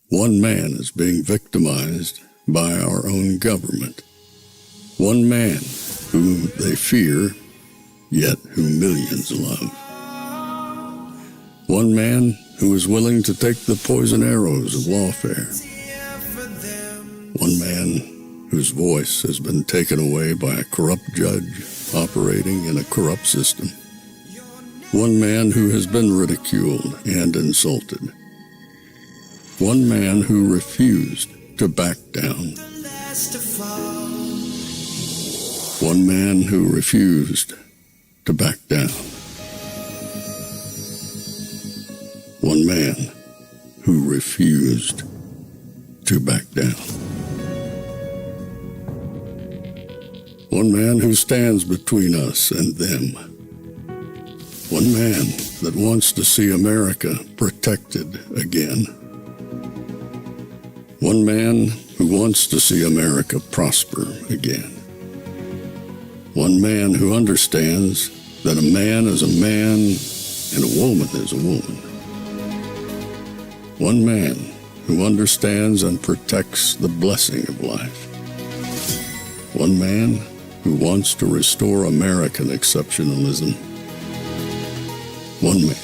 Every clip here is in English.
One man is being victimized by our own government. One man whom they fear, yet who millions love. One man who is willing to take the poison arrows of lawfare. One man whose voice has been taken away by a corrupt judge operating in a corrupt system. One man who has been ridiculed and insulted. One man who refused to back down. One man who refused to back down. One man who refused to back down. One man who stands between us and them. One man that wants to see America protected again. One man who wants to see America prosper again. One man who understands that a man is a man and a woman is a woman. One man who understands and protects the blessing of life. One man who wants to restore American exceptionalism. One man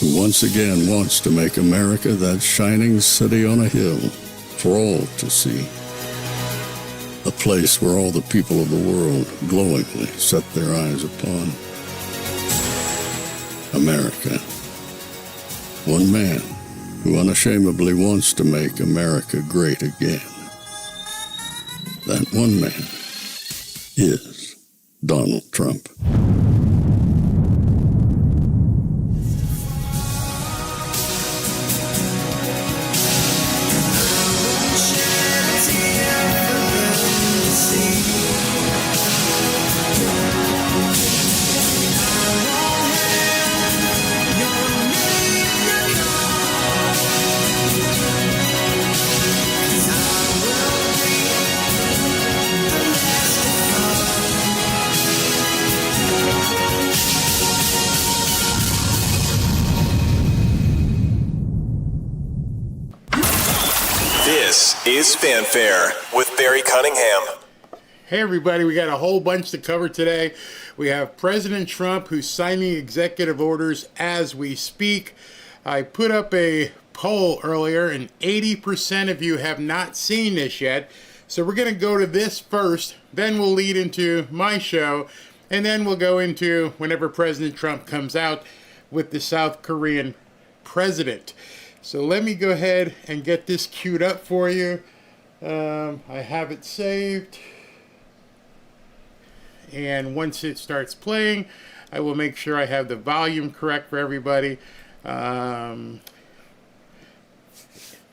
who once again wants to make America that shining city on a hill for all to see. A place where all the people of the world glowingly set their eyes upon. America. One man who unashamedly wants to make America great again. That one man is Donald Trump. This is Fanfare with Barry Cunningham. Hey everybody, we got a whole bunch to cover today. We have President Trump who's signing executive orders as we speak. I put up a poll earlier and 80% of you have not seen this yet. So we're going to go to this first, then we'll lead into my show, and then we'll go into whenever President Trump comes out with the South Korean president. So let me go ahead and get this queued up for you. I have it saved. And once it starts playing, I will make sure I have the volume correct for everybody.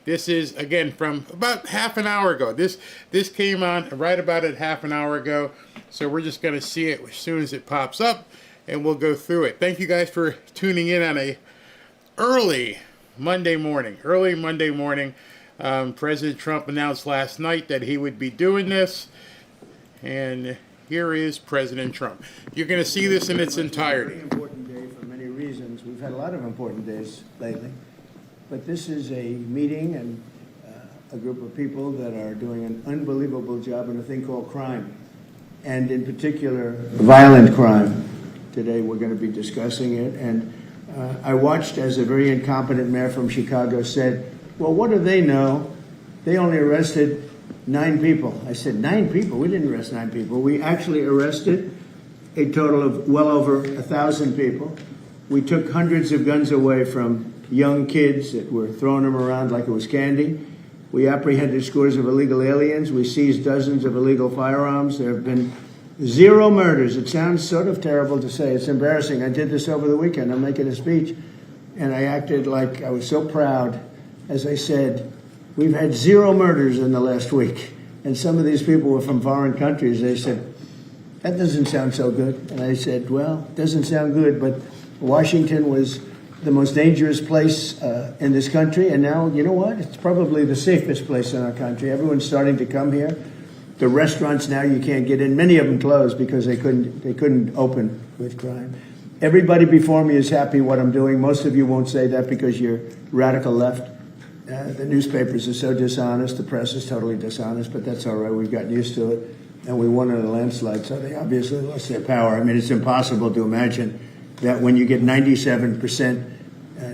This is, again, from about half an hour ago. This came on right about at half an hour ago. So we're just going to see it as soon as it pops up, and we'll go through it. Thank you guys for tuning in on a early Monday morning. President Trump announced last night that he would be doing this. And here is President Trump. You're going to see this in its entirety. It's a very important day for many reasons. We've had a lot of important days lately. But this is a meeting and a group of people that are doing an unbelievable job in a thing called crime. And in particular, violent crime. Today we're going to be discussing it. And I watched as a very incompetent mayor from Chicago said, well, what do they know? They only arrested 9 people. I said, 9 people? We didn't arrest 9 people. We actually arrested a total of well over 1,000 people. We took hundreds of guns away from young kids that were throwing them around like it was candy. We apprehended scores of illegal aliens. We seized dozens of illegal firearms. There have been 0 murders. It sounds sort of terrible to say. It's embarrassing. I did this over the weekend. I'm making a speech, and I acted like I was so proud as I said, we've had 0 murders in the last week. And some of these people were from foreign countries. They said, that doesn't sound so good. And I said, well, it doesn't sound good, but Washington was the most dangerous place in this country. And now, you know what? It's probably the safest place in our country. Everyone's starting to come here. The restaurants now you can't get in. Many of them closed because they couldn't open with crime. Everybody before me is happy what I'm doing. Most of you won't say that because you're radical left. The newspapers are so dishonest. The press is totally dishonest, but that's all right. We've gotten used to it. And we won in a landslide, so they obviously lost their power. I mean, it's impossible to imagine that when you get 97%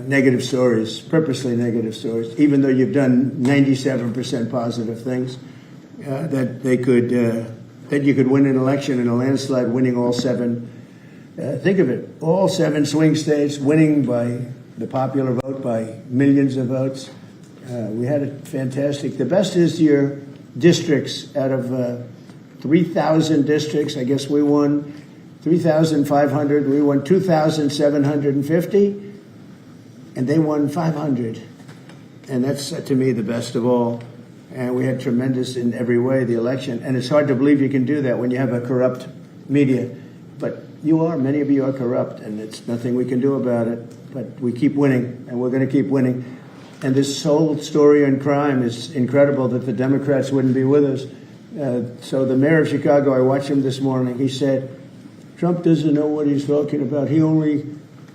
negative stories, purposely negative stories, even though you've done 97% positive things, that you could win an election in a landslide, winning all seven. Think of it, all seven swing states, winning by the popular vote by millions of votes. We had it fantastic. The best is your districts. Out of 3,000 districts, I guess we won 3,500. We won 2,750. And they won 500. And that's, to me, the best of all. And we had tremendous in every way, the election. And it's hard to believe you can do that when you have a corrupt media. But many of you are corrupt, and it's nothing we can do about it. But we keep winning, and we're going to keep winning. And this whole story on crime is incredible that the Democrats wouldn't be with us. So the mayor of Chicago, I watched him this morning, he said, Trump doesn't know what he's talking about. He only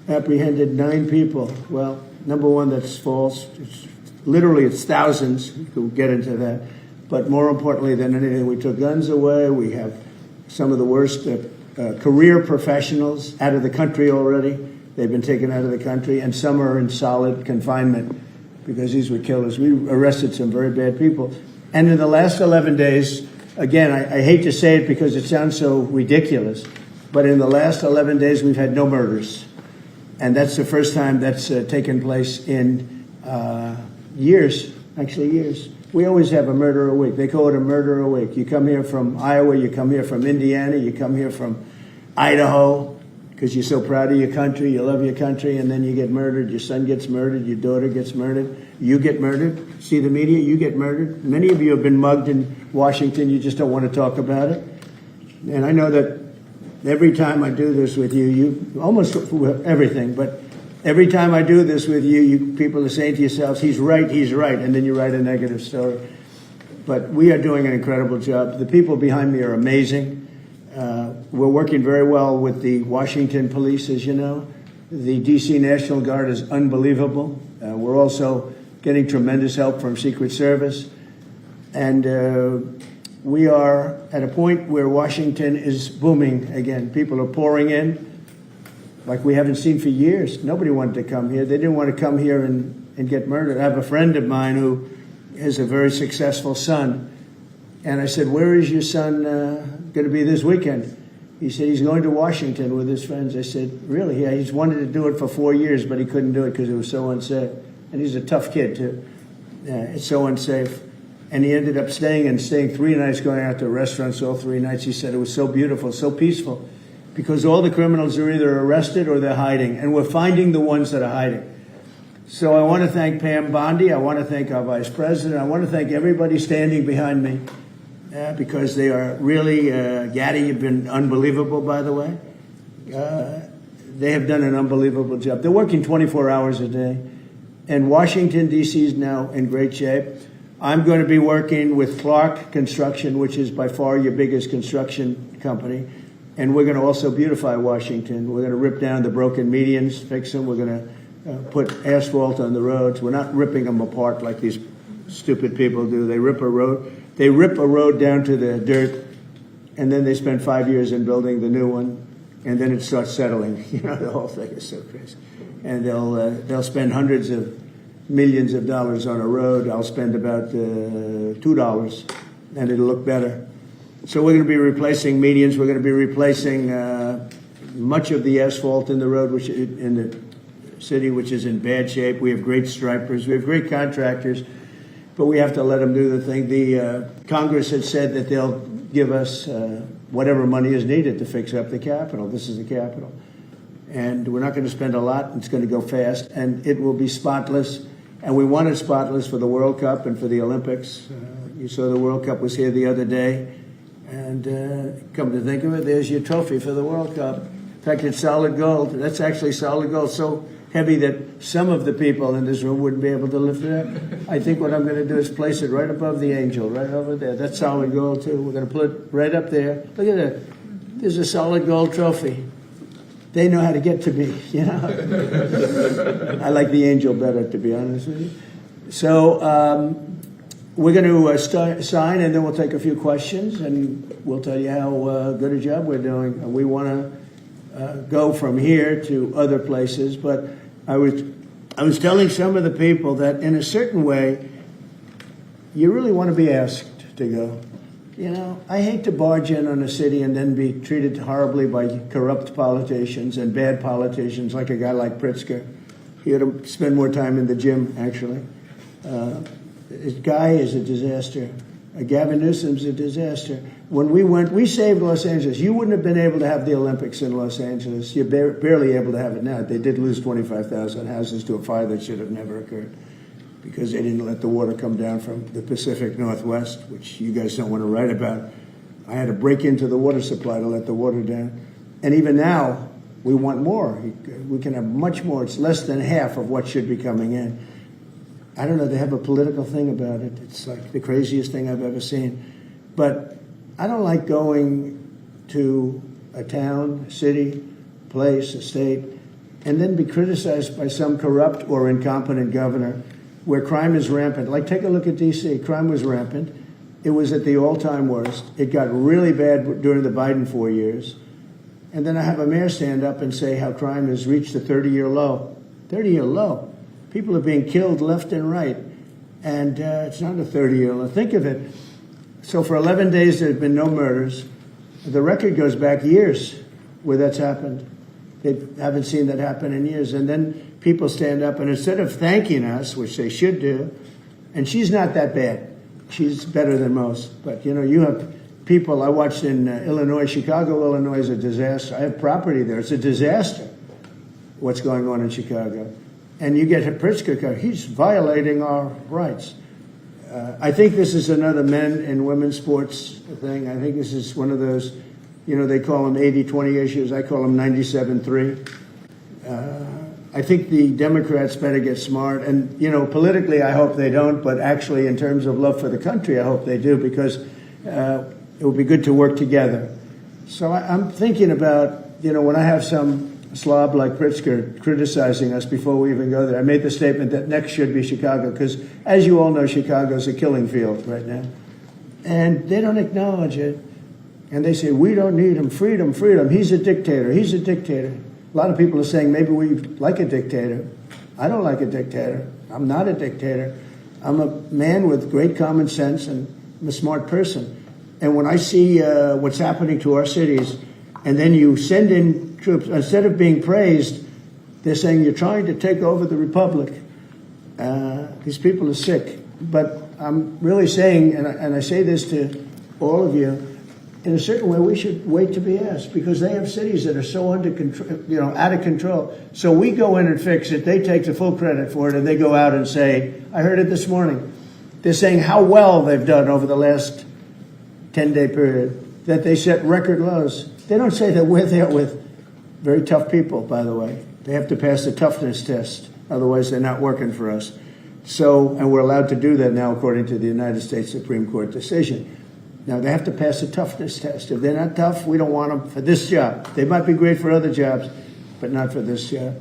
apprehended 9 people. Well, number one, that's false. It's thousands. We'll get into that. But more importantly than anything, we took guns away. We have some of the worst career professionals out of the country already. They've been taken out of the country, and some are in solid confinement because these were killers. We arrested some very bad people. And in the last 11 days, again, I hate to say it because it sounds so ridiculous, but in the last 11 days, we've had no murders. And that's the first time that's taken place in years. We always have a murder a week. They call it a murder a week. You come here from Iowa, you come here from Indiana, you come here from Idaho because you're so proud of your country, you love your country, and then you get murdered. Your son gets murdered, your daughter gets murdered, you get murdered. See the media, you get murdered. Many of you have been mugged in Washington, you just don't want to talk about it. And I know that every time I do this with you almost everything, but every time I do this with you people are saying to yourselves, he's right, and then you write a negative story. But we are doing an incredible job. The people behind me are amazing. We're working very well with the Washington police, as you know. The D.C. National Guard is unbelievable. We're also getting tremendous help from Secret Service. And we are at a point where Washington is booming again. People are pouring in like we haven't seen for years. Nobody wanted to come here. They didn't want to come here and get murdered. I have a friend of mine who has a very successful son. And I said, where is your son going to be this weekend? He said, he's going to Washington with his friends. I said, really? Yeah, he's wanted to do it for 4 years, but he couldn't do it because it was so unsafe. And he's a tough kid, too. It's so unsafe. And he ended up staying 3 nights, going out to restaurants all 3 nights. He said it was so beautiful, so peaceful, because all the criminals are either arrested or they're hiding, and we're finding the ones that are hiding. So I want to thank Pam Bondi. I want to thank our vice president. I want to thank everybody standing behind me because they are really, Gaddy, you've been unbelievable, by the way. They have done an unbelievable job. They're working 24 hours a day. And Washington, D.C. is now in great shape. I'm going to be working with Clark Construction, which is by far your biggest construction company. And we're going to also beautify Washington. We're going to rip down the broken medians, fix them. We're going to put asphalt on the roads. We're not ripping them apart like these stupid people do. They rip a road. They rip a road down to the dirt, and then they spend 5 years in building the new one, and then it starts settling. You know, the whole thing is so crazy. And they'll spend hundreds of millions of dollars on a road. I'll spend about $2, and it'll look better. So we're going to be replacing medians. We're going to be replacing much of the asphalt in the road, which in the city, which is in bad shape. We have great stripers. We have great contractors, but we have to let them do the thing. The Congress had said that they'll give us whatever money is needed to fix up the Capitol. This is the Capitol. And we're not going to spend a lot. It's going to go fast, and it will be spotless. And we want it spotless for the World Cup and for the Olympics. You saw the World Cup was here the other day. And come to think of it, there's your trophy for the World Cup. In fact, it's solid gold. That's actually solid gold, so heavy that some of the people in this room wouldn't be able to lift it up. I think what I'm going to do is place it right above the angel, right over there. That's solid gold, too. We're going to put it right up there. Look at that. There's a solid gold trophy. They know how to get to me, you know. I like the angel better, to be honest with you. So we're going to sign, and then we'll take a few questions, and we'll tell you how good a job we're doing. We want to go from here to other places, but I was telling some of the people that in a certain way, you really want to be asked to go. You know, I hate to barge in on a city and then be treated horribly by corrupt politicians and bad politicians, like a guy like Pritzker. He ought to spend more time in the gym, actually. This guy is a disaster. Gavin Newsom's a disaster. When we went, we saved Los Angeles. You wouldn't have been able to have the Olympics in Los Angeles. You're barely able to have it now. They did lose 25,000 houses to a fire that should have never occurred, because they didn't let the water come down from the Pacific Northwest, which you guys don't want to write about. I had to break into the water supply to let the water down. And even now, we want more. We can have much more. It's less than half of what should be coming in. I don't know, they have a political thing about it. It's like the craziest thing I've ever seen. But I don't like going to a town, a city, place, a state, and then be criticized by some corrupt or incompetent governor where crime is rampant. Like, take a look at D.C. Crime was rampant. It was at the all-time worst. It got really bad during the Biden 4 years. And then I have a mayor stand up and say how crime has reached a 30-year low. 30-year low. People are being killed left and right. And it's not a 30-year low. Think of it. So for 11 days, there have been no murders. The record goes back years where that's happened. They haven't seen that happen in years. And then people stand up, and instead of thanking us, which they should do, and she's not that bad. She's better than most. But, you know, you have people, I watched in Illinois, Chicago, Illinois is a disaster. I have property there. It's a disaster what's going on in Chicago. And you get Pritzker, he's violating our rights. I think this is another men and women's sports thing. I think this is one of those, you know, they call them 80-20 issues. I call them 97-3. I think the Democrats better get smart. And, you know, politically, I hope they don't. But actually, in terms of love for the country, I hope they do, because it would be good to work together. So I'm thinking about, you know, when I have some slob like Pritzker criticizing us before we even go there, I made the statement that next should be Chicago, because, as you all know, Chicago's a killing field right now. And they don't acknowledge it. And they say, we don't need him. Freedom, freedom. He's a dictator. He's a dictator. A lot of people are saying maybe we like a dictator. I don't like a dictator. I'm not a dictator. I'm a man with great common sense, and I'm a smart person. And when I see what's happening to our cities, and then you send in troops, instead of being praised, they're saying you're trying to take over the republic. These people are sick. But I'm really saying, and I say this to all of you, in a certain way, we should wait to be asked, because they have cities that are so under control, you know, out of control. So we go in and fix it. They take the full credit for it, and they go out and say, I heard it this morning. They're saying how well they've done over the last 10-day period, that they set record lows. They don't say that we're there with very tough people, by the way. They have to pass the toughness test. Otherwise, they're not working for us. So, and we're allowed to do that now according to the United States Supreme Court decision. Now, they have to pass a toughness test. If they're not tough, we don't want them for this job. They might be great for other jobs, but not for this job,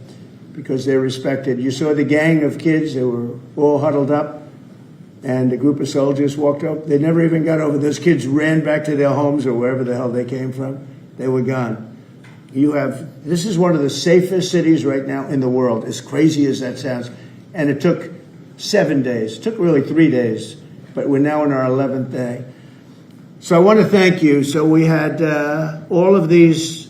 because they're respected. You saw the gang of kids. They were all huddled up, and a group of soldiers walked up. They never even got over. Those kids ran back to their homes or wherever the hell they came from. They were gone. This is one of the safest cities right now in the world, as crazy as that sounds. And it took 7 days. It took really 3 days, but we're now in our 11th day. So I want to thank you. So we had all of these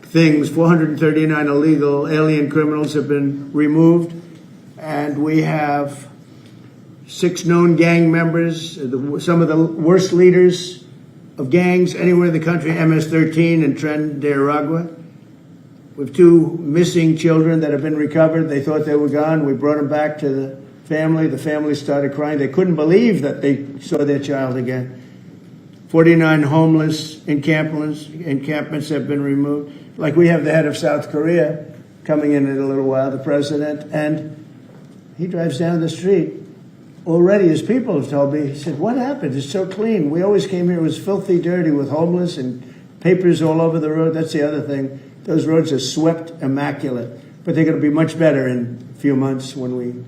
things, 439 illegal alien criminals have been removed, and we have 6 known gang members, some of the worst leaders of gangs anywhere in the country, MS-13 and Tren de Aragua. We have 2 missing children that have been recovered. They thought they were gone. We brought them back to the family. The family started crying. They couldn't believe that they saw their child again. 49 homeless encampments have been removed. Like, we have the head of South Korea coming in a little while, the president, and he drives down the street. Already, his people have told me, he said, what happened? It's so clean. We always came here, it was filthy dirty with homeless and papers all over the road. That's the other thing. Those roads are swept immaculate. But they're going to be much better in a few months when we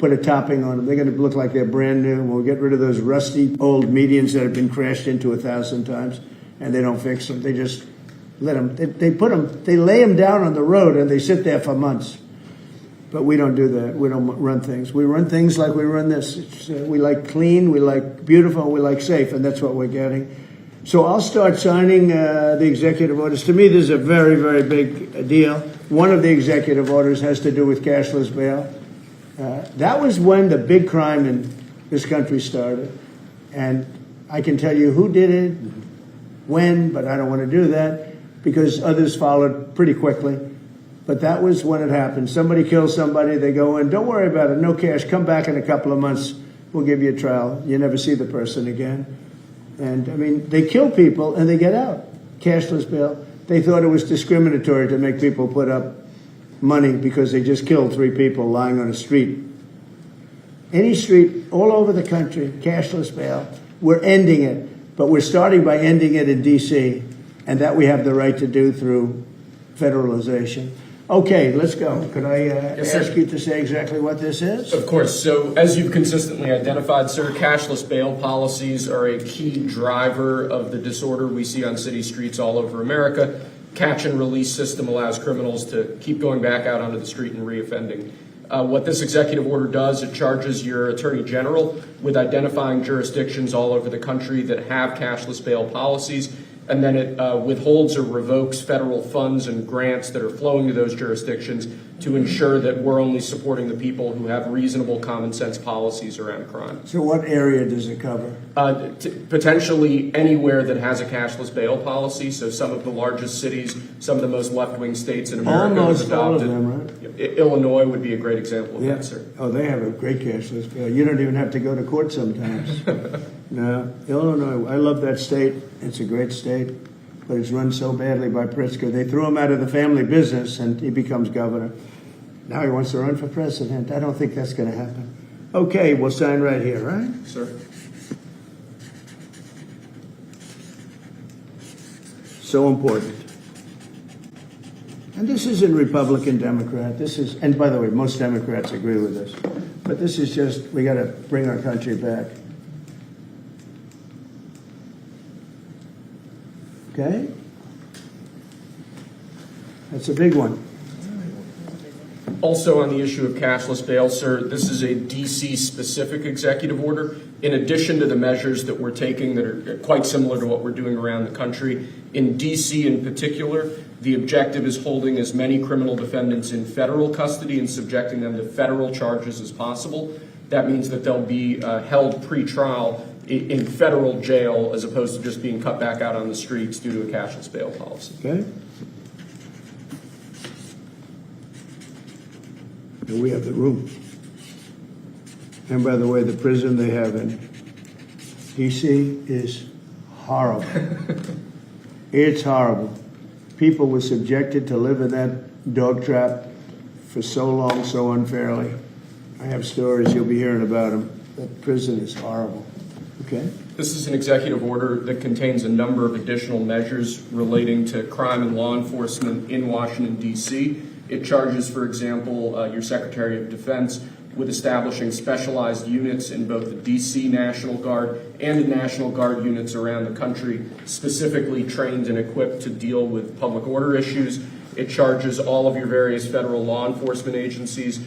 put a topping on them. They're going to look like they're brand new. We'll get rid of those rusty old medians that have been crashed into 1,000 times, and they don't fix them. They just let them. They lay them down on the road, and they sit there for months. But we don't do that. We don't run things. We run things like we run this. We like clean, we like beautiful, we like safe, and that's what we're getting. So I'll start signing the executive orders. To me, this is a very, very big deal. One of the executive orders has to do with cashless bail. That was when the big crime in this country started. And I can tell you who did it, when, but I don't want to do that because others followed pretty quickly. But that was when it happened. Somebody kills somebody, they go in, don't worry about it, no cash, come back in a couple of months, we'll give you a trial. You never see the person again. And, I mean, they kill people and they get out. Cashless bail. They thought it was discriminatory to make people put up money because they just killed 3 people lying on a street. Any street all over the country, cashless bail. We're ending it, but we're starting by ending it in D.C., and that we have the right to do through federalization. Okay, let's go. Could I ask you to say exactly what this is? Of course. So as you've consistently identified, sir, cashless bail policies are a key driver of the disorder we see on city streets all over America. Catch and release system allows criminals to keep going back out onto the street and reoffending. What this executive order does, it charges your attorney general with identifying jurisdictions all over the country that have cashless bail policies, and then it withholds or revokes federal funds and grants that are flowing to those jurisdictions to ensure that we're only supporting the people who have reasonable common sense policies around crime. So what area does it cover? Potentially anywhere that has a cashless bail policy. So some of the largest cities, some of the most left-wing states in America have Almost all of adopted. them, right? Illinois would be a great example of that, sir. Oh, they have a great cashless bail. You don't even have to go to court sometimes. No, Illinois, I love that state. It's a great state, but it's run so badly by Pritzker. They threw him out of the family business, and he becomes governor. Now he wants to run for president. I don't think that's going to happen. Okay, we'll sign right here, right? Sir. So important. And this isn't Republican, Democrat. This is, and by the way, most Democrats agree with this. But this is just, we got to bring our country back. Okay? That's a big one. Also on the issue of cashless bail, sir, this is a D.C.-specific executive order. In addition to the measures that we're taking that are quite similar to what we're doing around the country, in D.C. in particular, the objective is holding as many criminal defendants in federal custody and subjecting them to federal charges as possible. That means that they'll be held pre-trial in federal jail as opposed to just being cut back out on the streets due to a cashless bail policy. Okay? And we have the room. And by the way, the prison they have in D.C. is horrible. It's horrible. People were subjected to live in that dog trap for so long, so unfairly. I have stories, you'll be hearing about them. That prison is horrible. Okay? This is an executive order that contains a number of additional measures relating to crime and law enforcement in Washington, D.C. It charges, for example, your Secretary of Defense with establishing specialized units in both the D.C. National Guard and the National Guard units around the country, specifically trained and equipped to deal with public order issues. It charges all of your various federal law enforcement agencies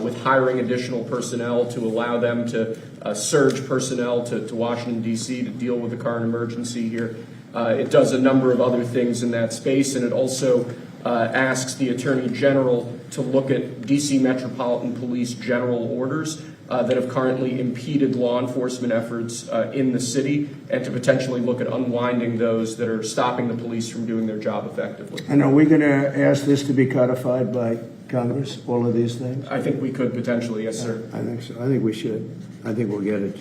with hiring additional personnel to allow them to surge personnel to Washington, D.C. to deal with the current emergency here. It does a number of other things in that space, and it also asks the Attorney General to look at D.C. Metropolitan Police general orders that have currently impeded law enforcement efforts in the city, and to potentially look at unwinding those that are stopping the police from doing their job effectively. And are we going to ask this to be codified by Congress, all of these things? I think we could potentially, yes, sir. I think so. I think we should. I think we'll get it.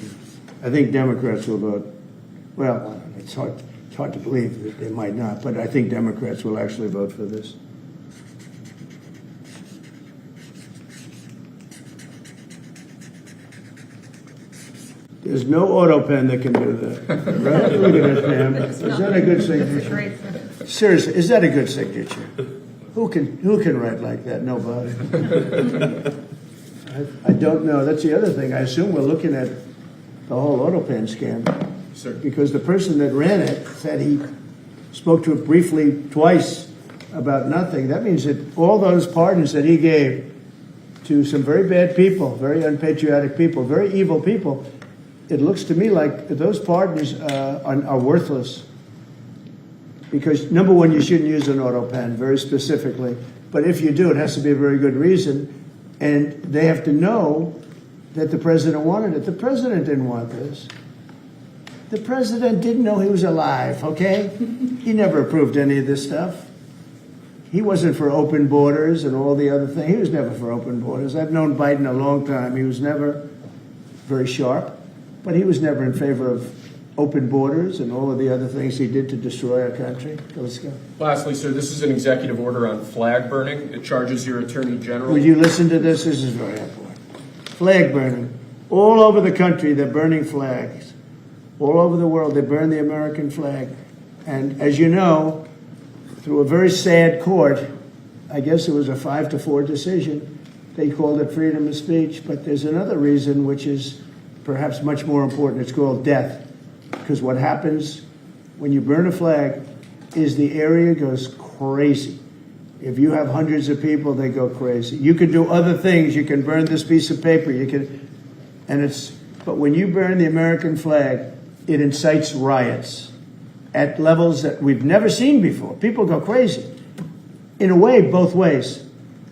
I think Democrats will vote. Well, it's hard to believe that they might not, but I think Democrats will actually vote for this. There's no auto pen that can do that, right? Look at that, Pam. Is that a good signature? Seriously, is that a good signature? Who can write like that? Nobody. I don't know. That's the other thing. I assume we're looking at the whole AutoPen scam. Sir. Because the person that ran it said he spoke to it briefly twice about nothing. That means that all those pardons that he gave to some very bad people, very unpatriotic people, very evil people, it looks to me like those pardons are worthless. Because, number one, you shouldn't use an AutoPen, very specifically. But if you do, it has to be a very good reason. And they have to know that the president wanted it. The president didn't want this. The president didn't know he was alive, okay? He never approved any of this stuff. He wasn't for open borders and all the other things. He was never for open borders. I've known Biden a long time. He was never very sharp, but he was never in favor of open borders and all of the other things he did to destroy our country. Let's go. Lastly, sir, this is an executive order on flag burning. It charges your attorney general. Would you listen to this? This is very important. Flag burning. All over the country, they're burning flags. All over the world, they burn the American flag. And as you know, through a very sad court, I guess it was a 5-4 decision, they called it freedom of speech. But there's another reason which is perhaps much more important. It's called death. Because what happens when you burn a flag is the area goes crazy. If you have hundreds of people, they go crazy. You can do other things. You can burn this piece of paper. But when you burn the American flag, it incites riots at levels that we've never seen before. People go crazy. In a way, both ways.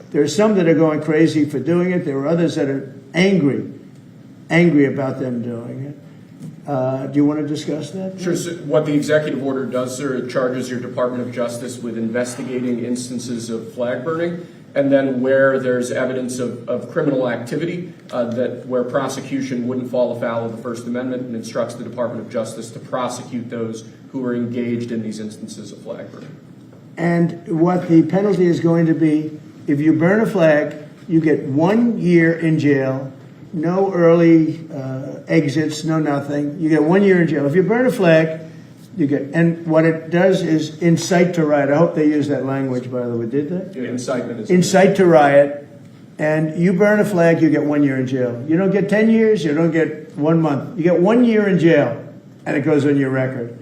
There are some that are going crazy for doing it. There are others that are angry about them doing it. Do you want to discuss that? Sure. So what the executive order does, sir, it charges your Department of Justice with investigating instances of flag burning, and then where there's evidence of criminal activity, where prosecution wouldn't fall afoul of the First Amendment, and instructs the Department of Justice to prosecute those who are engaged in these instances of flag burning. And what the penalty is going to be, if you burn a flag, you get 1 year in jail. No early exits, no nothing. You get 1 year in jail. If you burn a flag, and what it does is incite to riot. I hope they use that language, by the way. Did they? Yeah, incitement is incite to riot. And you burn a flag, you get 1 year in jail. You don't get 10 years, you don't get 1 month. You get 1 year in jail, and it goes on your record.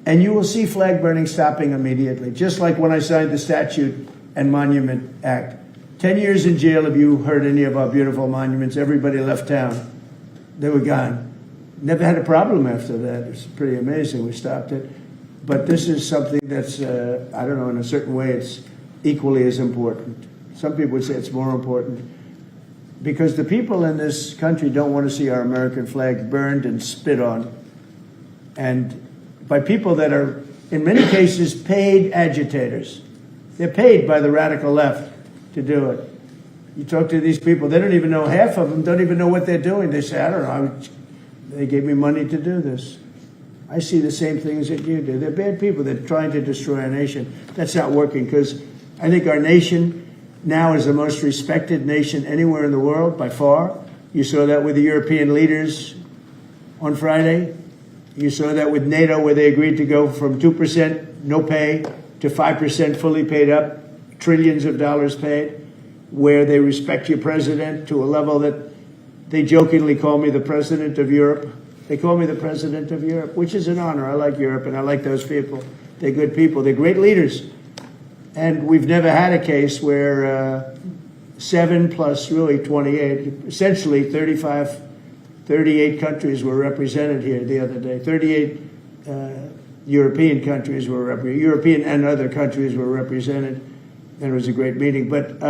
And you will see flag burning stopping immediately, just like when I signed the Statute and Monument Act. 10 years in jail if you hurt any of our beautiful monuments. Everybody left town. They were gone. Never had a problem after that. It's pretty amazing. We stopped it. But this is something that's, I don't know, in a certain way, it's equally as important. Some people would say it's more important. Because the people in this country don't want to see our American flag burned and spit on. And by people that are, in many cases, paid agitators. They're paid by the radical left to do it. You talk to these people, they don't even know, half of them don't even know what they're doing. They say, I don't know, they gave me money to do this. I see the same things that you do. They're bad people. They're trying to destroy our nation. That's not working, because I think our nation now is the most respected nation anywhere in the world, by far. You saw that with the European leaders on Friday. You saw that with NATO, where they agreed to go from 2% no pay to 5% fully paid up, trillions of dollars paid, where they respect your president to a level that they jokingly call me the president of Europe. They call me the president of Europe, which is an honor. I like Europe, and I like those people. They're good people. They're great leaders. And we've never had a case where 7 plus really 28, essentially 38 countries were represented here the other day. 38 European countries were represented. European and other countries were represented. And it was a great meeting. But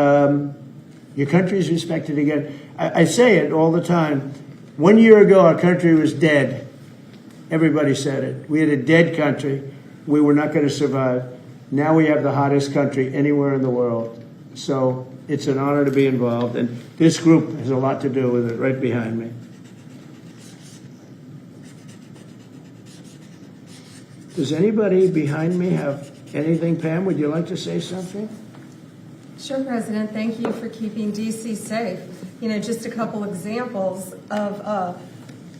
your country is respected again. I say it all the time. 1 year ago, our country was dead. Everybody said it. We had a dead country. We were not going to survive. Now we have the hottest country anywhere in the world. So it's an honor to be involved. And this group has a lot to do with it, right behind me. Does anybody behind me have anything? Pam, would you like to say something? Sure, President. Thank you for keeping D.C. safe. You know, just a couple examples of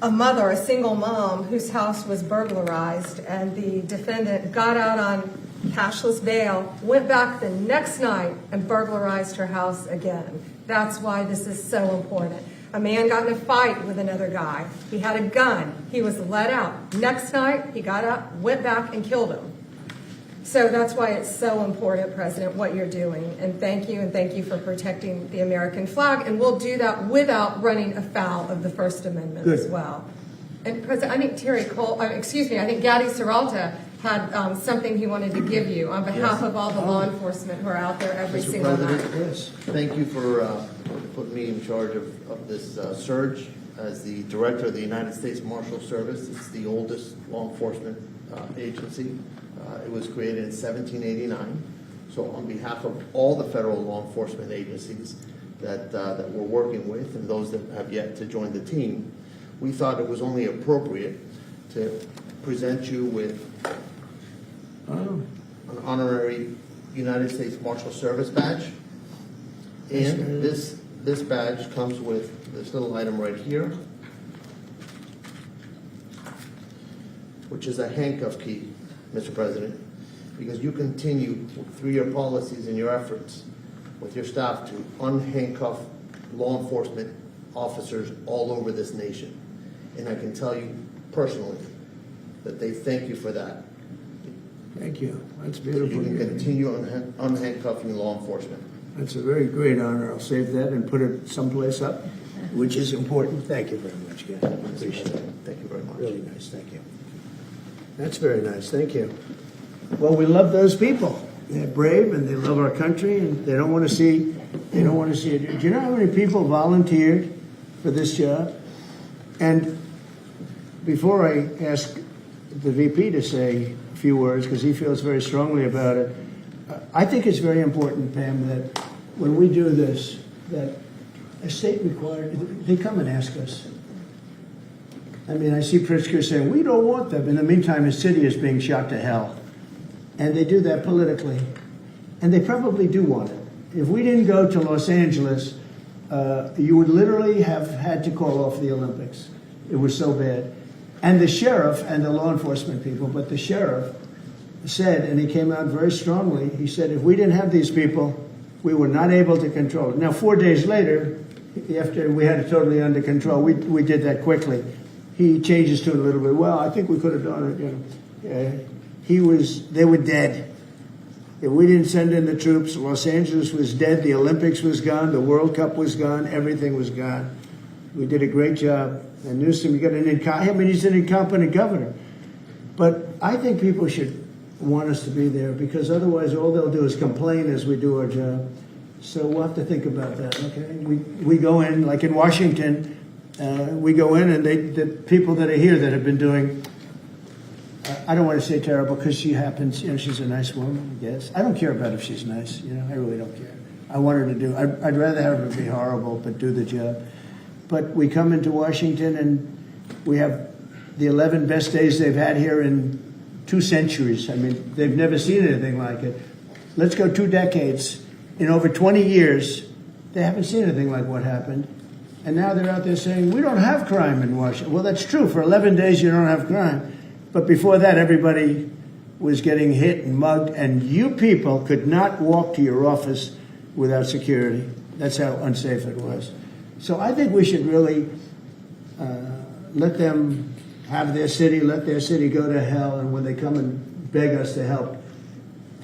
a mother, a single mom, whose house was burglarized, and the defendant got out on cashless bail, went back the next night and burglarized her house again. That's why this is so important. A man got in a fight with another guy. He had a gun. He was let out. Next night, he got up, went back, and killed him. So that's why it's so important, President, what you're doing. And thank you for protecting the American flag. And we'll do that without running afoul of the First Amendment as well. And President, I think I think Gaddy Serralta had something he wanted to give you on behalf of all the law enforcement who are out there every Mr. single night. President, yes. Thank you for putting me in charge of this surge as the Director of the United States Marshal Service. It's the oldest law enforcement agency. It was created in 1789. So on behalf of all the federal law enforcement agencies that we're working with and those that have yet to join the team, we thought it was only appropriate to present you with an honorary United States Marshal Service badge. And this badge comes with this little item right here, which is a handcuff key, Mr. President, because you continue through your policies and your efforts with your staff to unhandcuff law enforcement officers all over this nation. And I can tell you personally that they thank you for that. Thank you. That's You beautiful. can continue unhandcuffing law enforcement. That's a very great honor. I'll save that and put it someplace up, which is important. Thank you very much, Ken. I appreciate it. Thank you very much. Really nice. Thank you. That's very nice. Thank you. Well, we love those people. They're brave and they love our country and they don't want to see it. Do you know how many people volunteered for this job? And before I ask the VP to say a few words, because he feels very strongly about it, I think it's very important, Pam, that when we do this, that a state required, they come and ask us. I mean, I see Pritzker saying, we don't want them. In the meantime, his city is being shot to hell. And they do that politically. And they probably do want it. If we didn't go to Los Angeles, you would literally have had to call off the Olympics. It was so bad. And the sheriff and the law enforcement people, but the sheriff said, and he came out very strongly, he said, if we didn't have these people, we were not able to control it. Now, 4 days later, after we had it totally under control, we did that quickly. He changed his tune a little bit. Well, I think we could have done it. They were dead. If we didn't send in the troops, Los Angeles was dead, the Olympics was gone, the World Cup was gone, everything was gone. We did a great job. And Newsom, he's an incompetent governor. But I think people should want us to be there because otherwise all they'll do is complain as we do our job. So we'll have to think about that, okay? We go in, like in Washington, we go in and the people that are here that have been doing, I don't want to say terrible because she happens, she's a nice woman, I guess. I don't care about if she's nice, I really don't care. I want her to do, I'd rather have her be horrible but do the job. But we come into Washington and we have the 11 best days they've had here in 2 centuries. I mean, they've never seen anything like it. Let's go 2 decades. In over 20 years, they haven't seen anything like what happened. And now they're out there saying, we don't have crime in Washington. Well, that's true. For 11 days, you don't have crime. But before that, everybody was getting hit and mugged, and you people could not walk to your office without security. That's how unsafe it was. So I think we should really let them have their city, let their city go to hell, and when they come and beg us to help.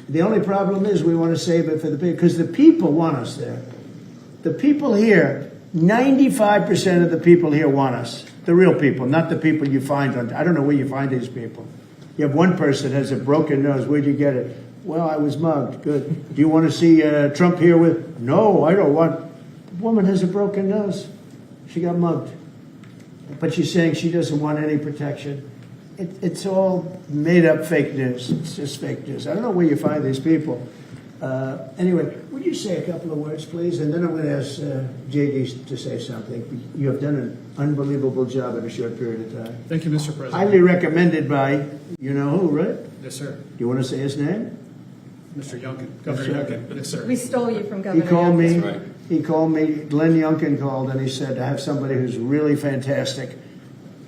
The only problem is we want to save it for the people, because the people want us there. The people here, 95% of the people here want us. The real people, not the people you find on, I don't know where you find these people. You have one person that has a broken nose. Where'd you get it? Well, I was mugged. Good. Do you want to see Trump here with? No, I don't want. The woman has a broken nose. She got mugged. But she's saying she doesn't want any protection. It's all made up fake news. It's just fake news. I don't know where you find these people. Anyway, would you say a couple of words, please? And then I'm going to ask JD to say something. You have done an unbelievable job in a short period of time. Thank you, Mr. President. Highly recommended by, you know who, right? Yes, sir. Do you want to say his name? Mr. Youngkin, Governor Youngkin. Yes, sir. We stole you from He Governor called me. Youngkin. right. He called me. Glenn Youngkin called, and he said, "I have somebody who's really fantastic."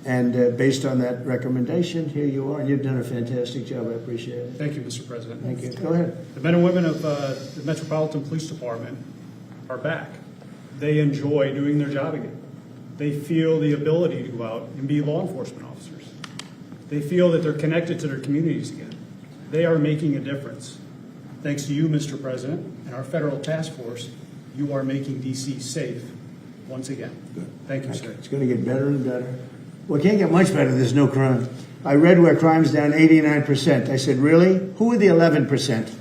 And based on that recommendation, here you are. You've done a fantastic job. I appreciate it. Thank you, Mr. President. Thank you. Go ahead. The men and women of the Metropolitan Police Department are back. they enjoy doing their job again. They feel the ability to go out and be law enforcement officers. They feel that they're connected to their communities again. They are making a difference. Thanks to you, Mr. President, and our federal task force, you are making D.C. safe once again. Thank you, sir. It's going to get better and better. Well, it can't get much better. There's no crime. I read where crime's down 89%. I said, really? Who are the 11%?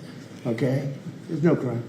Okay? There's no crime.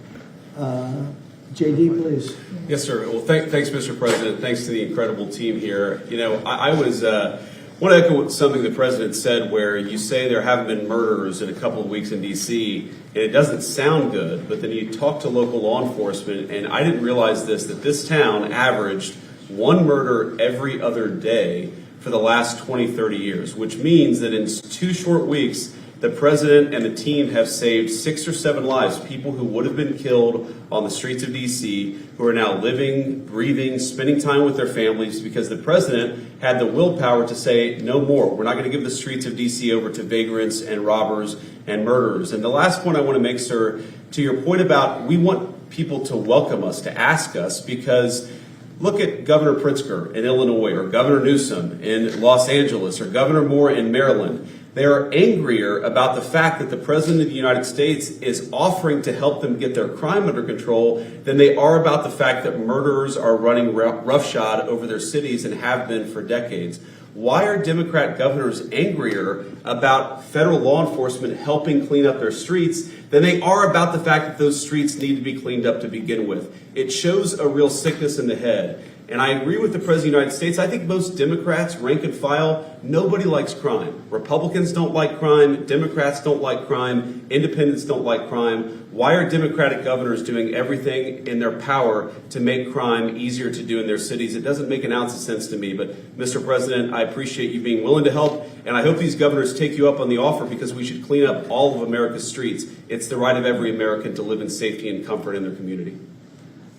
JD, please. Yes, sir. Well, thanks, Mr. President. Thanks to the incredible team here. You know, I want to echo something the President said where you say there haven't been murders in a couple of weeks in D.C., and it doesn't sound good, but then you talk to local law enforcement, and I didn't realize that this town averaged one murder every other day for the last 20, 30 years, which means that in 2 short weeks, the President and the team have saved 6 or 7 lives, people who would have been killed on the streets of D.C., who are now living, breathing, spending time with their families because the President had the willpower to say, no more. We're not going to give the streets of D.C. over to vagrants and robbers and murderers. And the last point I want to make, sir, to your point about we want people to welcome us, to ask us, because look at Governor Pritzker in Illinois, or Governor Newsom in Los Angeles, or Governor Moore in Maryland. They are angrier about the fact that the President of the United States is offering to help them get their crime under control than they are about the fact that murderers are running roughshod over their cities and have been for decades. Why are Democrat governors angrier about federal law enforcement helping clean up their streets than they are about the fact that those streets need to be cleaned up to begin with? It shows a real sickness in the head. And I agree with the President of the United States. I think most Democrats, rank and file, nobody likes crime. Republicans don't like crime. Democrats don't like crime. Independents don't like crime. Why are Democratic governors doing everything in their power to make crime easier to do in their cities? It doesn't make an ounce of sense to me. But, Mr. President, I appreciate you being willing to help. And I hope these governors take you up on the offer because we should clean up all of America's streets. It's the right of every American to live in safety and comfort in their community.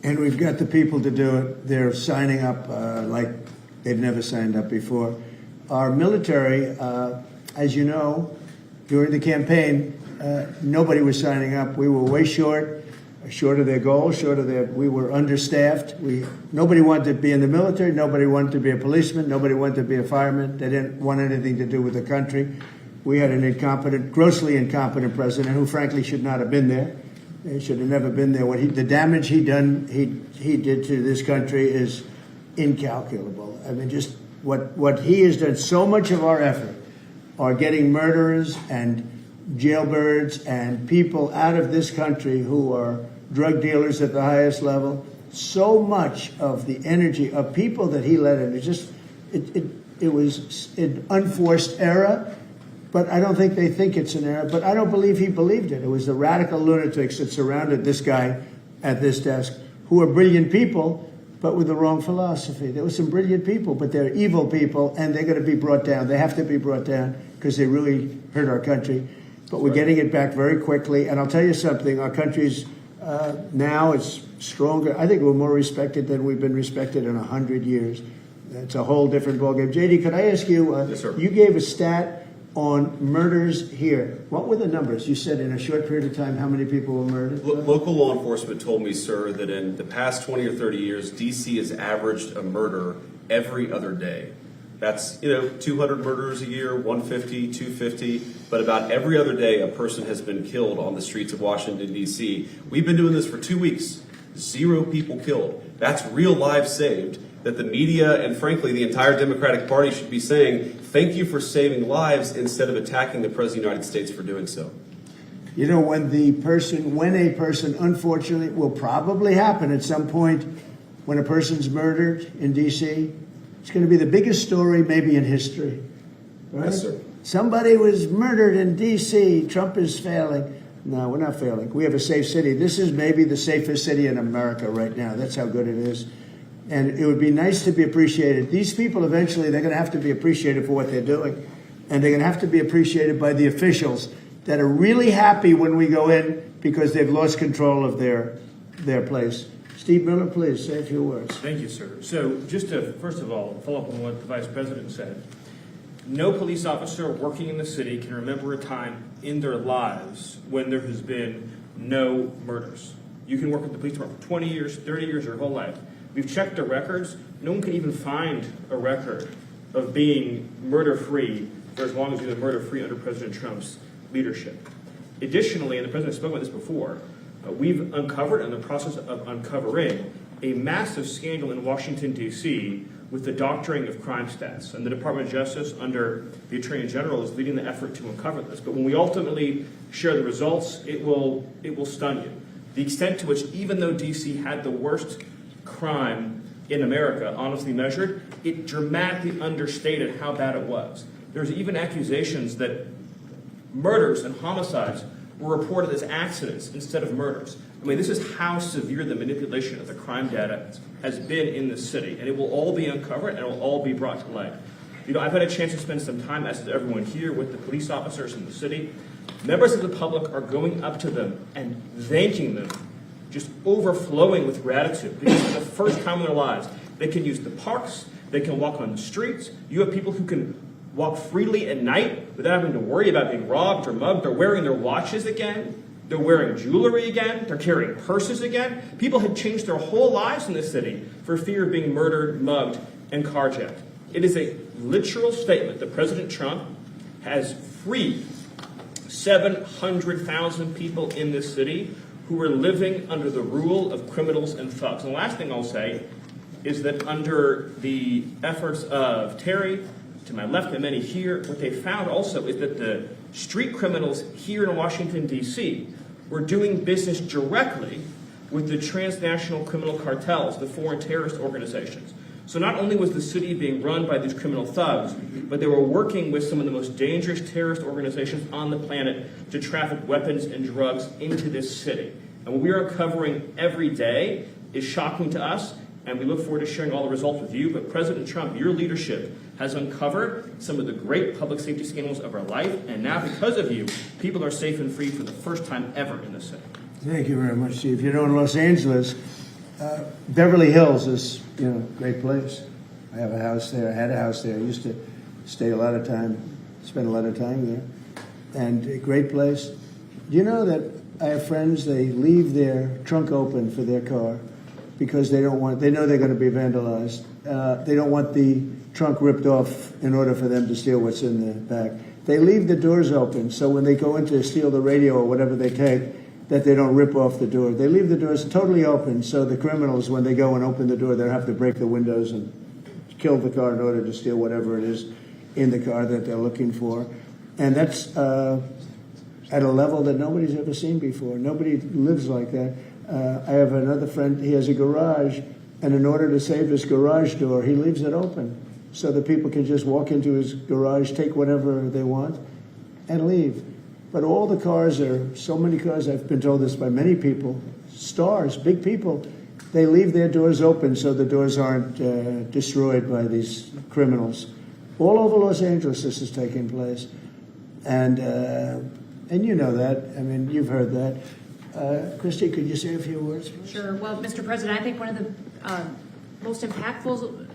And we've got the people to do it. They're signing up like they've never signed up before. Our military, as you know, during the campaign, nobody was signing up. We were way short of their goal, we were understaffed. Nobody wanted to be in the military. Nobody wanted to be a policeman. Nobody wanted to be a fireman. They didn't want anything to do with the country. We had an grossly incompetent president who frankly should not have been there. He should have never been there. The damage he did to this country is incalculable. I mean, just what he has done. So much of our effort are getting murderers and jailbirds and people out of this country who are drug dealers at the highest level. So much of the energy of people that he led in, it was an unforced error. But I don't think they think it's an error. But I don't believe he believed it. It was the radical lunatics that surrounded this guy at this desk who are brilliant people, but with the wrong philosophy. There were some brilliant people, but they're evil people, and they're going to be brought down. They have to be brought down because they really hurt our country. But we're getting it back very quickly. And I'll tell you something. Our country's now is stronger. I think we're more respected than we've been respected in 100 years. It's a whole different ballgame. JD, could I ask you, Yes, sir. You gave a stat on murders here. What were the numbers? You said in a short period of time, how many people were murdered? Local law enforcement told me, sir, that in the past 20 or 30 years, D.C. has averaged a murder every other day. That's, 200 murders a year, 150, 250, but about every other day a person has been killed on the streets of Washington, D.C. We've been doing this for 2 weeks. 0 people killed. That's real lives saved that the media and, frankly, the entire Democratic Party should be saying, thank you for saving lives instead of attacking the President of the United States for doing so. When a person, unfortunately, will probably happen at some point when a person's murdered in D.C., it's going to be the biggest story maybe in history. Right? Yes, sir. Somebody was murdered in D.C. Trump is failing. No, we're not failing. We have a safe city. This is maybe the safest city in America right now. That's how good it is. And it would be nice to be appreciated. These people, eventually, they're going to have to be appreciated for what they're doing. And they're going to have to be appreciated by the officials that are really happy when we go in because they've lost control of their place. Steve Miller, please, say a few words. Thank you, sir. So just to, first of all, follow up on what the Vice President said, no police officer working in the city can remember a time in their lives when there has been no murders. You can work at the police department for 20 years, 30 years, your whole life. We've checked the records. No one can even find a record of being murder-free for as long as you've been murder-free under President Trump's leadership. Additionally, and the President spoke about this before, we've uncovered, in the process of uncovering, a massive scandal in Washington, D.C. with the doctoring of crime stats. And the Department of Justice, under the Attorney General, is leading the effort to uncover this. But when we ultimately share the results, it will stun you. The extent to which, even though D.C. had the worst crime in America, honestly measured, it dramatically understated how bad it was. There's even accusations that murders and homicides were reported as accidents instead of murders. I mean, this is how severe the manipulation of the crime data has been in this city, and it will all be uncovered and it will all be brought to light. You know, I've had a chance to spend some time, as has everyone here, with the police officers in the city. Members of the public are going up to them and thanking them, just overflowing with gratitude, because for the first time in their lives, they can use the parks, they can walk on the streets. You have people who can walk freely at night without having to worry about being robbed or mugged. They're wearing their watches again. They're wearing jewelry again. They're carrying purses again. People had changed their whole lives in this city for fear of being murdered, mugged, and carjacked. It is a literal statement that President Trump has freed 700,000 people in this city who were living under the rule of criminals and thugs. And the last thing I'll say is that under the efforts of Terry, to my left and many here, what they found also is that the street criminals here in Washington, D.C. were doing business directly with the transnational criminal cartels, the foreign terrorist organizations. So not only was the city being run by these criminal thugs, but they were working with some of the most dangerous terrorist organizations on the planet to traffic weapons and drugs into this city. And what we are uncovering every day is shocking to us, and we look forward to sharing all the results with you. But President Trump, your leadership has uncovered some of the great public safety scandals of our life, and now because of you, people are safe and free for the first time ever in this city. Thank you very much, Steve. You know, in Los Angeles, Beverly Hills is, a great place. I have a house there. I had a house there. I used to stay spend a lot of time there. And a great place. Do you know that I have friends, they leave their trunk open for their car because they know they're going to be vandalized. They don't want the trunk ripped off in order for them to steal what's in the back. They leave the doors open so when they go in to steal the radio or whatever they take, that they don't rip off the door. They leave the doors totally open so the criminals, when they go and open the door, they don't have to break the windows and kill the car in order to steal whatever it is in the car that they're looking for. And that's at a level that nobody's ever seen before. Nobody lives like that. I have another friend, he has a garage, and in order to save his garage door, he leaves it open so that people can just walk into his garage, take whatever they want, and leave. But all the cars so many cars, I've been told this by many people, stars, big people, they leave their doors open so the doors aren't destroyed by these criminals. All over Los Angeles this is taking place. And you know that. I mean, you've heard that. Christy, could you say a few words? Sure. Well, Mr. President, I think one of the most impactful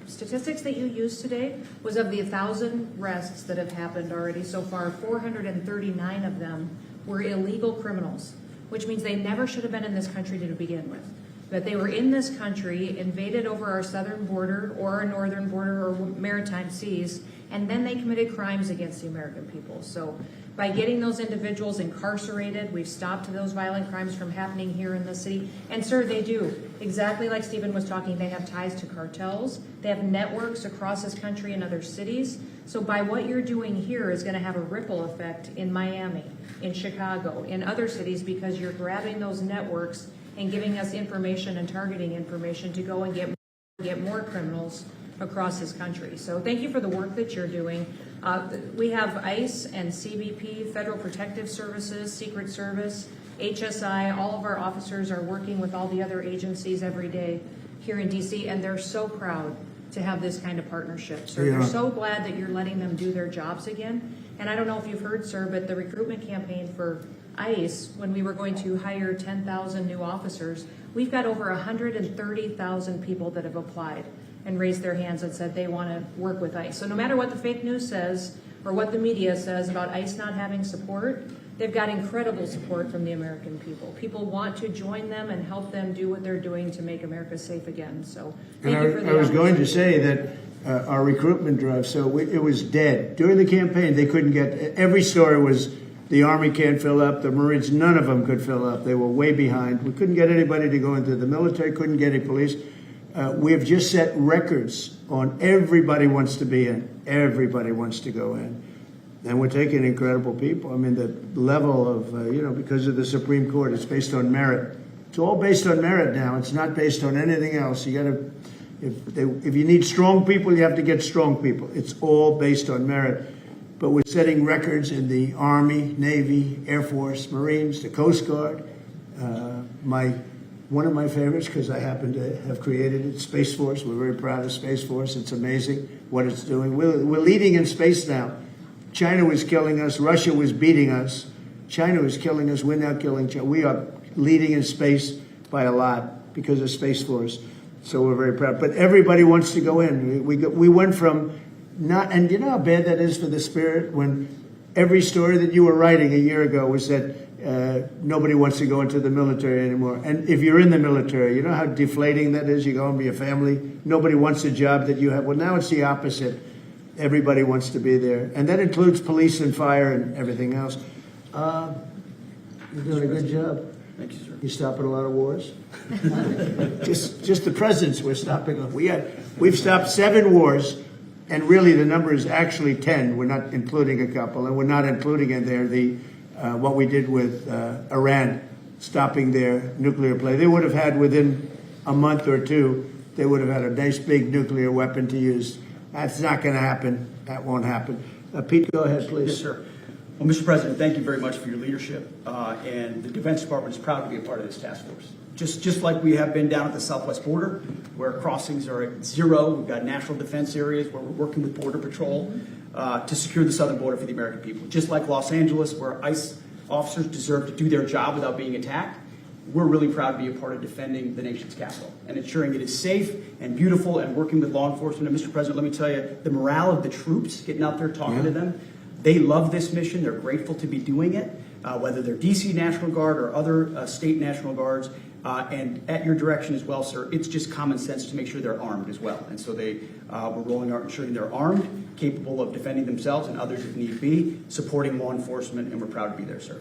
statistics that you used today was of the 1,000 arrests that have happened already so far, 439 of them were illegal criminals, which means they never should have been in this country to begin with. That they were in this country, invaded over our southern border or our northern border or maritime seas, and then they committed crimes against the American people. So by getting those individuals incarcerated, we've stopped those violent crimes from happening here in the city. And sir, they do. Exactly like Stephen was talking, they have ties to cartels. They have networks across this country and other cities. So by what you're doing here is going to have a ripple effect in Miami, in Chicago, in other cities, because you're grabbing those networks and giving us information and targeting information to go and get more criminals across this country. So thank you for the work that you're doing. We have ICE and CBP, Federal Protective Services, Secret Service, HSI, all of our officers are working with all the other agencies every day here in DC, and they're so proud to have this kind of partnership. So they're so glad that you're letting them do their jobs again. And I don't know if you've heard, sir, but the recruitment campaign for ICE, when we were going to hire 10,000 new officers, we've got over 130,000 people that have applied and raised their hands and said they want to work with ICE. So no matter what the fake news says or what the media says about ICE not having support, they've got incredible support from the American people. People want to join them and help them do what they're doing to make America safe again. So thank you for the I was going to opportunity. say that our recruitment drive, it was dead. During the campaign, they couldn't get, every story was the Army can't fill up, the Marines, none of them could fill up. They were way behind. We couldn't get anybody to go into the military, couldn't get any police. We have just set records on everybody wants to be in, everybody wants to go in. And we're taking incredible people. I mean, the level of, because of the Supreme Court, it's based on merit. It's all based on merit now. It's not based on anything else. You got to, if you need strong people, you have to get strong people. It's all based on merit. But we're setting records in the Army, Navy, Air Force, Marines, the Coast Guard. One of my favorites, because I happen to have created it, Space Force. We're very proud of Space Force. It's amazing what it's doing. We're leading in space now. China was killing us. Russia was beating us. China was killing us. We're now killing China. We are leading in space by a lot because of Space Force. So we're very proud. But everybody wants to go in. We went from not, and you know how bad that is for the spirit when every story that you were writing a year ago was that nobody wants to go into the military anymore. And if you're in the military, you know how deflating that is? You go home to your family. Nobody wants a job that you have. Well, now it's the opposite. Everybody wants to be there. And that includes police and fire and everything else. You're doing a good job. Thank you, sir. You're stopping a lot of wars. just the presidents we're stopping. We've stopped 7 wars, and really the number is actually 10. We're not including a couple, and we're not including in there what we did with Iran, stopping their nuclear play. They would have had within a month or two, they would have had a nice big nuclear weapon to use. That's not going to happen. That won't happen. Pete, go ahead, please. Yes, sir. Well, Mr. President, thank you very much for your leadership. And the Defense Department is proud to be a part of this task force. Just like we have been down at the southwest border, where crossings are at 0. We've got national defense areas where we're working with Border Patrol to secure the southern border for the American people. Just like Los Angeles, where ICE officers deserve to do their job without being attacked, we're really proud to be a part of defending the nation's capital and ensuring it is safe and beautiful and working with law enforcement. And Mr. President, let me tell you, the morale of the troops, getting out there, talking to them, they love this mission. They're grateful to be doing it, whether they're D.C. National Guard or other state National Guards. And at your direction as well, sir, it's just common sense to make sure they're armed as well. And so we're rolling out ensuring they're armed, capable of defending themselves and others if need be, supporting law enforcement, and we're proud to be there, sir.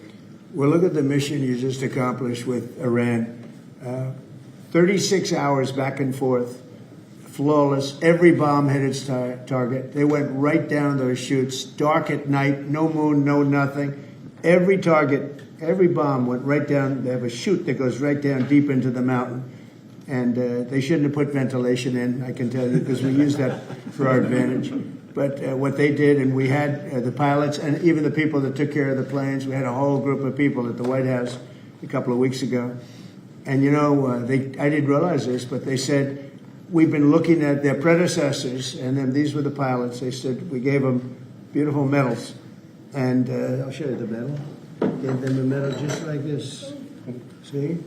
Well, look at the mission you just accomplished with Iran. 36 hours back and forth, flawless. Every bomb hit its target. They went right down those chutes, dark at night, no moon, no nothing. Every target, every bomb went right down. They have a chute that goes right down deep into the mountain. And they shouldn't have put ventilation in, I can tell you, because we use that for our advantage. But what they did, and we had the pilots and even the people that took care of the planes, we had a whole group of people at the White House a couple of weeks ago. And, you know, I didn't realize this, but they said, we've been looking at their predecessors, and then these were the pilots. They said, we gave them beautiful medals. And I'll show you the medal. Gave them a medal just like this. See?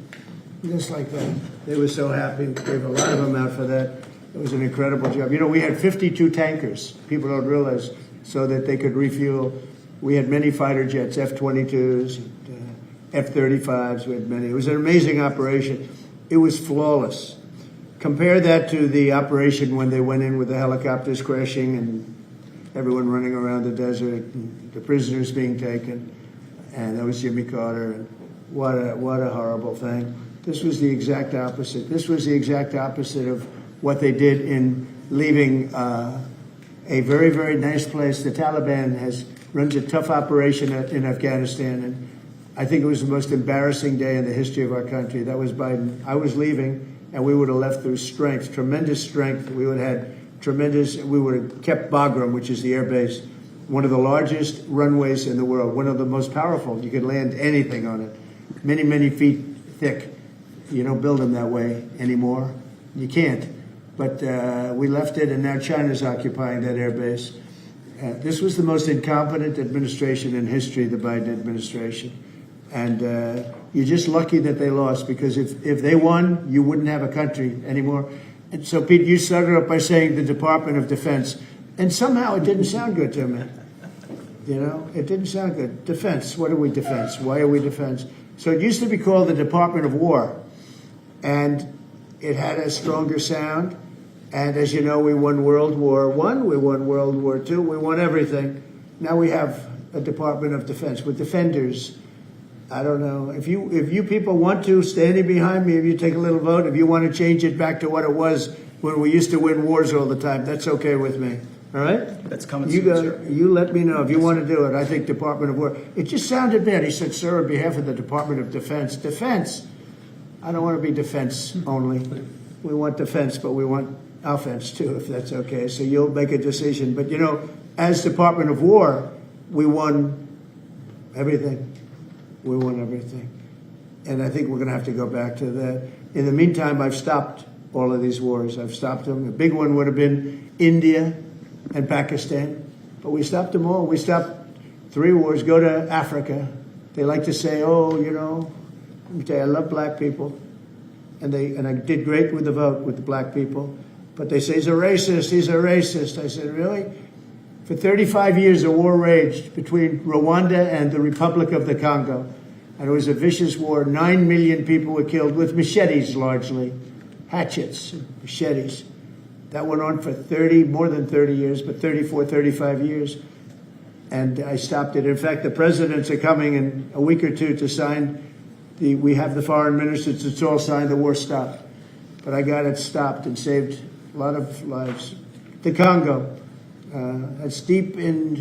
Just like that. They were so happy. We gave a lot of them out for that. It was an incredible job. You know, we had 52 tankers. People don't realize, so that they could refuel. We had many fighter jets, F-22s, F-35s. We had many. It was an amazing operation. It was flawless. Compare that to the operation when they went in with the helicopters crashing and everyone running around the desert, and the prisoners being taken, and that was Jimmy Carter. And what a horrible thing. This was the exact opposite. This was the exact opposite of what they did in leaving a very, very nice place. The Taliban runs a tough operation in Afghanistan, and I think it was the most embarrassing day in the history of our country. That was Biden. I was leaving, and we would have left through strength, tremendous strength. We would have kept Bagram, which is the air base, one of the largest runways in the world, one of the most powerful. You could land anything on it, many, many feet thick. You don't build them that way anymore. You can't. But we left it, and now China's occupying that air base. This was the most incompetent administration in history, the Biden administration. And you're just lucky that they lost, because if they won, you wouldn't have a country anymore. And so, Pete, you started off by saying the Department of Defense, and somehow it didn't sound good to me. You know, it didn't sound good. Defense. What are we defense? Why are we defense? So it used to be called the Department of War, and it had a stronger sound. And as you know, we won World War I, we won World War II, we won everything. Now we have a Department of Defense with defenders. I don't know. If you people want to, standing behind me, if you take a little vote, if you want to change it back to what it was when we used to win wars all the time, that's okay with me. All right? That's coming You soon, go. sir. You let me know if you want to do it. I think Department of War. It just sounded bad. He said, "Sir, on behalf of the Department of Defense." Defense. I don't want to be defense only. We want defense, but we want offense too, if that's okay. So you'll make a decision. But you know, as Department of War, we won everything. We won everything. And I think we're going to have to go back to that. In the meantime, I've stopped all of these wars. I've stopped them. A big one would have been India and Pakistan. But we stopped them all. We stopped 3 wars. Go to Africa. They like to say, oh, you know, let me tell you, I love black people. And I did great with the vote with the black people. But they say, he's a racist, he's a racist. I said, really? For 35 years, a war raged between Rwanda and the Republic of the Congo. And it was a vicious war. 9 million people were killed with machetes, largely. Hatchets, machetes. That went on for more than 30 years, but 34, 35 years. And I stopped it. In fact, the presidents are coming in a week or two to sign. We have the foreign ministers, it's all signed, the war stopped. But I got it stopped and saved a lot of lives. The Congo. That's deepest,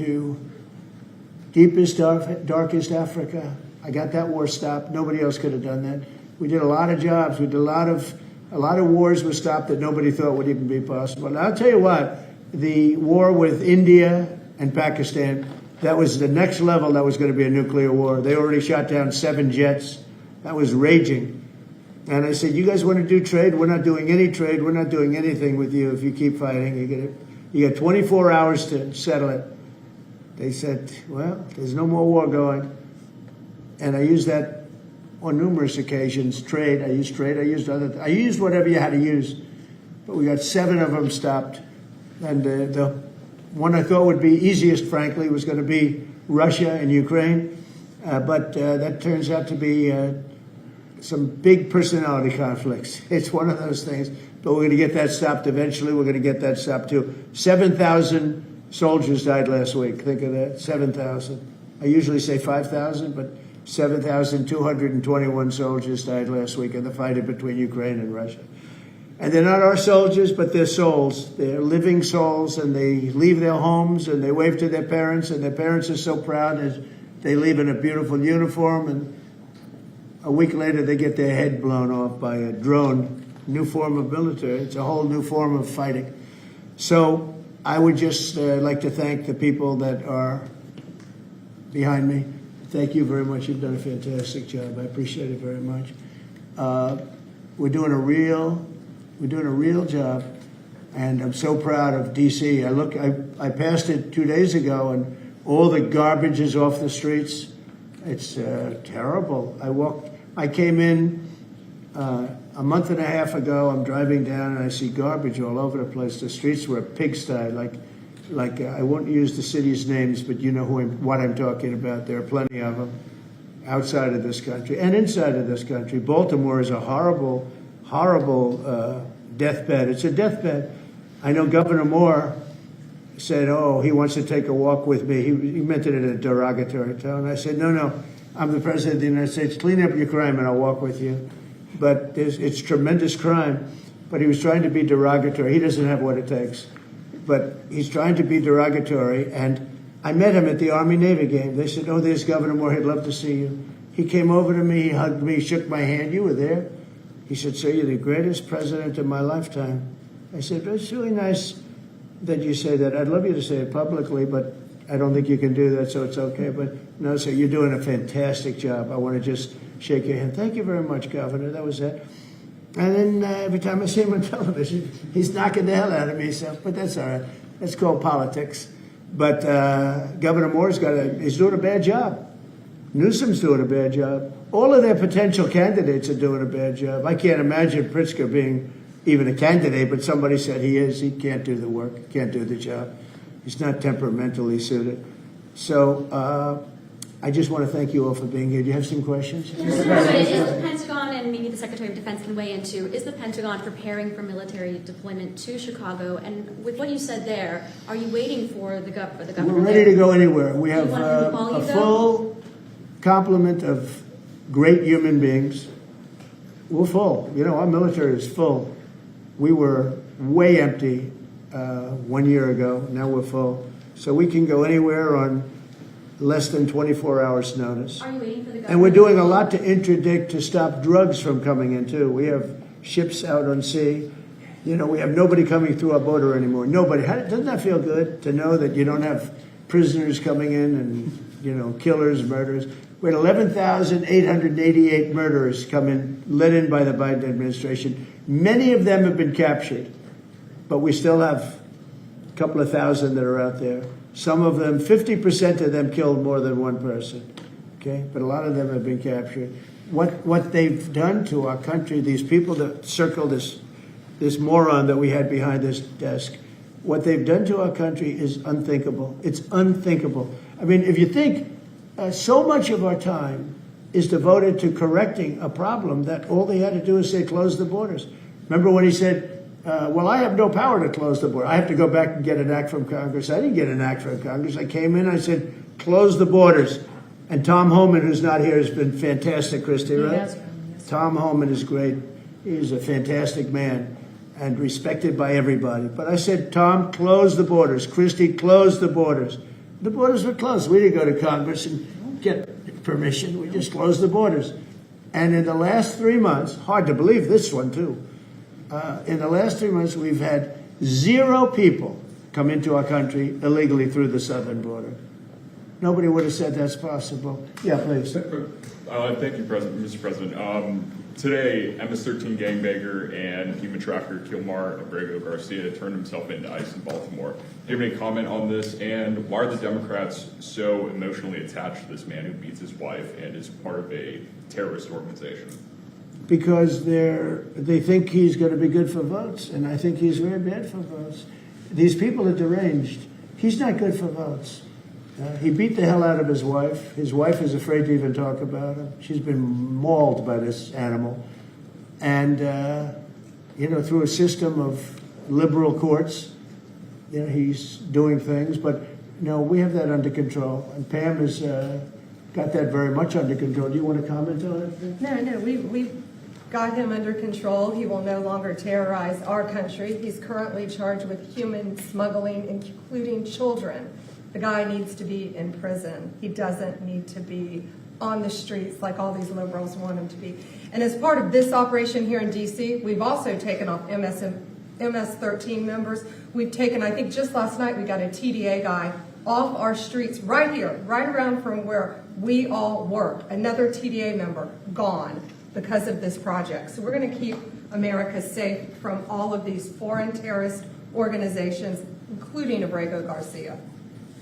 darkest Africa. I got that war stopped. Nobody else could have done that. We did a lot of jobs. We did a lot of wars were stopped that nobody thought would even be possible. And I'll tell you what, the war with India and Pakistan, that was the next level. That was going to be a nuclear war. They already shot down 7 jets. That was raging. And I said, you guys want to do trade? We're not doing any trade. We're not doing anything with you if you keep fighting. You got 24 hours to settle it. They said, well, there's no more war going. And I used that on numerous occasions. Trade, I used I used whatever you had to use. But we got 7 of them stopped. And the one I thought would be easiest, frankly, was going to be Russia and Ukraine. But that turns out to be some big personality conflicts. It's one of those things. But we're going to get that stopped eventually. We're going to get that stopped too. 7,000 soldiers died last week. Think of that, 7,000. I usually say 5,000, but 7,221 soldiers died last week in the fight between Ukraine and Russia. And they're not our soldiers, but they're souls. They're living souls, and they leave their homes, and they wave to their parents, and their parents are so proud as they leave in a beautiful uniform, and a week later they get their head blown off by a drone. New form of military. It's a whole new form of fighting. So I would just like to thank the people that are behind me. Thank you very much. You've done a fantastic job. I appreciate it very much. We're doing a real job, and I'm so proud of D.C. I passed it 2 days ago, and all the garbage is off the streets. It's terrible. I came in a month and a half ago. I'm driving down and I see garbage all over the place. The streets were a pigsty. Like I won't use the city's names, but you know what I'm talking about. There are plenty of them outside of this country and inside of this country. Baltimore is a horrible, horrible deathbed. It's a deathbed. I know Governor Moore said, oh, he wants to take a walk with me. He meant it in a derogatory tone. I said, no, I'm the president of the United States. Clean up your crime and I'll walk with you. But it's tremendous crime. But he was trying to be derogatory. He doesn't have what it takes. But he's trying to be derogatory. And I met him at the Army-Navy game. They said, oh, there's Governor Moore. He'd love to see you. He came over to me. He hugged me, shook my hand. You were there. He said, sir, you're the greatest president of my lifetime. I said, it's really nice that you say that. I'd love you to say it publicly, but I don't think you can do that, so it's okay. But no, sir, you're doing a fantastic job. I want to just shake your hand. Thank you very much, Governor. That was it. And then every time I see him on television, he's knocking the hell out of me. So, but that's all right. That's called politics. But Governor Moore's he's doing a bad job. Newsom's doing a bad job. All of their potential candidates are doing a bad job. I can't imagine Pritzker being even a candidate, but somebody said he is. He can't do the work, can't do the job. He's not temperamentally suited. So I just want to thank you all for being here. Do you have some questions? Yes, sir. Is the Pentagon, and maybe the Secretary of Defense can weigh in too, is the Pentagon preparing for military deployment to Chicago? And with what you said there, are you waiting for the government? We're ready to go anywhere. We have You want them to call a you, though? full complement of great human beings. We're full. You know, our military is full. We were way empty 1 year ago. Now we're full. So we can go anywhere on less than 24 hours notice. Are you waiting for the government? And we're doing a lot to interdict to stop drugs from coming in too. We have ships out on sea. You know, we have nobody coming through our border anymore. Nobody. Doesn't that feel good to know that you don't have prisoners coming in and, you know, killers, murderers? We had 11,888 murderers come in, let in by the Biden administration. Many of them have been captured, but we still have a couple of thousand that are out there. Some of them, 50% of them killed more than one person, okay? But a lot of them have been captured. What they've done to our country, these people that circle this moron that we had behind this desk, what they've done to our country is unthinkable. It's unthinkable. I mean, if you think so much of our time is devoted to correcting a problem that all they had to do is say, close the borders. Remember when he said, well, I have no power to close the border. I have to go back and get an act from Congress. I didn't get an act from Congress. I came in, I said, close the borders. And Tom Homan, who's not here, has been fantastic, Christy, right? Yes. Tom Homan is great. He's a fantastic man and respected by everybody. But I said, Tom, close the borders. Christy, close the borders. The borders were closed. We didn't go to Congress and get permission. We just closed the borders. And in the last 3 months, hard to believe this one too, in the last 3 months, we've had 0 people come into our country illegally through the southern border. Nobody would have said that's possible. Yeah, please. Thank you, Mr. President. Today, MS-13 gangbanger and human trafficker Kilmar Abrego Garcia turned himself into ICE in Baltimore. Do you have any comment on this? And why are the Democrats so emotionally attached to this man who beats his wife and is part of a terrorist organization? Because they think he's going to be good for votes, and I think he's very bad for votes. These people are deranged. He's not good for votes. He beat the hell out of his wife. His wife is afraid to even talk about him. She's been mauled by this animal. And, you know, through a system of liberal courts, you know, he's doing things. But, no, we have that under control. And Pam has got that very much under control. Do you want to comment on it? No, we've got him under control. He will no longer terrorize our country. He's currently charged with human smuggling, including children. The guy needs to be in prison. He doesn't need to be on the streets like all these liberals want him to be. And as part of this operation here in D.C., we've also taken off MS-13 members. We've taken, I think just last night, we got a TDA guy off our streets right here, right around from where we all work. Another TDA member gone because of this project. So we're going to keep America safe from all of these foreign terrorist organizations, including Abrego Garcia.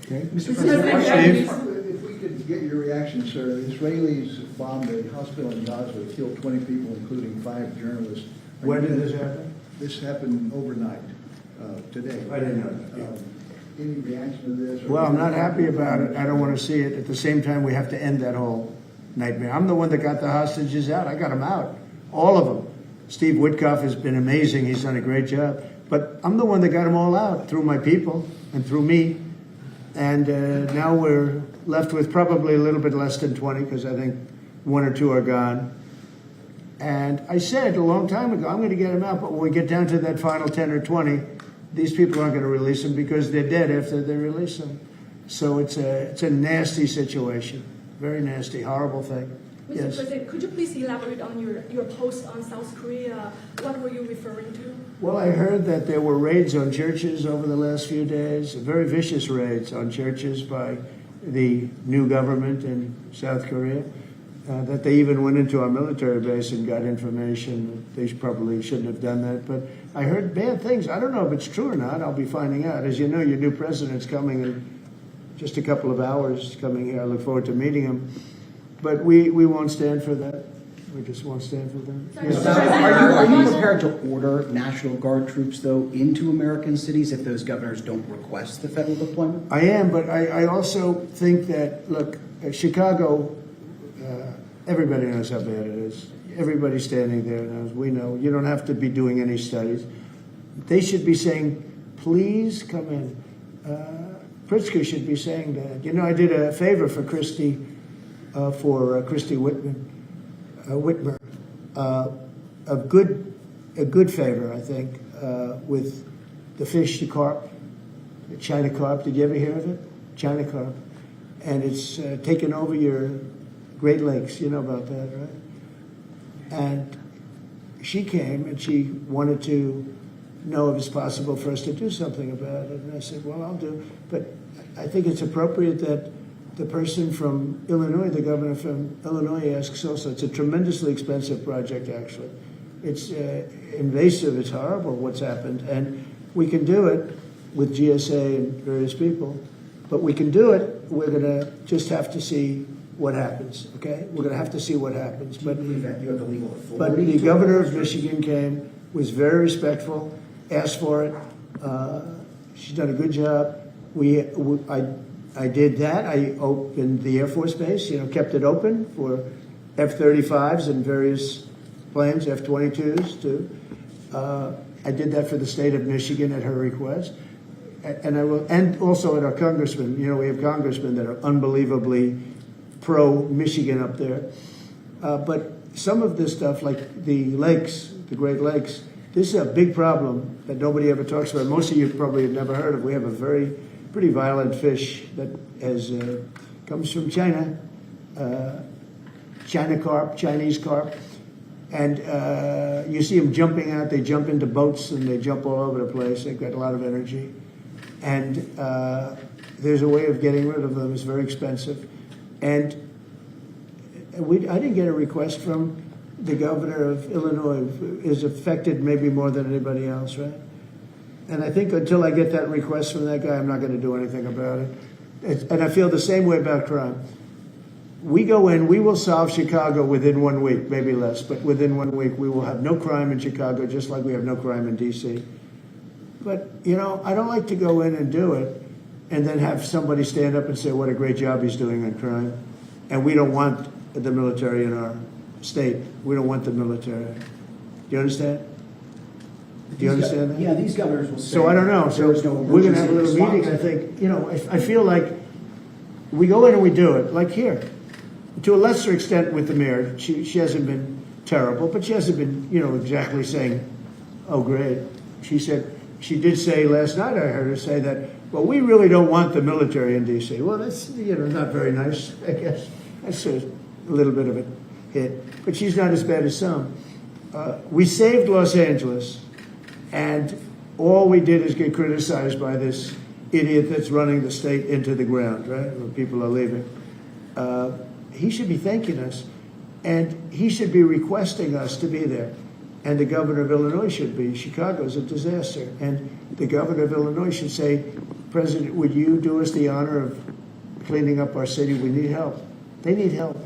Okay. Mr. President, if we could get your reaction, sir. The Israelis bombed a hospital in Gaza, killed 20 people, including 5 journalists. When did this happen? This happened overnight, today. I didn't know that. Any reaction to this? Well, I'm not happy about it. I don't want to see it. At the same time, we have to end that whole nightmare. I'm the one that got the hostages out. I got them out. All of them. Steve Witkoff has been amazing. He's done a great job. But I'm the one that got them all out through my people and through me. And now we're left with probably a little bit less than 20 because I think 1 or 2 are gone. And I said a long time ago, I'm going to get them out. But when we get down to that final 10 or 20, these people aren't going to release them because they're dead after they release them. So it's a nasty situation. Very nasty, horrible thing. Mr. Yes. President, could you please elaborate on your post on South Korea? What were you referring to? Well, I heard that there were raids on churches over the last few days, very vicious raids on churches by the new government in South Korea, that they even went into our military base and got information. They probably shouldn't have done that. But I heard bad things. I don't know if it's true or not. I'll be finding out. As you know, your new president's coming in just a couple of hours coming here. I look forward to meeting him. But we won't stand for that. We just won't stand for them. Are you prepared to order National Guard troops, though, into American cities if those governors don't request the federal deployment? I am, but I also think that, look, Chicago, everybody knows how bad it is. Everybody standing there knows. We know. You don't have to be doing any studies. They should be saying, please come in. Pritzker should be saying that. You know, I did a favor for Christy Whitmer, a good favor, I think, with the fish, the carp, the China carp. Did you ever hear of it? China carp. And it's taken over your Great Lakes. You know about that, right? And she came and she wanted to know if it's possible for us to do something about it. And I said, well, I'll do. But I think it's appropriate that the person from Illinois, the governor from Illinois, asks also. It's a tremendously expensive project, actually. It's invasive. It's horrible what's happened. And we can do it with GSA and various people. But we can do it. We're going to just have to see what happens, okay? We're going to have to see what happens. But you have the legal authority? But the governor of Michigan came, was very respectful, asked for it. She's done a good job. I did that. I opened the Air Force Base, kept it open for F-35s and various planes, F-22s too. I did that for the state of Michigan at her request. And I will, and also at our congressmen. We have congressmen that are unbelievably pro-Michigan up there. But some of this stuff, like the lakes, the Great Lakes, this is a big problem that nobody ever talks about. Most of you probably have never heard of. We have a pretty violent fish that comes from China, China carp, Chinese carp. And you see them jumping out. They jump into boats and they jump all over the place. They've got a lot of energy. And there's a way of getting rid of them. It's very expensive. And I didn't get a request from the governor of Illinois, who is affected maybe more than anybody else, right? And I think until I get that request from that guy, I'm not going to do anything about it. And I feel the same way about crime. We go in, we will solve Chicago within 1 week, maybe less, but within 1 week we will have no crime in Chicago, just like we have no crime in D.C. But, I don't like to go in and do it and then have somebody stand up and say what a great job he's doing on crime. And we don't want the military in our state. We don't want the military. Do you understand? Do you understand that? Yeah, these governors will say. So I don't know. So we're going to have a little meeting. I think, I feel like we go in and we do it, like here. To a lesser extent with the mayor. She hasn't been terrible, but she hasn't been, exactly saying, oh, great. She did say last night, I heard her say that, well, we really don't want the military in D.C. Well, that's, not very nice, I guess. That's a little bit of a hit. But she's not as bad as some. We saved Los Angeles, and all we did is get criticized by this idiot that's running the state into the ground, right, when people are leaving. He should be thanking us, and he should be requesting us to be there. And the governor of Illinois should be. Chicago's a disaster. And the governor of Illinois should say, President, would you do us the honor of cleaning up our city? We need help. They need help.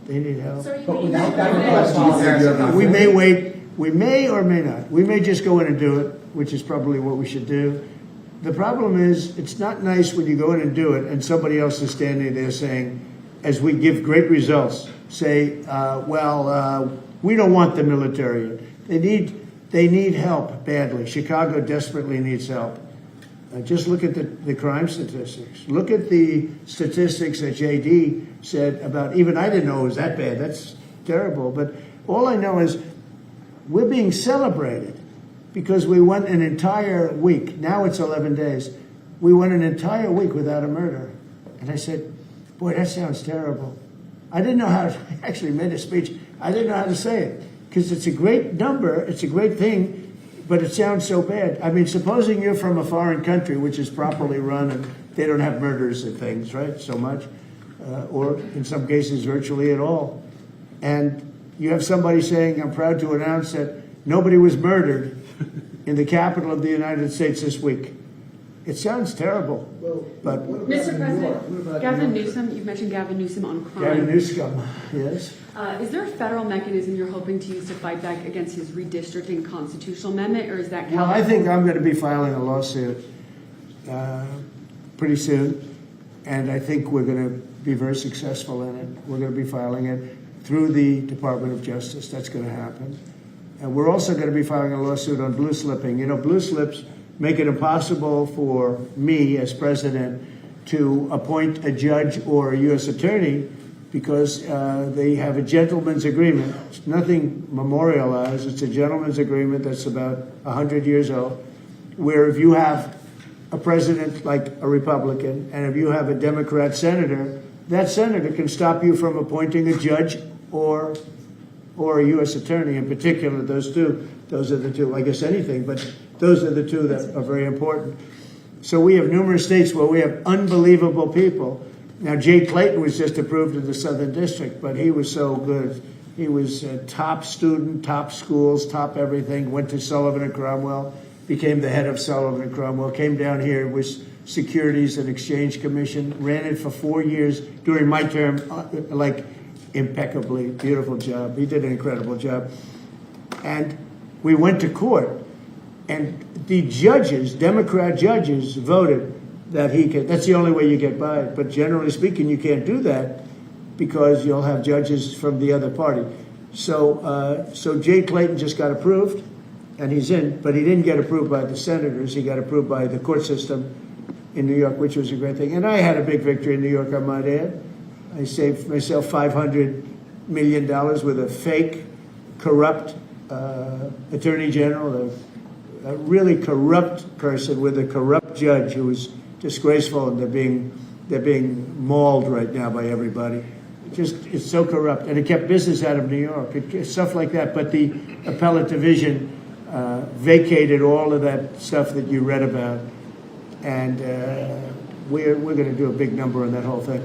They need help. But without that request, we may wait. We may or may not. We may just go in and do it, which is probably what we should do. The problem is, it's not nice when you go in and do it and somebody else is standing there saying, as we give great results, say, we don't want the military. They need help badly. Chicago desperately needs help. Just look at the crime statistics. Look at the statistics that JD said about, even I didn't know it was that bad. That's terrible. But all I know is we're being celebrated because we went an entire week. Now it's 11 days. We went an entire week without a murder. And I said, boy, that sounds terrible. I didn't know how to, I actually made a speech. I didn't know how to say it. Because it's a great number, it's a great thing, but it sounds so bad. I mean, supposing you're from a foreign country which is properly run and they don't have murders and things, right, so much, or in some cases virtually at all. And you have somebody saying, I'm proud to announce that nobody was murdered in the capital of the United States this week. It sounds terrible, but Mr. President, Gavin Newsom, you've mentioned Gavin Newsom on crime. Gavin Newsom, yes. Is there a federal mechanism you're hoping to use to fight back against his redistricting constitutional amendment, or is that Well, I think I'm going to be filing a lawsuit pretty soon, and I think we're going to be very successful in it. We're going to be filing it through the Department of Justice. That's going to happen. And we're also going to be filing a lawsuit on blue slipping. You know, blue slips make it impossible for me as president to appoint a judge or a U.S. attorney because they have a gentleman's agreement. It's nothing memorialized. It's a gentleman's agreement that's about 100 years old, where if you have a president like a Republican and if you have a Democrat senator, that senator can stop you from appointing a judge or a U.S. attorney. In particular, those are the two, I guess anything, but those are the two that are very important. So we have numerous states where we have unbelievable people. Now, Jay Clayton was just approved in the Southern District, but he was so good. He was a top student, top schools, top everything, went to Sullivan and Cromwell, became the head of Sullivan and Cromwell, came down here, was Securities and Exchange Commission, ran it for 4 years during my term, like impeccably, beautiful job. He did an incredible job. And we went to court, and the judges, Democrat judges, voted that he could. That's the only way you get by it. But generally speaking, you can't do that because you'll have judges from the other party. So Jay Clayton just got approved, and he's in, but he didn't get approved by the senators. He got approved by the court system in New York, which was a great thing. And I had a big victory in New York, I might add. I saved myself $500 million with a fake, corrupt attorney general, a really corrupt person with a corrupt judge who was disgraceful, and they're being mauled right now by everybody. It's so corrupt, and it kept business out of New York. Stuff like that. But the appellate division vacated all of that stuff that you read about, and we're going to do a big number on that whole thing.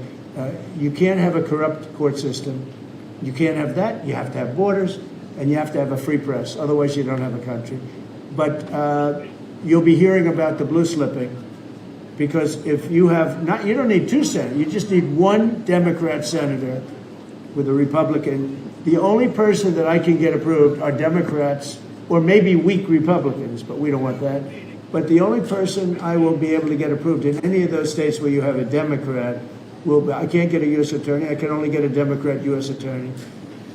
You can't have a corrupt court system. You can't have that. You have to have borders, and you have to have a free press. Otherwise, you don't have a country. But you'll be hearing about the blue slipping, because if you have not, you don't need two senators. You just need one Democrat senator with a Republican. The only person that I can get approved are Democrats or maybe weak Republicans, but we don't want that. But the only person I will be able to get approved in any of those states where you have a Democrat I can't get a U.S. attorney. I can only get a Democrat U.S. attorney.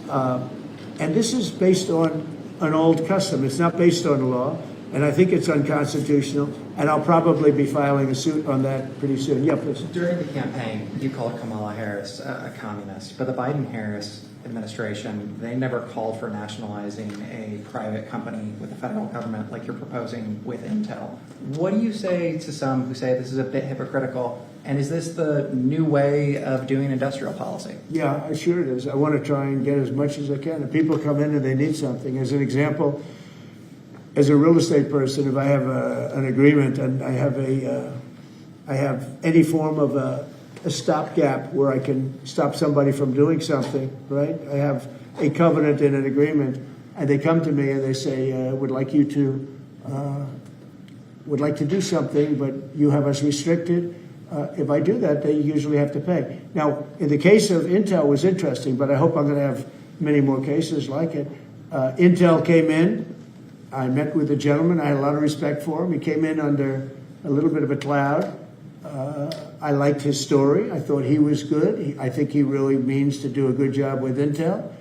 And this is based on an old custom. It's not based on law, and I think it's unconstitutional, and I'll probably be filing a suit on that pretty soon. Yeah, please. During the campaign, you called Kamala Harris a communist, but the Biden-Harris administration, they never called for nationalizing a private company with the federal government like you're proposing with Intel. What do you say to some who say this is a bit hypocritical, and is this the new way of doing industrial policy? Yeah, sure it is. I want to try and get as much as I can. If people come in and they need something, as an example, as a real estate person, if I have an agreement and I have any form of a stopgap where I can stop somebody from doing something, right? I have a covenant in an agreement, and they come to me and they say, would like to do something, but you have us restricted. If I do that, they usually have to pay. Now, in the case of Intel, it was interesting, but I hope I'm going to have many more cases like it. Intel came in. I met with a gentleman. I had a lot of respect for him. He came in under a little bit of a cloud. I liked his story. I thought he was good. I think he really means to do a good job with Intel.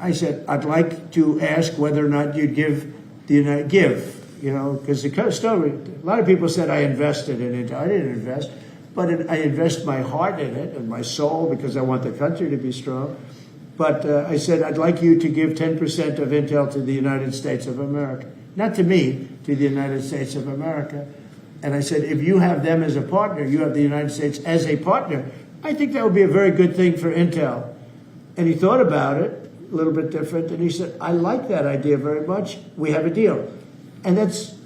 I said, I'd like to ask whether or not you'd give, because the story, a lot of people said I invested in Intel. I didn't invest, but I invest my heart in it and my soul because I want the country to be strong. But I said, I'd like you to give 10% of Intel to the United States of America. Not to me, to the United States of America. And I said, if you have them as a partner, you have the United States as a partner, I think that would be a very good thing for Intel. And he thought about it, a little bit different, and he said, I like that idea very much. We have a deal. And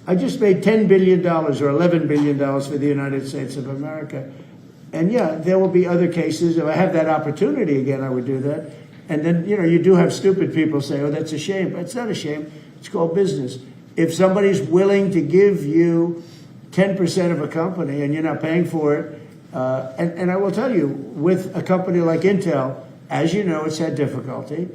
I just made $10 billion or $11 billion for the United States of America. And yeah, there will be other cases. If I have that opportunity again, I would do that. And then, you do have stupid people say, oh, that's a shame. But it's not a shame. It's called business. If somebody's willing to give you 10% of a company and you're not paying for it. And I will tell you, with a company like Intel, as you know, it's had difficulty.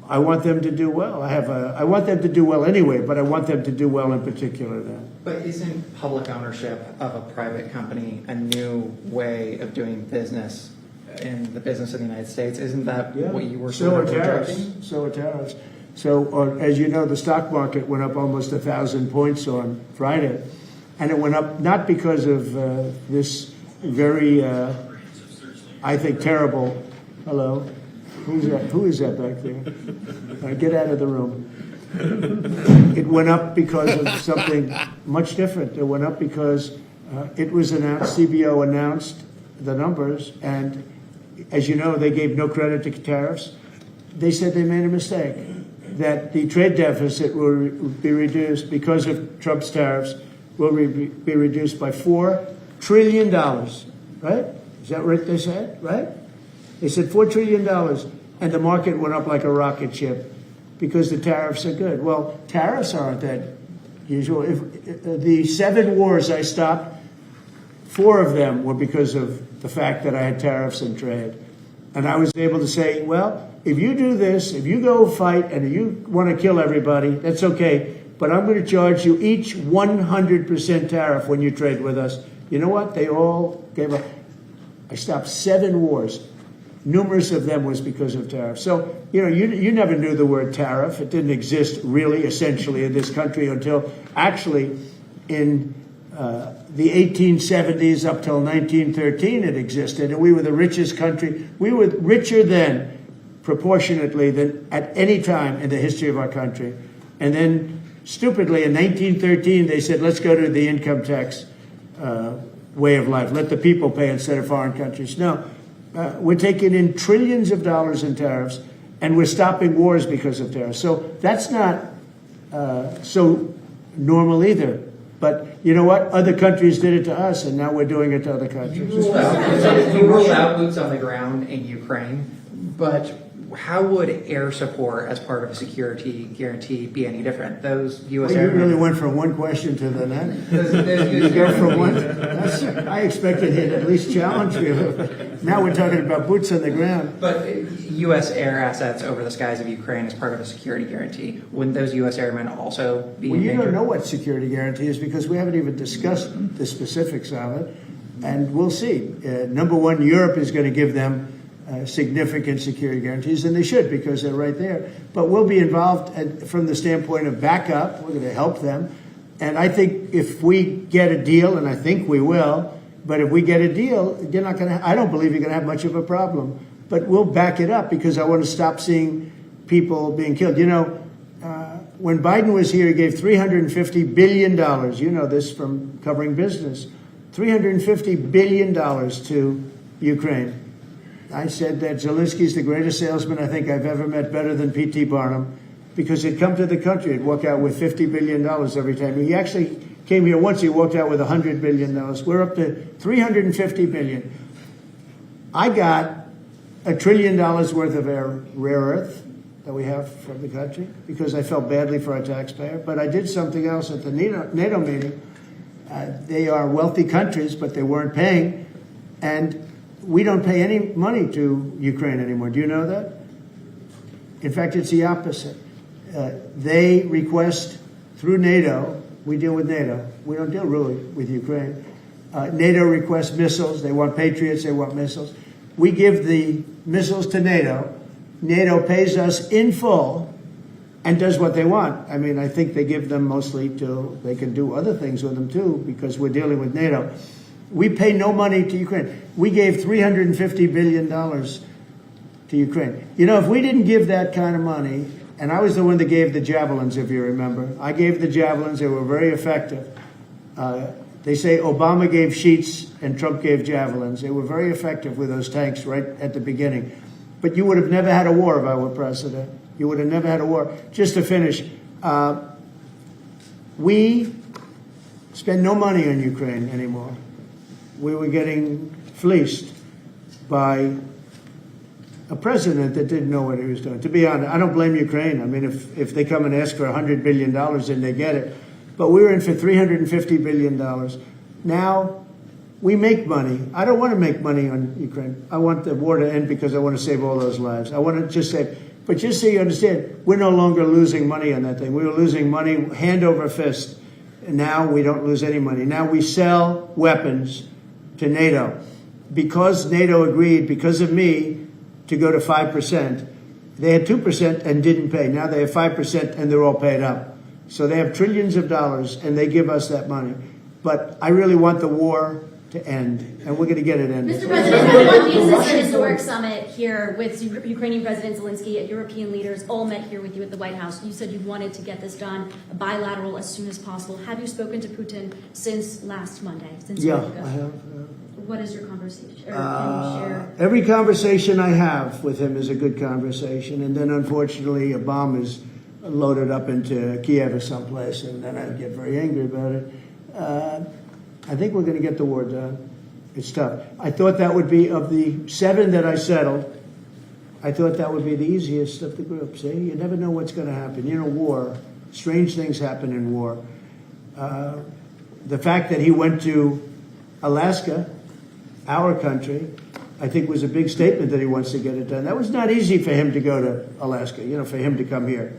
I want them to do well. I want them to do well anyway, but I want them to do well in particular then. But isn't public ownership of a private company a new way of doing business in the business of the United States? Isn't that what you were sort of projecting? So are tariffs. So, as you know, the stock market went up almost 1,000 points on Friday. And it went up not because of this very, I think, terrible, hello? Who is that back there? Get out of the room. It went up because of something much different. It went up because it was announced, CBO announced the numbers, and as you know, they gave no credit to tariffs. They said they made a mistake, that the trade deficit will be reduced because of Trump's tariffs, will be reduced by $4 trillion, right? Is that what they said, right? They said $4 trillion, and the market went up like a rocket ship because the tariffs are good. Well, tariffs aren't that usual. If the 7 wars I stopped, 4 of them were because of the fact that I had tariffs and trade. And I was able to say, well, if you do this, if you go fight and you want to kill everybody, that's okay. But I'm going to charge you each 100% tariff when you trade with us. You know what? They all gave up. I stopped 7 wars. Numerous of them was because of tariffs. So, you never knew the word tariff. It didn't exist really, essentially, in this country until actually in the 1870s up till 1913 it existed. And we were the richest country. We were richer then, proportionately, than at any time in the history of our country. And then, stupidly, in 1913, they said, let's go to the income tax way of life. Let the people pay instead of foreign countries. No. We're taking in trillions of dollars in tariffs, and we're stopping wars because of tariffs. So that's not so normal either. But you know what? Other countries did it to us, and now we're doing it to other countries. You ruled out boots on the ground in Ukraine, but how would air support as part of a security guarantee be any different? Those U.S. You really went from one question to the next. You go from one. I expected he'd at least challenge you. Now we're talking about boots on the ground. But U.S. air assets over the skies of Ukraine as part of a security guarantee, wouldn't those U.S. airmen also be? Well, you don't know what security guarantee is because we haven't even discussed the specifics of it, and we'll see. Number one, Europe is going to give them significant security guarantees, and they should because they're right there. But we'll be involved from the standpoint of backup. We're going to help them. And I think if we get a deal, and I think we will, but if we get a deal, you're not going to. I don't believe you're going to have much of a problem. But we'll back it up because I want to stop seeing people being killed. When Biden was here, he gave $350 billion. You know this from covering business. $350 billion to Ukraine. I said that Zelensky's the greatest salesman I think I've ever met, better than P.T. Barnum, because he'd come to the country, he'd walk out with $50 billion every time. He actually came here once, he walked out with $100 billion. We're up to $350 billion. I got $1 trillion worth of rare earth that we have from the country because I felt badly for our taxpayer. But I did something else at the NATO meeting. They are wealthy countries, but they weren't paying. And we don't pay any money to Ukraine anymore. Do you know that? In fact, it's the opposite. They request through NATO, we deal with NATO. We don't deal really with Ukraine. NATO requests missiles. They want Patriots. They want missiles. We give the missiles to NATO. NATO pays us in full and does what they want. I mean, I think they give them mostly they can do other things with them too because we're dealing with NATO. We pay no money to Ukraine. We gave $350 billion to Ukraine. If we didn't give that kind of money, and I was the one that gave the javelins, if you remember. I gave the javelins. They were very effective. They say Obama gave sheets and Trump gave javelins. They were very effective with those tanks right at the beginning. But you would have never had a war if I were president. You would have never had a war. Just to finish, we spend no money on Ukraine anymore. We were getting fleeced by a president that didn't know what he was doing. To be honest, I don't blame Ukraine. I mean, if they come and ask for $100 billion, then they get it. But we were in for $350 billion. Now, we make money. I don't want to make money on Ukraine. I want the war to end because I want to save all those lives. I want to just save. But just so you understand, we're no longer losing money on that thing. We were losing money hand over fist. And now we don't lose any money. Now we sell weapons to NATO. Because NATO agreed, because of me, to go to 5%, they had 2% and didn't pay. Now they have 5% and they're all paid up. So they have trillions of dollars and they give us that money. But I really want the war to end, and we're going to get it ended. Mr. President, one piece is the historic summit here with Ukrainian President Zelensky, European leaders all met here with you at the White House. You said you wanted to get this done bilateral as soon as possible. Have you spoken to Putin since last Monday? Yeah, I have. What is your conversation? Or can you share? Every conversation I have with him is a good conversation, and then unfortunately a bomb is loaded up into Kiev or someplace, and then I get very angry about it. I think we're going to get the war done. It's tough. I thought that would be, of the 7 that I settled, I thought that would be the easiest of the group. See, you never know what's going to happen. You know, war, strange things happen in war. The fact that he went to Alaska, our country, I think was a big statement that he wants to get it done. That was not easy for him to go to Alaska, for him to come here.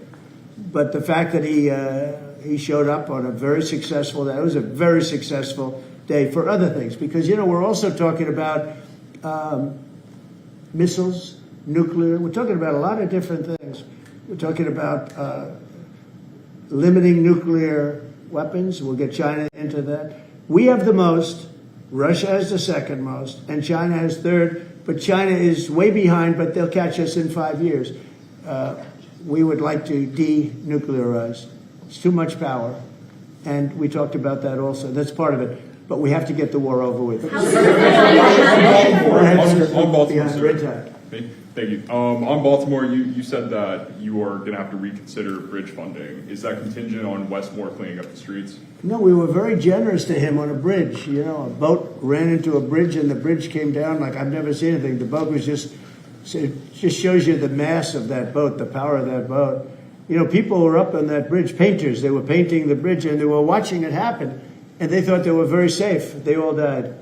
But the fact that he showed up on a very successful day, it was a very successful day for other things. Because, we're also talking about missiles, nuclear. We're talking about a lot of different things. We're talking about limiting nuclear weapons. We'll get China into that. We have the most. Russia has the second most, and China has third, but China is way behind, but they'll catch us in 5 years. We would like to denuclearize. It's too much power, and we talked about that also. That's part of it, but we have to get the war over with. Thank you. On Baltimore, you said that you are going to have to reconsider bridge funding. Is that contingent on Westmore cleaning up the streets? No, we were very generous to him on a bridge. A boat ran into a bridge and the bridge came down like I've never seen anything. The boat was it just shows you the mass of that boat, the power of that boat. People were up on that bridge, painters. They were painting the bridge and they were watching it happen. And they thought they were very safe. They all died.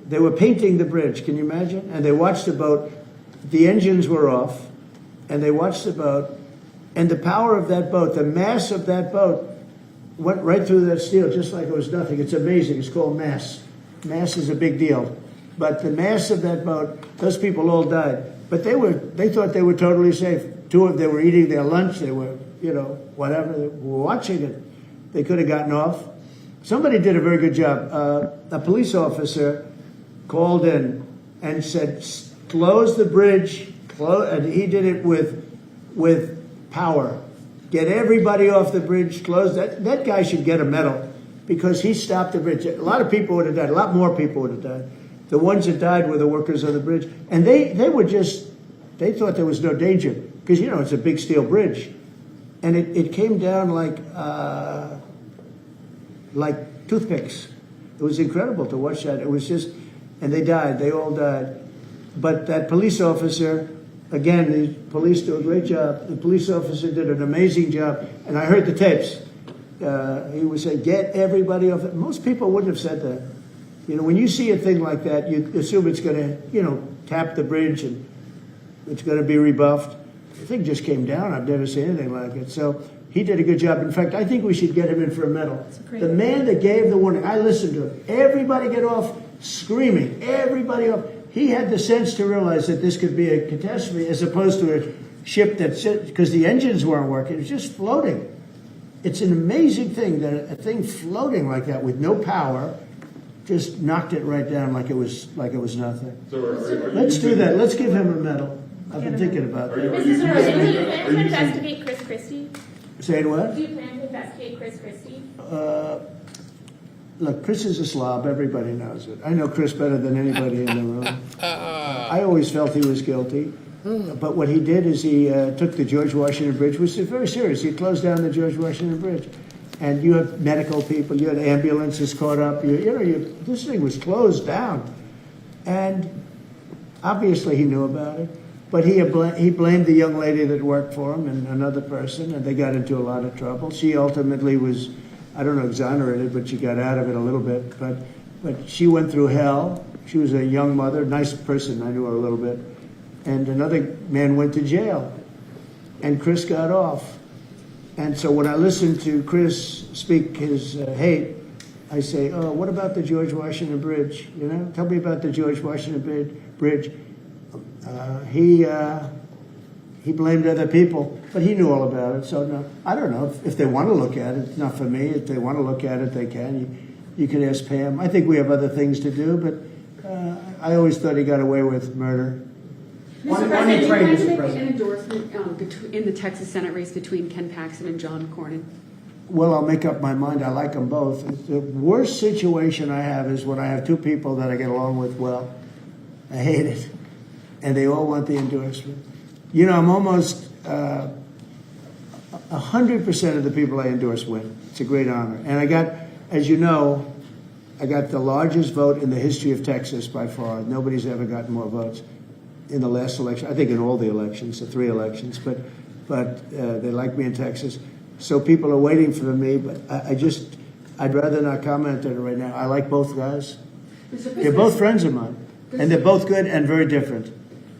They were painting the bridge, can you imagine? And they watched the boat. The engines were off, and they watched the boat, and the power of that boat, the mass of that boat, went right through that steel just like it was nothing. It's amazing. It's called mass. Mass is a big deal. But the mass of that boat, those people all died. But they thought they were totally safe. They were eating their lunch. They were, whatever. They were watching it. They could have gotten off. Somebody did a very good job. A police officer called in and said, close the bridge, and he did it with power. Get everybody off the bridge, close that. That guy should get a medal because he stopped the bridge. A lot of people would have died. A lot more people would have died. The ones that died were the workers on the bridge. And they thought there was no danger because, it's a big steel bridge. And it came down like toothpicks. It was incredible to watch that. It was just, and they died. They all died. But that police officer, again, the police do a great job. The police officer did an amazing job. And I heard the tapes. He would say, get everybody off it. Most people wouldn't have said that. When you see a thing like that, you assume it's going to, tap the bridge and it's going to be rebuffed. The thing just came down. I've never seen anything like it. So he did a good job. In fact, I think we should get him in for a medal. The man that gave the warning, I listened to him. Everybody get off screaming. Everybody off. He had the sense to realize that this could be a catastrophe as opposed to a ship because the engines weren't working. It was just floating. It's an amazing thing that a thing floating like that with no power just knocked it right down like it was nothing. So Let's do that. Let's give him a medal. I've been thinking about that. Mr. President, do you plan to investigate Chris Christie? Say what? Do you plan to investigate Chris Christie? Look, Chris is a slob. Everybody knows it. I know Chris better than anybody in the room. I always felt he was guilty. But what he did is he took the George Washington Bridge, which is very serious. He closed down the George Washington Bridge. And you have medical people, you had ambulances caught up. This thing was closed down. And obviously he knew about it. But he blamed the young lady that worked for him and another person, and they got into a lot of trouble. She ultimately was, I don't know, exonerated, but she got out of it a little bit. But but she went through hell. She was a young mother, nice person. I knew her a little bit. And another man went to jail, and Chris got off. And so when I listen to Chris speak his hate, I say, oh, what about the George Washington Bridge? You know, tell me about the George Washington Bridge. He blamed other people, but he knew all about it. So no, I don't know if they want to look at it. It's not for me. If they want to look at it, they can. You could ask Pam. I think we have other things to do, but I always thought he got away with murder. Mr. President, you plan to make an endorsement in the Texas Senate race between Ken Paxton and John Cornyn? Well, I'll make up my mind. I like them both. The worst situation I have is when I have two people that I get along with well. I hate it. And they all want the endorsement. You know, I'm almost 100% of the people I endorse win. It's a great honor. And I got, as you know, I got the largest vote in the history of Texas by far. Nobody's ever gotten more votes in the last election. I think in all the elections, the 3 elections. But they like me in Texas. So people are waiting for me, but I'd rather not comment on it right now. I like both guys. They're both friends of mine, and they're both good and very different.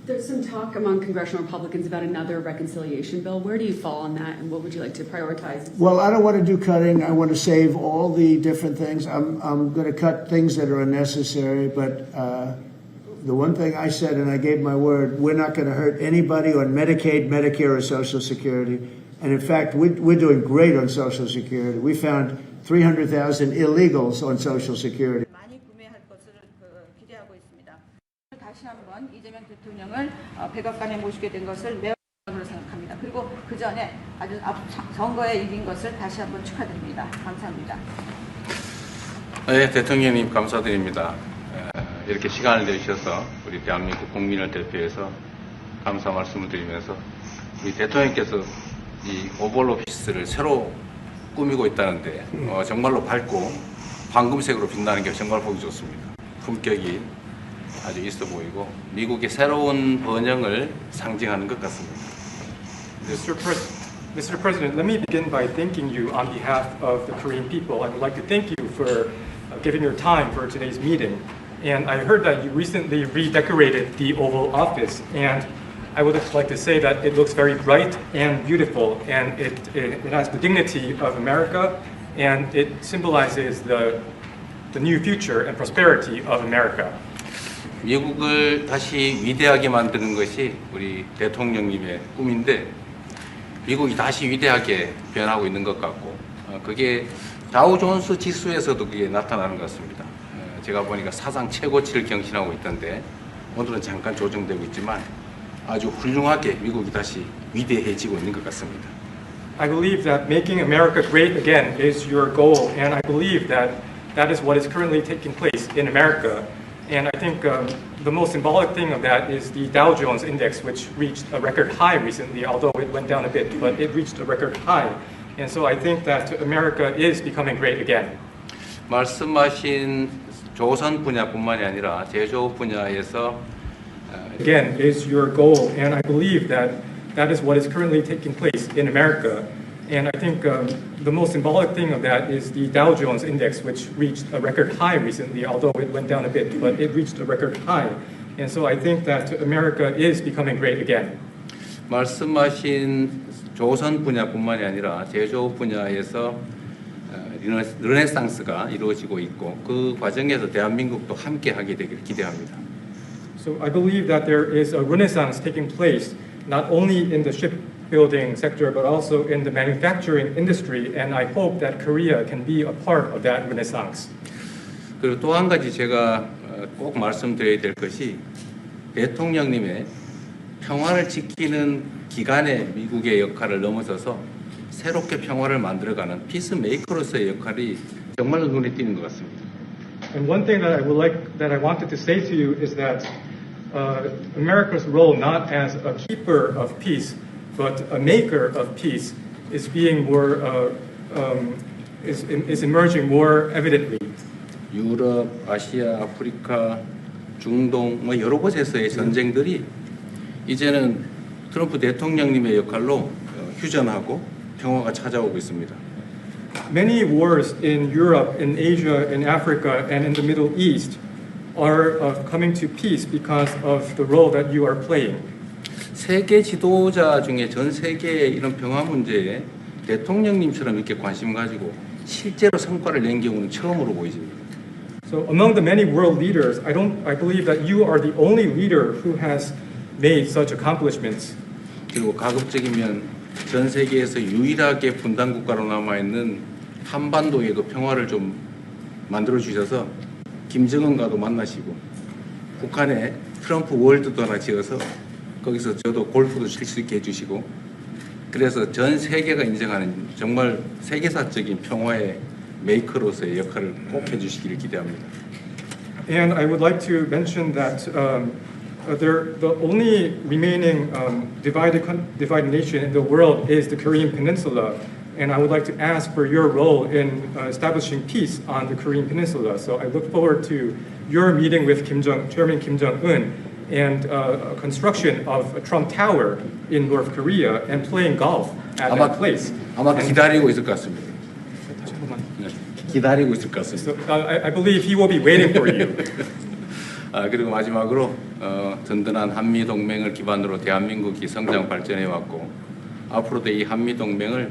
There's some talk among congressional Republicans about another reconciliation bill. Where do you fall on that, and what would you like to prioritize? Well, I don't want to do cutting. I want to save all the different things. I'm going to cut things that are unnecessary, but the one thing I said, and I gave my word, we're not going to hurt anybody on Medicaid, Medicare, or Social Security. And in fact, we're doing great on Social Security. We found 300,000 illegals on Social Security. 다시 한번 이재명 대통령을 백악관에 모시게 된 것을 매우 영광으로 생각합니다. 그리고 그 전에 아주 선거에 이긴 것을 다시 한번 축하드립니다. 감사합니다. 네, 대통령님 감사드립니다. 이렇게 시간을 내주셔서 우리 대한민국 국민을 대표해서 감사 말씀을 드리면서 우리 대통령께서 이 오벌 오피스를 새로 꾸미고 있다는데 정말로 밝고 황금색으로 빛나는 게 정말 보기 좋습니다. 품격이 아주 있어 보이고 미국의 새로운 번영을 상징하는 것 같습니다. Mr. President, let me begin by thanking you on behalf of the Korean people. I would like to thank you for giving your time for today's meeting. And I heard that you recently redecorated the Oval Office, and I would like to say that it looks very bright and beautiful, and it has the dignity of America, and it symbolizes the new future and prosperity of America. 미국을 다시 위대하게 만드는 것이 우리 대통령님의 꿈인데 미국이 다시 위대하게 변하고 있는 것 같고 그게 다우존스 지수에서도 그게 나타나는 것 같습니다. 제가 보니까 사상 최고치를 경신하고 있던데 오늘은 잠깐 조정되고 있지만 아주 훌륭하게 미국이 다시 위대해지고 있는 것 같습니다. I believe that making America great again is your goal, and I believe that that is what is currently taking place in America. And I think the most symbolic thing of that is the Dow Jones Index, which reached a record high recently, although it went down a bit, but it reached a record high. And so I think that America is becoming great again. 말씀하신 조선 분야뿐만이 아니라 제조 분야에서 Again is your goal, and I believe that that is what is currently taking place in America. And I think the most symbolic thing of that is the Dow Jones Index, which reached a record high recently, although it went down a bit, but it reached a record high. And so I think that America is becoming great again. 말씀하신 조선 분야뿐만이 아니라 제조 분야에서 르네상스가 이루어지고 있고 그 과정에서 대한민국도 함께 하게 되기를 기대합니다. So I believe that there is a renaissance taking place not only in the shipbuilding sector but also in the manufacturing industry, and I hope that Korea can be a part of that renaissance. 그리고 또 한 가지 제가 꼭 말씀드려야 될 것이 대통령님의 평화를 지키는 기간의 미국의 역할을 넘어서서 새롭게 평화를 만들어가는 피스메이커로서의 역할이 정말로 눈에 띄는 것 같습니다. And one thing that I wanted to say to you is that America's role not as a keeper of peace, but a maker of peace, is being more is emerging more evidently. 유럽, 아시아, 아프리카, 중동 뭐 여러 곳에서의 전쟁들이 이제는 트럼프 대통령님의 역할로 휴전하고 평화가 찾아오고 있습니다. many wars in Europe, in Asia, in Africa, and in the Middle East are coming to peace because of the role that you are playing. 세계 지도자 중에 전 세계의 이런 평화 문제에 대통령님처럼 이렇게 관심 가지고 실제로 성과를 낸 경우는 처음으로 보여집니다. So among the many world leaders, I believe that you are the only leader who has made such accomplishments. 그리고 가급적이면 전 세계에서 유일하게 분단 국가로 남아 있는 한반도의 그 평화를 좀 만들어 주셔서 김정은과도 만나시고 북한에 트럼프 월드도 하나 지어서 거기서 저도 골프도 칠 수 있게 해주시고 그래서 전 세계가 인정하는 정말 세계사적인 평화의 메이커로서의 역할을 꼭 해주시기를 기대합니다. And I would like to mention that the only remaining divided nation in the world is the Korean Peninsula. And I would like to ask for your role in establishing peace on the Korean Peninsula. So I look forward to your meeting with Chairman Kim Jong-un and construction of a Trump Tower in North Korea and playing golf at that place. 아마 기다리고 있을 것 같습니다. 기다리고 있을 것 같습니다. So I believe he will be waiting for you. 그리고 마지막으로 든든한 한미 동맹을 기반으로 대한민국이 성장 발전해 왔고 앞으로도 이 한미 동맹을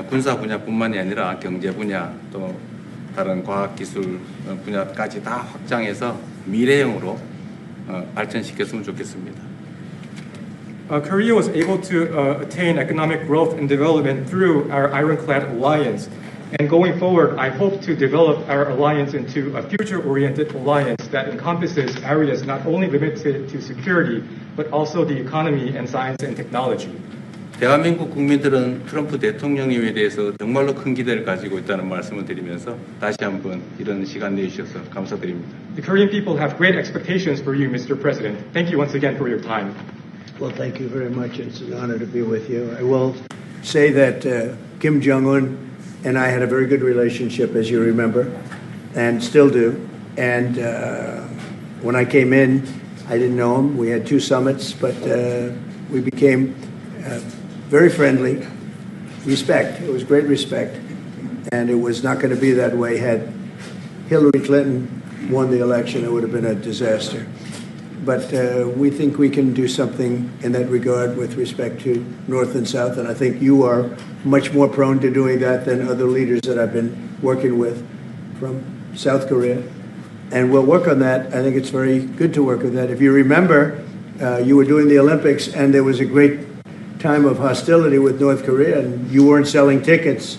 군사 분야뿐만이 아니라 경제 분야 또 다른 과학 기술 분야까지 다 확장해서 미래형으로 발전시켰으면 좋겠습니다. Korea was able to attain economic growth and development through our ironclad alliance. And going forward, I hope to develop our alliance into a future-oriented alliance that encompasses areas not only limited to security, but also the economy and science and technology. 대한민국 국민들은 트럼프 대통령님에 대해서 정말로 큰 기대를 가지고 있다는 말씀을 드리면서 다시 한번 이런 시간 내주셔서 감사드립니다. The Korean people have great expectations for you, Mr. President. Thank you once again for your time. Well, thank you very much. It's an honor to be with you. I will say that Kim Jong-un and I had a very good relationship, as you remember, and still do. And when I came in, I didn't know him. We had 2 summits, but we became very friendly. Respect. It was great respect. And it was not going to be that way had Hillary Clinton won the election. It would have been a disaster. But we think we can do something in that regard with respect to North and South, and I think you are much more prone to doing that than other leaders that I've been working with from South Korea. And we'll work on that. I think it's very good to work on that. If you remember, you were doing the Olympics, and there was a great time of hostility with North Korea, and you weren't selling tickets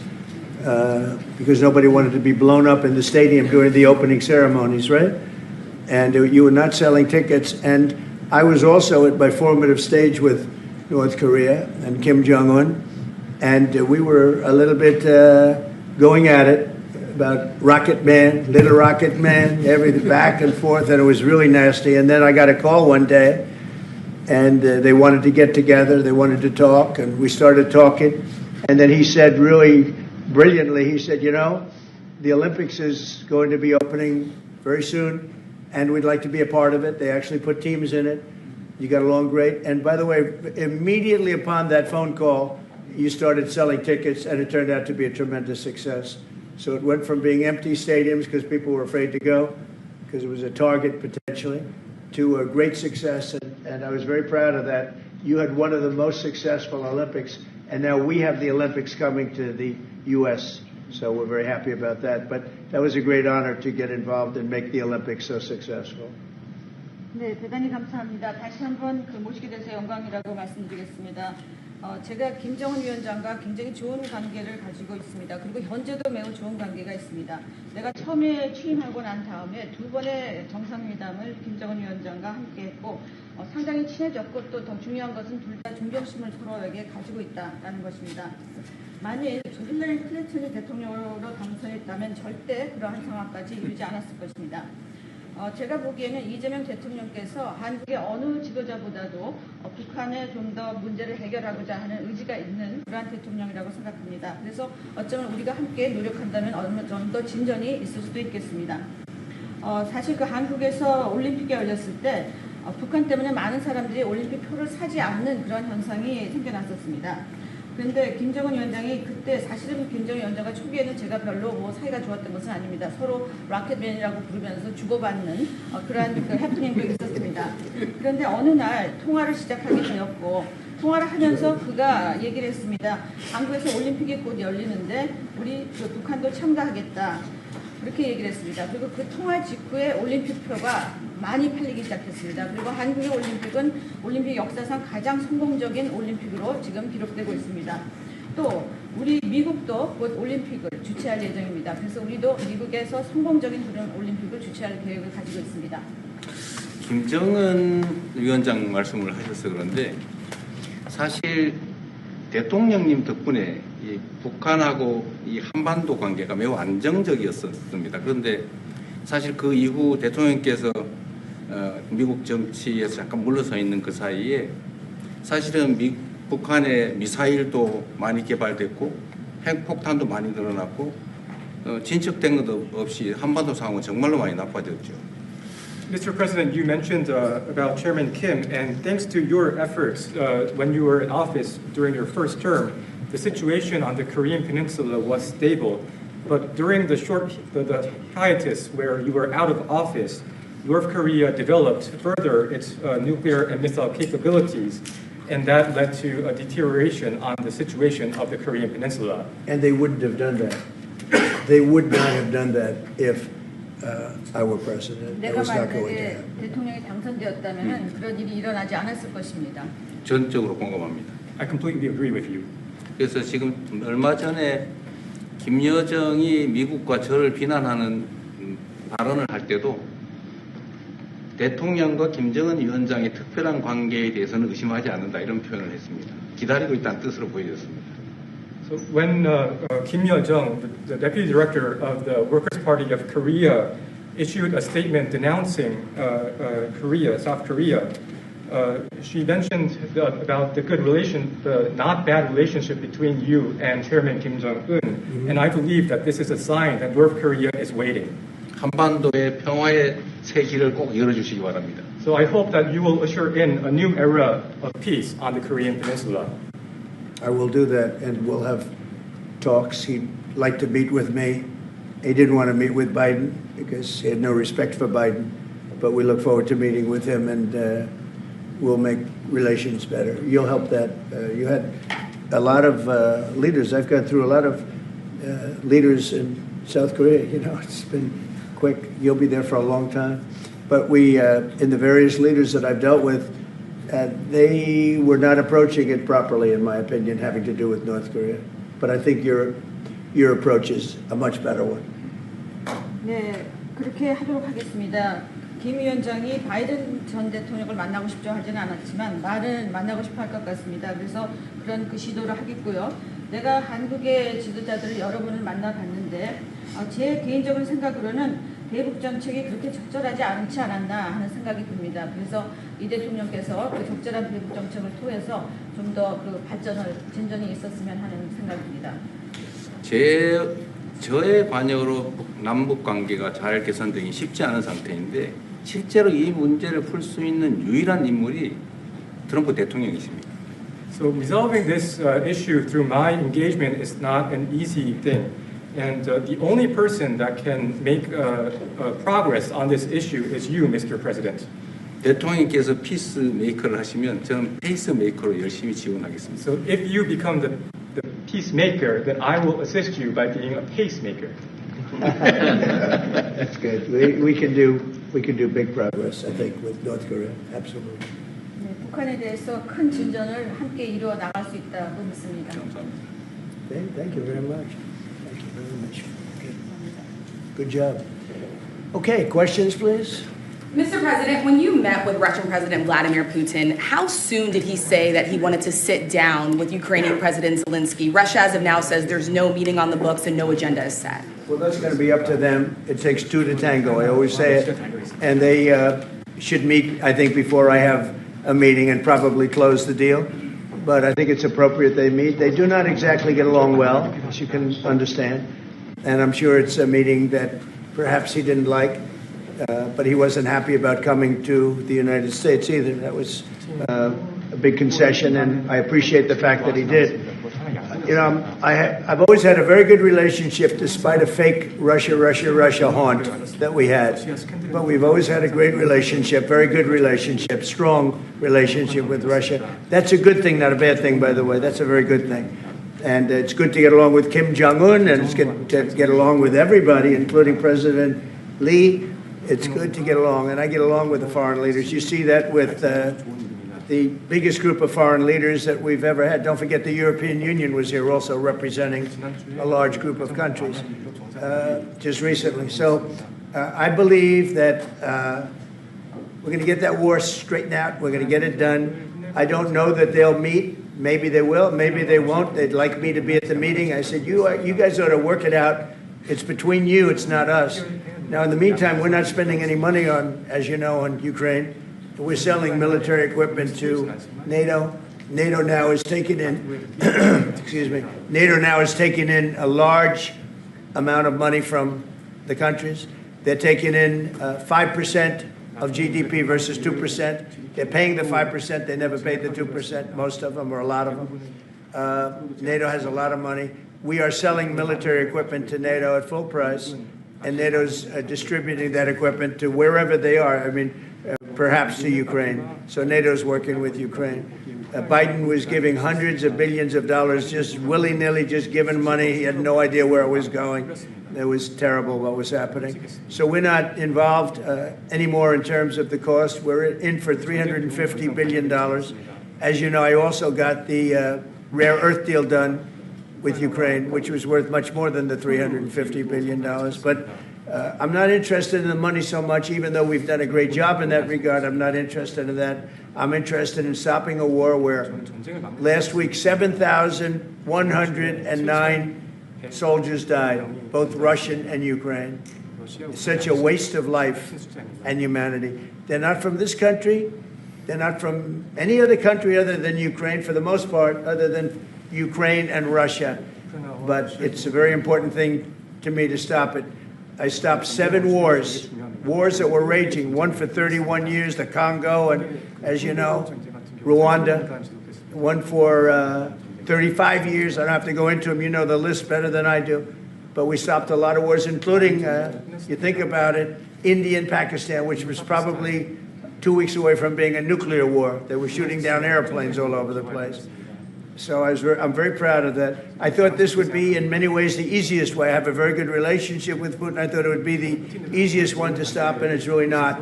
because nobody wanted to be blown up in the stadium during the opening ceremonies, right? And you were not selling tickets. And I was also at my formative stage with North Korea and Kim Jong-un, and we were a little bit going at it about Rocket Man, Little Rocket Man, everything back and forth, and it was really nasty. And then I got a call one day, and they wanted to get together, they wanted to talk, and we started talking. And then he said really brilliantly, he said, you know, the Olympics is going to be opening very soon, and we'd like to be a part of it. They actually put teams in it. You got along great. And by the way, immediately upon that phone call, you started selling tickets, and it turned out to be a tremendous success. So it went from being empty stadiums because people were afraid to go, because it was a target potentially, to a great success. And I was very proud of that. You had one of the most successful Olympics, and now we have the Olympics coming to the U.S., so we're very happy about that. But that was a great honor to get involved and make the Olympics so successful. 네, 대단히 감사합니다. 다시 한번 모시게 돼서 영광이라고 말씀드리겠습니다. 제가 김정은 위원장과 굉장히 좋은 관계를 가지고 있습니다. 그리고 현재도 매우 좋은 관계가 있습니다. 내가 처음에 취임하고 난 다음에 2번의 정상회담을 김정은 위원장과 함께 했고 상당히 친해졌고 또 더 중요한 것은 둘 다 존경심을 서로에게 가지고 있다는 것입니다. 만일 힐러리 클린턴이 대통령으로 당선했다면 절대 그러한 상황까지 이르지 않았을 것입니다. 제가 보기에는 이재명 대통령께서 한국의 어느 지도자보다도 북한에 좀 더 문제를 해결하고자 하는 의지가 있는 그러한 대통령이라고 생각합니다. 그래서 어쩌면 우리가 함께 노력한다면 어느 정도 진전이 있을 수도 있겠습니다. 사실 그 한국에서 올림픽이 열렸을 때 북한 때문에 많은 사람들이 올림픽 표를 사지 않는 그런 현상이 생겨났었습니다. 그런데 김정은 위원장이 그때 사실은 김정은 위원장과 초기에는 제가 별로 뭐 사이가 좋았던 것은 아닙니다. 서로 락켓맨이라고 부르면서 주고받는 그러한 그 해프닝도 있었습니다. 그런데 어느 날 통화를 시작하게 되었고 통화를 하면서 그가 얘기를 했습니다. 한국에서 올림픽이 곧 열리는데 우리 그 북한도 참가하겠다. 그렇게 얘기를 했습니다. 그리고 그 통화 직후에 올림픽표가 많이 팔리기 시작했습니다. 그리고 한국의 올림픽은 올림픽 역사상 가장 성공적인 올림픽으로 지금 기록되고 있습니다. 또 우리 미국도 곧 올림픽을 주최할 예정입니다. 그래서 우리도 미국에서 성공적인 그런 올림픽을 주최할 계획을 가지고 있습니다. 김정은 위원장 말씀을 하셔서 그런데 사실 대통령님 덕분에 이 북한하고 이 한반도 관계가 매우 안정적이었습니다. 그런데 사실 그 이후 대통령께서 미국 정치에서 잠깐 물러서 있는 그 사이에 사실은 북한의 미사일도 많이 개발됐고 핵폭탄도 많이 늘어났고 진척된 것도 없이 한반도 상황은 정말로 많이 나빠졌죠. Mr. President, you mentioned about Chairman Kim, and thanks to your efforts when you were in office during your first term, the situation on the Korean Peninsula was stable. But during the hiatus where you were out of office, North Korea developed further its nuclear and missile capabilities, and that led to a deterioration on the situation of the Korean Peninsula. And they wouldn't have done that. They would not have done that if I were president. It 내가 was not going to 만약에 happen. 대통령이 당선되었다면 그런 일이 일어나지 않았을 것입니다. 전적으로 공감합니다. I completely agree with you. 그래서 지금 얼마 전에 김여정이 미국과 저를 비난하는 발언을 할 때도 대통령과 김정은 위원장의 특별한 관계에 대해서는 의심하지 않는다 이런 표현을 했습니다. 기다리고 있다는 뜻으로 보여졌습니다. So when Kim Yo-jong, the deputy director of the Workers' Party of Korea, issued a statement denouncing South Korea, she mentioned about the good relation, the not bad relationship between you and Chairman Kim Jong-un, and I believe that this is a sign that North Korea is waiting. 한반도의 평화의 새 길을 꼭 열어주시기 바랍니다. So I hope that you will usher in a new era of peace on the Korean Peninsula. I will do that, and we'll have talks. He'd like to meet with me. He didn't want to meet with Biden because he had no respect for Biden, but we look forward to meeting with him, and we'll make relations better. You'll help that. You had a lot of leaders. I've gone through a lot of leaders in South Korea. You know, it's been quick. You'll be there for a long time. But we, in the various leaders that I've dealt with, they were not approaching it properly, in my opinion, having to do with North Korea. But I think your approach is a much better one. 네, 그렇게 하도록 하겠습니다. 김 위원장이 바이든 전 대통령을 만나고 싶죠 하지는 않았지만 말은 만나고 싶어 할 것 같습니다. 그래서 그런 그 시도를 하겠고요. 내가 한국의 지도자들을 여러 분을 만나봤는데 제 개인적인 생각으로는 대북 정책이 그렇게 적절하지 않지 않았나 하는 생각이 듭니다. 그래서 이 대통령께서 그 적절한 대북 정책을 통해서 좀 더 그 진전이 있었으면 하는 생각입니다. 저의 관여로 남북 관계가 잘 개선되기 쉽지 않은 상태인데 실제로 이 문제를 풀 수 있는 유일한 인물이 트럼프 대통령이십니다. So resolving this issue through my engagement is not an easy thing. And the only person that can make progress on this issue is you, Mr. President. 대통령께서 피스메이커를 하시면 저는 페이스메이커로 열심히 지원하겠습니다. So if you become the peacemaker, then I will assist you by being a pacemaker. That's good. We can do big progress, I think, with North Korea. Absolutely. 네, 북한에 대해서 큰 진전을 함께 이루어 나갈 수 있다고 믿습니다. 감사합니다. Thank you very much. Thank you very much. Good job. Okay, questions, please? Mr. President, when you met with Russian President Vladimir Putin, how soon did he say that he wanted to sit down with Ukrainian President Zelensky? Russia, as of now, says there's no meeting on the books and no agenda is set. Well, that's going to be up to them. It takes two to tango. I always say it. And they should meet, I think, before I have a meeting and probably close the deal. But I think it's appropriate they meet. They do not exactly get along well, as you can understand. And I'm sure it's a meeting that perhaps he didn't like. But he wasn't happy about coming to the United States either. That was a big concession, and I appreciate the fact that he did. You know, I've always had a very good relationship despite a fake Russia haunt that we had. But we've always had a great relationship, very good relationship, strong relationship with Russia. That's a good thing, not a bad thing, by the way. That's a very good thing. And it's good to get along with Kim Jong-un, and it's good to get along with everybody, including President Lee. It's good to get along, and I get along with the foreign leaders. You see that with the biggest group of foreign leaders that we've ever had. Don't forget the European Union was here also representing a large group of countries just recently. So I believe that we're going to get that war straightened out. We're going to get it done. I don't know that they'll meet. Maybe they will. Maybe they won't. They'd like me to be at the meeting. I said, you guys ought to work it out. It's between you. It's not us. Now, in the meantime, we're not spending any money on, as you know, on Ukraine. We're selling military equipment to NATO. NATO now is taking in, excuse me, NATO now is taking in a large amount of money from the countries. They're taking in 5% of GDP versus 2%. They're paying the 5%. They never paid the 2%, most of them, or a lot of them. NATO has a lot of money. We are selling military equipment to NATO at full price, and NATO's distributing that equipment to wherever they are. I mean, perhaps to Ukraine. So NATO's working with Ukraine. Biden was giving hundreds of billions of dollars, just willy-nilly, just giving money. He had no idea where it was going. It was terrible what was happening. So we're not involved anymore in terms of the cost. We're in for $350 billion. As you know, I also got the rare earth deal done with Ukraine, which was worth much more than the $350 billion. But I'm not interested in the money so much, even though we've done a great job in that regard. I'm not interested in that. I'm interested in stopping a war where last week 7,109 soldiers died, both Russian and Ukraine. It's such a waste of life and humanity. They're not from this country. They're not from any other country other than Ukraine, for the most part, other than Ukraine and Russia. But it's a very important thing to me to stop it. I stopped 7 wars that were raging, one for 31 years, the Congo, and as you know, Rwanda, one for 35 years. I don't have to go into them. You know the list better than I do. But we stopped a lot of wars, including, you think about it, India and Pakistan, which was probably 2 weeks away from being a nuclear war. They were shooting down airplanes all over the place. So I'm very proud of that. I thought this would be, in many ways, the easiest way. I have a very good relationship with Putin. I thought it would be the easiest one to stop, and it's really not.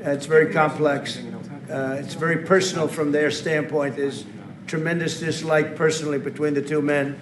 It's very complex. It's very personal from their standpoint. There's tremendous dislike personally between the two men,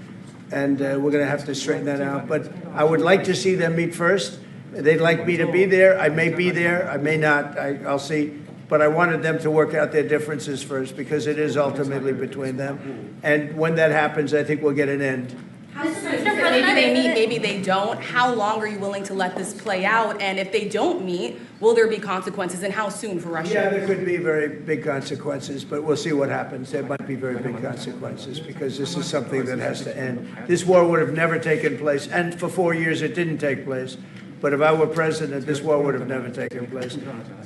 and we're going to have to straighten that out. But I would like to see them meet first. They'd like me to be there. I may be there. I may not. I'll see. But I wanted them to work out their differences first, because it is ultimately between them. And when that happens, I think we'll get an end. Maybe they meet, maybe they don't. How long are you willing to let this play out? And if they don't meet, will there be consequences, and how soon for Russia? Yeah, there could be very big consequences, but we'll see what happens. There might be very big consequences, because this is something that has to end. This war would have never taken place, and for 4 years it didn't take place. But if I were president, this war would have never taken place.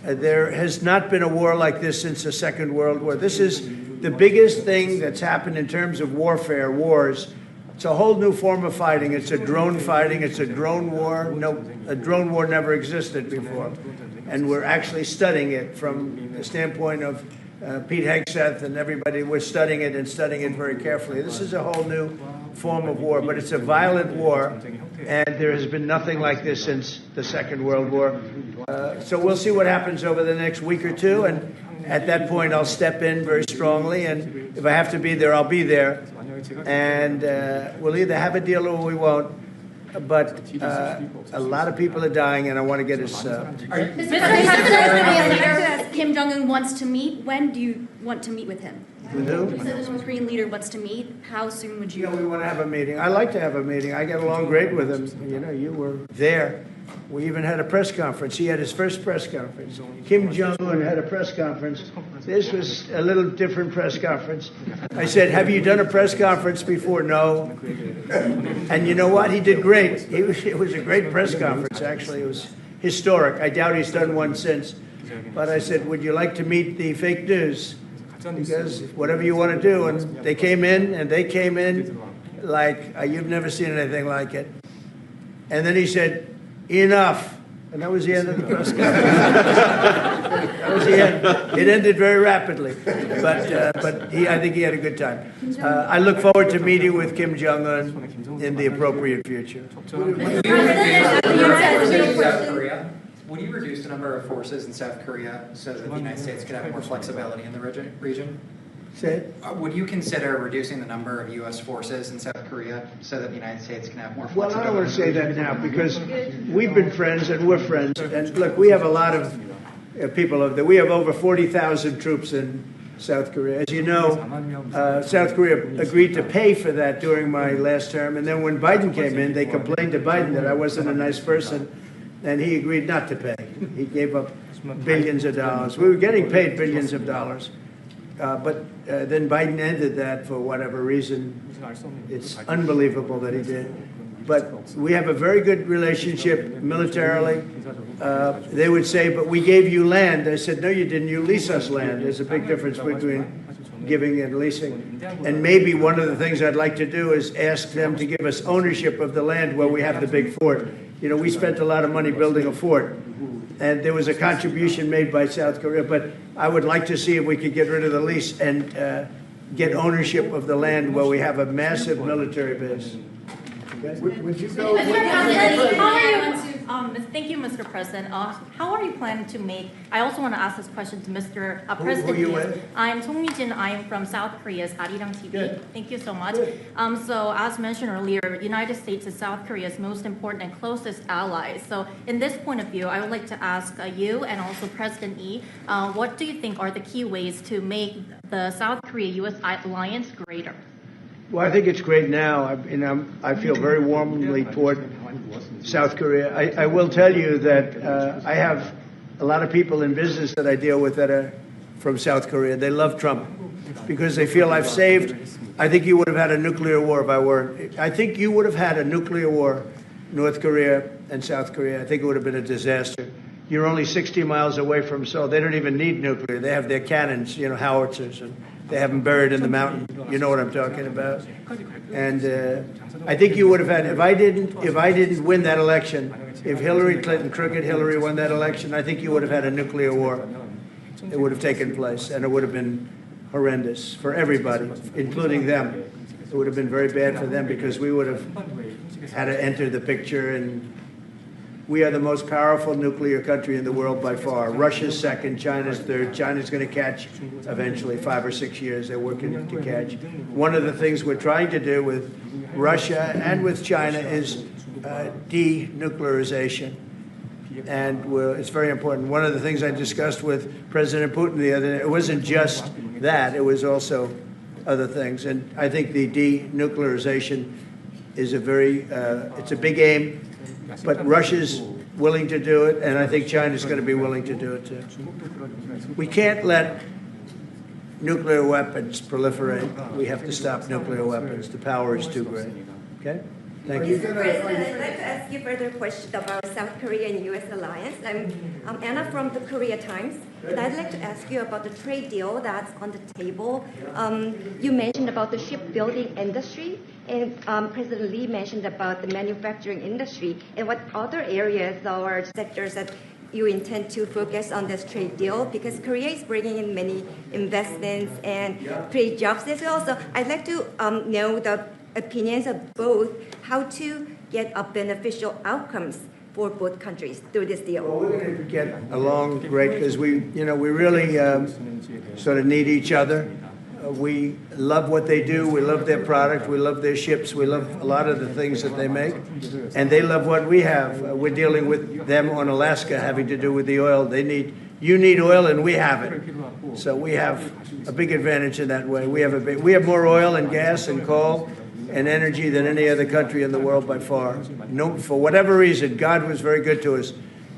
There has not been a war like this since the Second World War. This is the biggest thing that's happened in terms of warfare, wars. It's a whole new form of fighting. It's a drone fighting. It's a drone war. No, a drone war never existed before. And we're actually studying it from the standpoint of Pete Hegseth and everybody. We're studying it and studying it very carefully. This is a whole new form of war, but it's a violent war, and there has been nothing like this since the Second World War. So we'll see what happens over the next week or two, and at that point I'll step in very strongly, and if I have to be there, I'll be there. And we'll either have a deal or we won't. But a lot of people are dying, and I want to get us... Mr. President, Kim Jong-un wants to meet. When do you want to meet with him? With who? You said the North Korean leader wants to meet. How soon would you? We want to have a meeting. I like to have a meeting. I get along great with him. You know, you were there. We even had a press conference. He had his first press conference. Kim Jong-un had a press conference. This was a little different press conference. I said, have you done a press conference before? No. And you know what? He did great. It was a great press conference, actually. It was historic. I doubt he's done one since. But I said, would you like to meet the fake news? Because whatever you want to do. And they came in, like you've never seen anything like it. And then he said, enough. And that was the end of the press conference. That was the end. It ended very rapidly. But I think he had a good time. I look forward to meeting with Kim Jong-un in the appropriate future. Would you reduce the number of forces in South Korea so that the United States could have more flexibility in the region? Say it. Would you consider reducing the number of U.S. forces in South Korea so that the United States can have more Well, flexibility? I don't want to say that now because we've been friends and we're friends. And look, we have a lot of people over there. We have over 40,000 troops in South Korea. As you know, South Korea agreed to pay for that during my last term. And then when Biden came in, they complained to Biden that I wasn't a nice person. And he agreed not to pay. He gave up billions of dollars. We were getting paid billions of dollars. But then Biden ended that for whatever reason. It's unbelievable that he did. But we have a very good relationship militarily. They would say, but we gave you land. I said, no, you didn't. You lease us land. There's a big difference between giving and leasing. And maybe one of the things I'd like to do is ask them to give us ownership of the land where we have the big fort. You know, we spent a lot of money building a fort. And there was a contribution made by South Korea, but I would like to see if we could get rid of the lease and get ownership of the land where we have a massive military base. Okay? Would you go? Thank you, Mr. President. How are you planning to make? I also want to ask this question to Mr. President. Who are you with? I'm Song Mi-jin. I am from South Korea's Arirang TV. Good. Thank you so much. Good. So as mentioned earlier, United States is South Korea's most important and closest ally. So in this point of view, I would like to ask you and also President Lee, what do you think are the key ways to make the South Korea-U.S. alliance greater? Well, I think it's great now. I feel very warmly toward South Korea. I will tell you that I have a lot of people in business that I deal with that are from South Korea. They love Trump because they feel I've saved. I think you would have had a nuclear war if I weren't. I think you would have had a nuclear war, North Korea and South Korea. I think it would have been a disaster. You're only 60 miles away from Seoul. They don't even need nuclear. They have their cannons, howitzers, and they have them buried in the mountain. You know what I'm talking about. And I think you would have had, if I didn't win that election, if Hillary Clinton, crooked Hillary, won that election, I think you would have had a nuclear war. It would have taken place, and it would have been horrendous for everybody, including them. It would have been very bad for them because we would have had to enter the picture, and we are the most powerful nuclear country in the world by far. Russia's second, China's third. China's going to catch eventually, 5 or 6 years. They're working to catch. One of the things we're trying to do with Russia and with China is denuclearization. And it's very important. One of the things I discussed with President Putin the other day, it wasn't just that, it was also other things. And I think the denuclearization is it's a big aim. But Russia's willing to do it, and I think China's going to be willing to do it too. We can't let nuclear weapons proliferate. We have to stop nuclear weapons. The power is too great. Okay? Thank you. Mr. President, I'd like to ask you further question about South Korea and U.S. alliance. I'm Anna from the Korea Times, and I'd like to ask you about the trade deal that's on the table. You mentioned about the shipbuilding industry, and President Lee mentioned about the manufacturing industry, and what other areas or sectors that you intend to focus on this trade deal, because Korea is bringing in many investments and create jobs as well. So I'd like to know the opinions of both, how to get a beneficial outcomes for both countries through this deal. Well, we're going to get along great because we really sort of need each other. We love what they do. We love their product. We love their ships. We love a lot of the things that they make. And they love what we have. We're dealing with them on Alaska having to do with the oil. You need oil and we have it. So we have a big advantage in that way. We have more oil and gas and coal and energy than any other country in the world by far. No, for whatever reason, God was very good to us.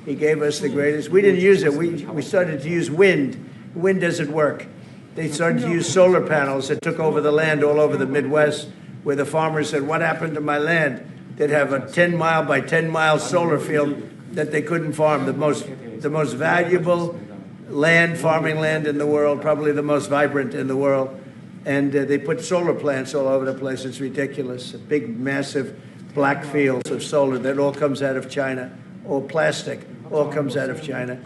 He gave us the greatest. We didn't use it. We started to use wind. Wind doesn't work. They started to use solar panels that took over the land all over the Midwest, where the farmers said, what happened to my land? They'd have a 10-mile by 10-mile solar field that they couldn't farm. The most valuable farming land in the world, probably the most vibrant in the world. And they put solar plants all over the place. It's ridiculous. Big, massive black fields of solar that all comes out of China, or plastic, all comes out of China.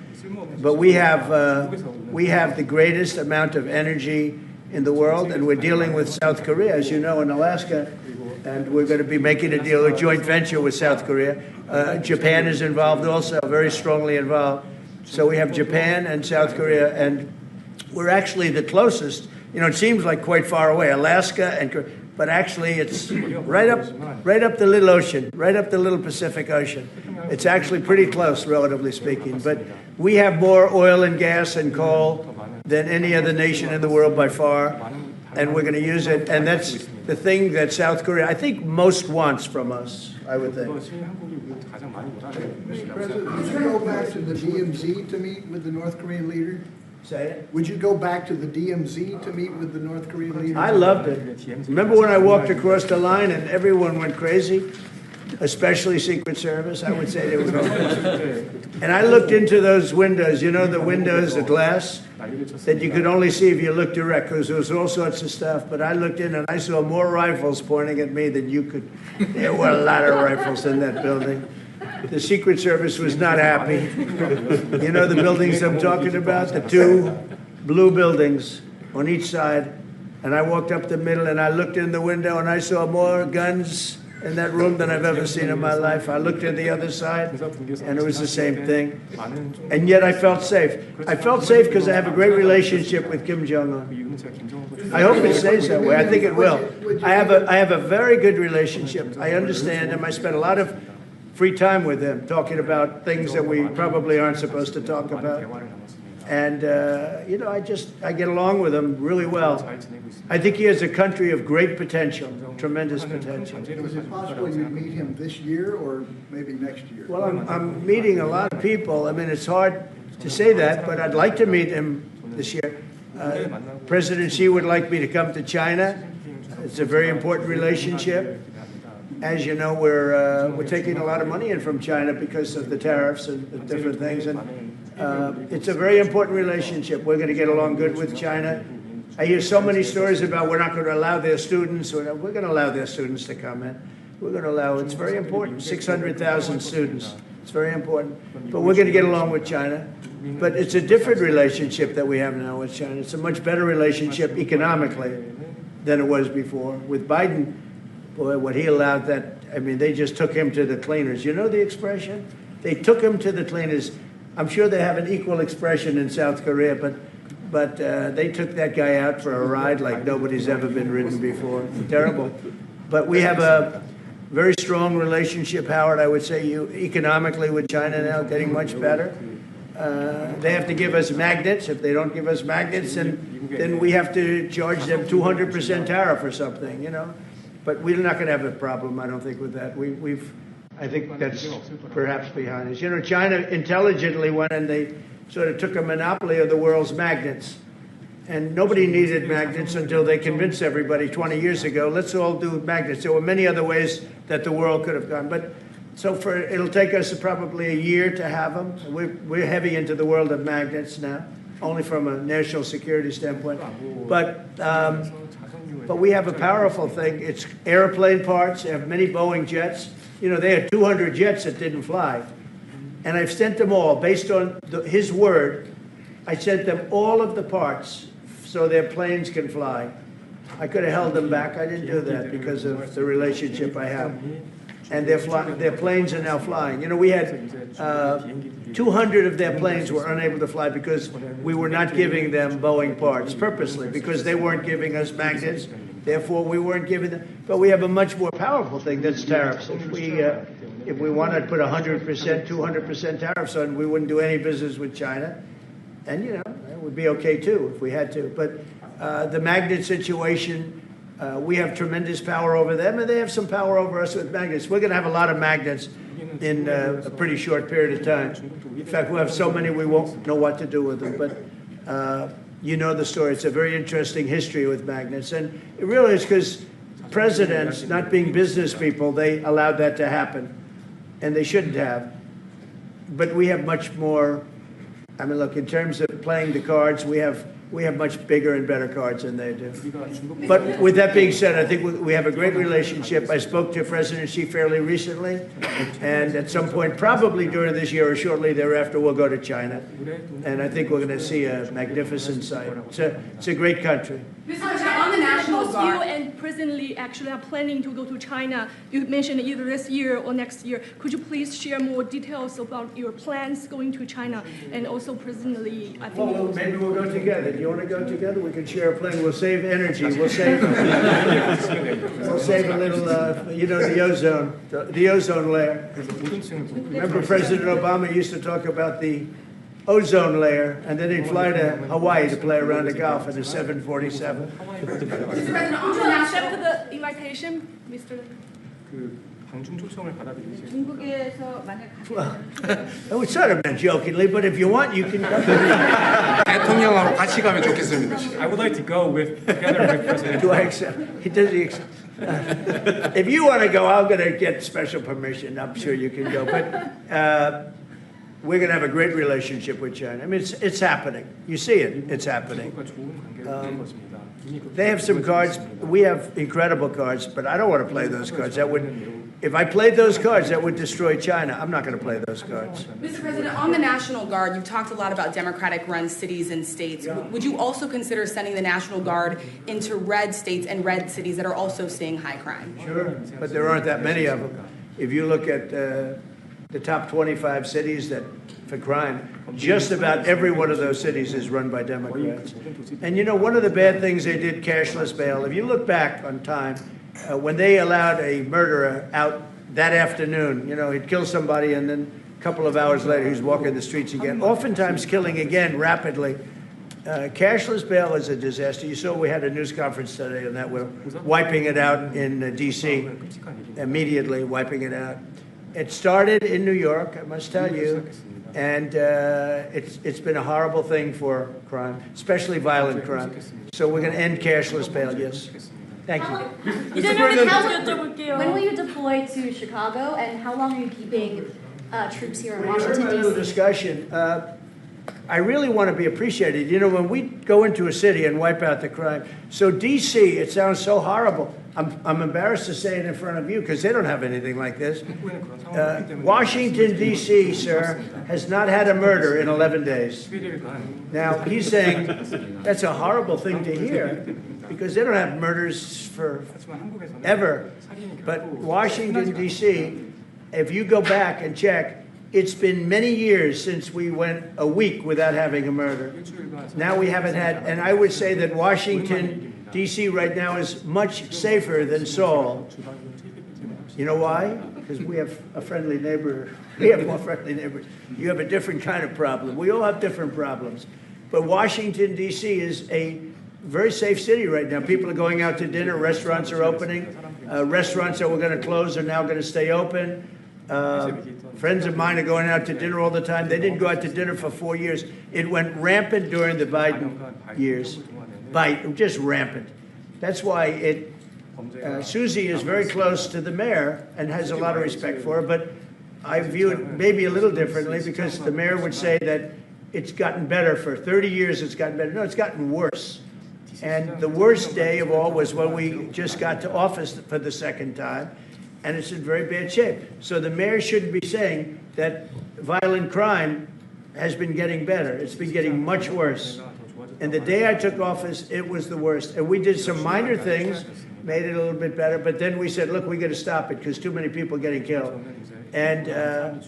But we have the greatest amount of energy in the world, and we're dealing with South Korea, as you know, in Alaska, and we're going to be making a deal, a joint venture with South Korea. Japan is involved also, very strongly involved. So we have Japan and South Korea, and we're actually the closest. You know, it seems like quite far away, Alaska and Korea, but actually it's right up the little ocean, right up the little Pacific Ocean. It's actually pretty close, relatively speaking. But we have more oil and gas and coal than any other nation in the world by far, and we're going to use it. And that's the thing that South Korea, I think, most wants from us, I would think. Mr. President, would you go back to the DMZ to meet with the North Korean leader? Say it? Would you go back to the DMZ to meet with the North Korean leader? I loved it. Remember when I walked across the line and everyone went crazy? Especially Secret Service, I would say they were going crazy. And I looked into those windows, you know, the windows, the glass, that you could only see if you looked direct, because there was all sorts of stuff. But I looked in and I saw more rifles pointing at me than you could. There were a lot of rifles in that building. The Secret Service was not happy. You know the buildings I'm talking about? The two blue buildings on each side. And I walked up the middle and I looked in the window and I saw more guns in that room than I've ever seen in my life. I looked at the other side and it was the same thing. And yet I felt safe. I felt safe because I have a great relationship with Kim Jong-un. I hope it stays that way. I think it will. I have a very good relationship. I understand him. I spent a lot of free time with him, talking about things that we probably aren't supposed to talk about. And, you know, I get along with him really well. I think he has a country of great potential, tremendous potential. Is it possible you'd meet him this year or maybe next year? Well, I'm meeting a lot of people. I mean, it's hard to say that, but I'd like to meet him this year. President Xi would like me to come to China. It's a very important relationship. As you know, we're taking a lot of money in from China because of the tariffs and the different things. And it's a very important relationship. We're going to get along good with China. I hear so many stories about we're not going to allow their students, or we're going to allow their students to come in. We're going to allow, it's very important, 600,000 students. It's very important. But we're going to get along with China. But it's a different relationship that we have now with China. It's a much better relationship economically than it was before. With Biden, boy, what he allowed that, I mean, they just took him to the cleaners. You know the expression? They took him to the cleaners. I'm sure they have an equal expression in South Korea, but they took that guy out for a ride like nobody's ever been ridden before. Terrible. But we have a very strong relationship, Howard, I would say, economically with China now, getting much better. They have to give us magnets. If they don't give us magnets, then we have to charge them 200% tariff or something, you know. But we're not going to have a problem, I don't think, with that. I think that's perhaps behind us. You know, China intelligently went and they sort of took a monopoly of the world's magnets. And nobody needed magnets until they convinced everybody 20 years ago, let's all do magnets. There were many other ways that the world could have gone. But so it'll take us probably a year to have them. We're heavy into the world of magnets now, only from a national security standpoint. But we have a powerful thing. It's airplane parts. They have many Boeing jets. You know, they had 200 jets that didn't fly. And I've sent them all, based on his word, I sent them all of the parts so their planes can fly. I could have held them back. I didn't do that because of the relationship I have. And their planes are now flying. You know, we had 200 of their planes were unable to fly because we were not giving them Boeing parts purposely, because they weren't giving us magnets. Therefore, we weren't giving them. But we have a much more powerful thing, that's tariffs. If we wanted to put 100%, 200% tariffs on, we wouldn't do any business with China. And, you know, it would be okay, too, if we had to. But the magnet situation, we have tremendous power over them, and they have some power over us with magnets. We're going to have a lot of magnets in a pretty short period of time. In fact, we'll have so many we won't know what to do with them. But you know the story. It's a very interesting history with magnets. And it really is because presidents, not being business people, they allowed that to happen. And they shouldn't have. But we have much more. I mean, look, in terms of playing the cards, we have we have much bigger and better cards than they do. But with that being said, I think we have a great relationship. I spoke to President Xi fairly recently, and at some point, probably during this year or shortly thereafter, we'll go to China. And I think we're going to see a magnificent sight. It's a great country. Mr. President, on the National You Guard. and President Lee actually are planning to go to China. You mentioned either this year or next year. Could you please share more details about your plans going to China? And also President Lee, I think. Well, maybe we'll go together. Do you want to go together? We can share a plane. We'll save energy. We'll save a little, the ozone layer. Remember President Obama used to talk about the ozone layer, and then he'd fly to Hawaii to play around the Gulf in a 747. Mr. President, on the national. Accept the invitation, Mr. 중국에서 만약 Well, I was sort of meant jokingly, but if you want, you can go. 대통령하고 같이 가면 좋겠습니다. I would like to go together with President. Do I accept? Does he accept? If you want to go, I'm going to get special permission. I'm sure you can go. But we're going to have a great relationship with China. I mean, it's happening. You see it. It's happening. They have some cards. We have incredible cards, but I don't want to play those cards. If I played those cards, that would destroy China. I'm not going to play those cards. Mr. President, on the National Guard, you've talked a lot about Democratic-run cities and states. Yeah. Would you also consider sending the National Guard into red states and red cities that are also seeing high crime? Sure, but there aren't that many of them. If you look at the top 25 cities for crime, just about every one of those cities is run by Democrats. And you know, one of the bad things they did, cashless bail, if you look back on time, when they allowed a murderer out that afternoon, you know, he'd kill somebody and then a couple of hours later he's walking the streets again, oftentimes killing again rapidly. Cashless bail is a disaster. You saw we had a news conference today on that. We're wiping it out in D.C., immediately wiping it out. It started in New York, I must tell you, and it's been a horrible thing for crime, especially violent crime. So we're going to end cashless bail, yes. Thank you. When will you deploy to Chicago, and how long are you keeping troops here in Washington, Little D.C.? discussion. I really want to be appreciated. You know, when we go into a city and wipe out the crime, so D.C., it sounds so horrible. I'm embarrassed to say it in front of you because they don't have anything like this. Washington, D.C., sir, has not had a murder in 11 days. Now, he's saying that's a horrible thing to hear because they don't have murders for ever. But Washington, D.C., if you go back and check, it's been many years since we went a week without having a murder. Now we haven't had, and I would say that Washington, D.C. right now is much safer than Seoul. You know why? Because we have a friendly neighbor. We have more friendly neighbors. You have a different kind of problem. We all have different problems. But Washington, D.C. is a very safe city right now. People are going out to dinner. Restaurants are opening. Restaurants that were going to close are now going to stay open. Friends of mine are going out to dinner all the time. They didn't go out to dinner for 4 years. It went rampant during the Biden years. Just rampant. That's why Susie is very close to the mayor and has a lot of respect for her, but I view it maybe a little differently because the mayor would say that it's gotten better for 30 years, it's gotten better. No, it's gotten worse. And the worst day of all was when we just got to office for the second time, and it's in very bad shape. So the mayor shouldn't be saying that violent crime has been getting better. It's been getting much worse. And the day I took office, it was the worst. And we did some minor things, made it a little bit better, but then we said, look, we got to stop it because too many people are getting killed. And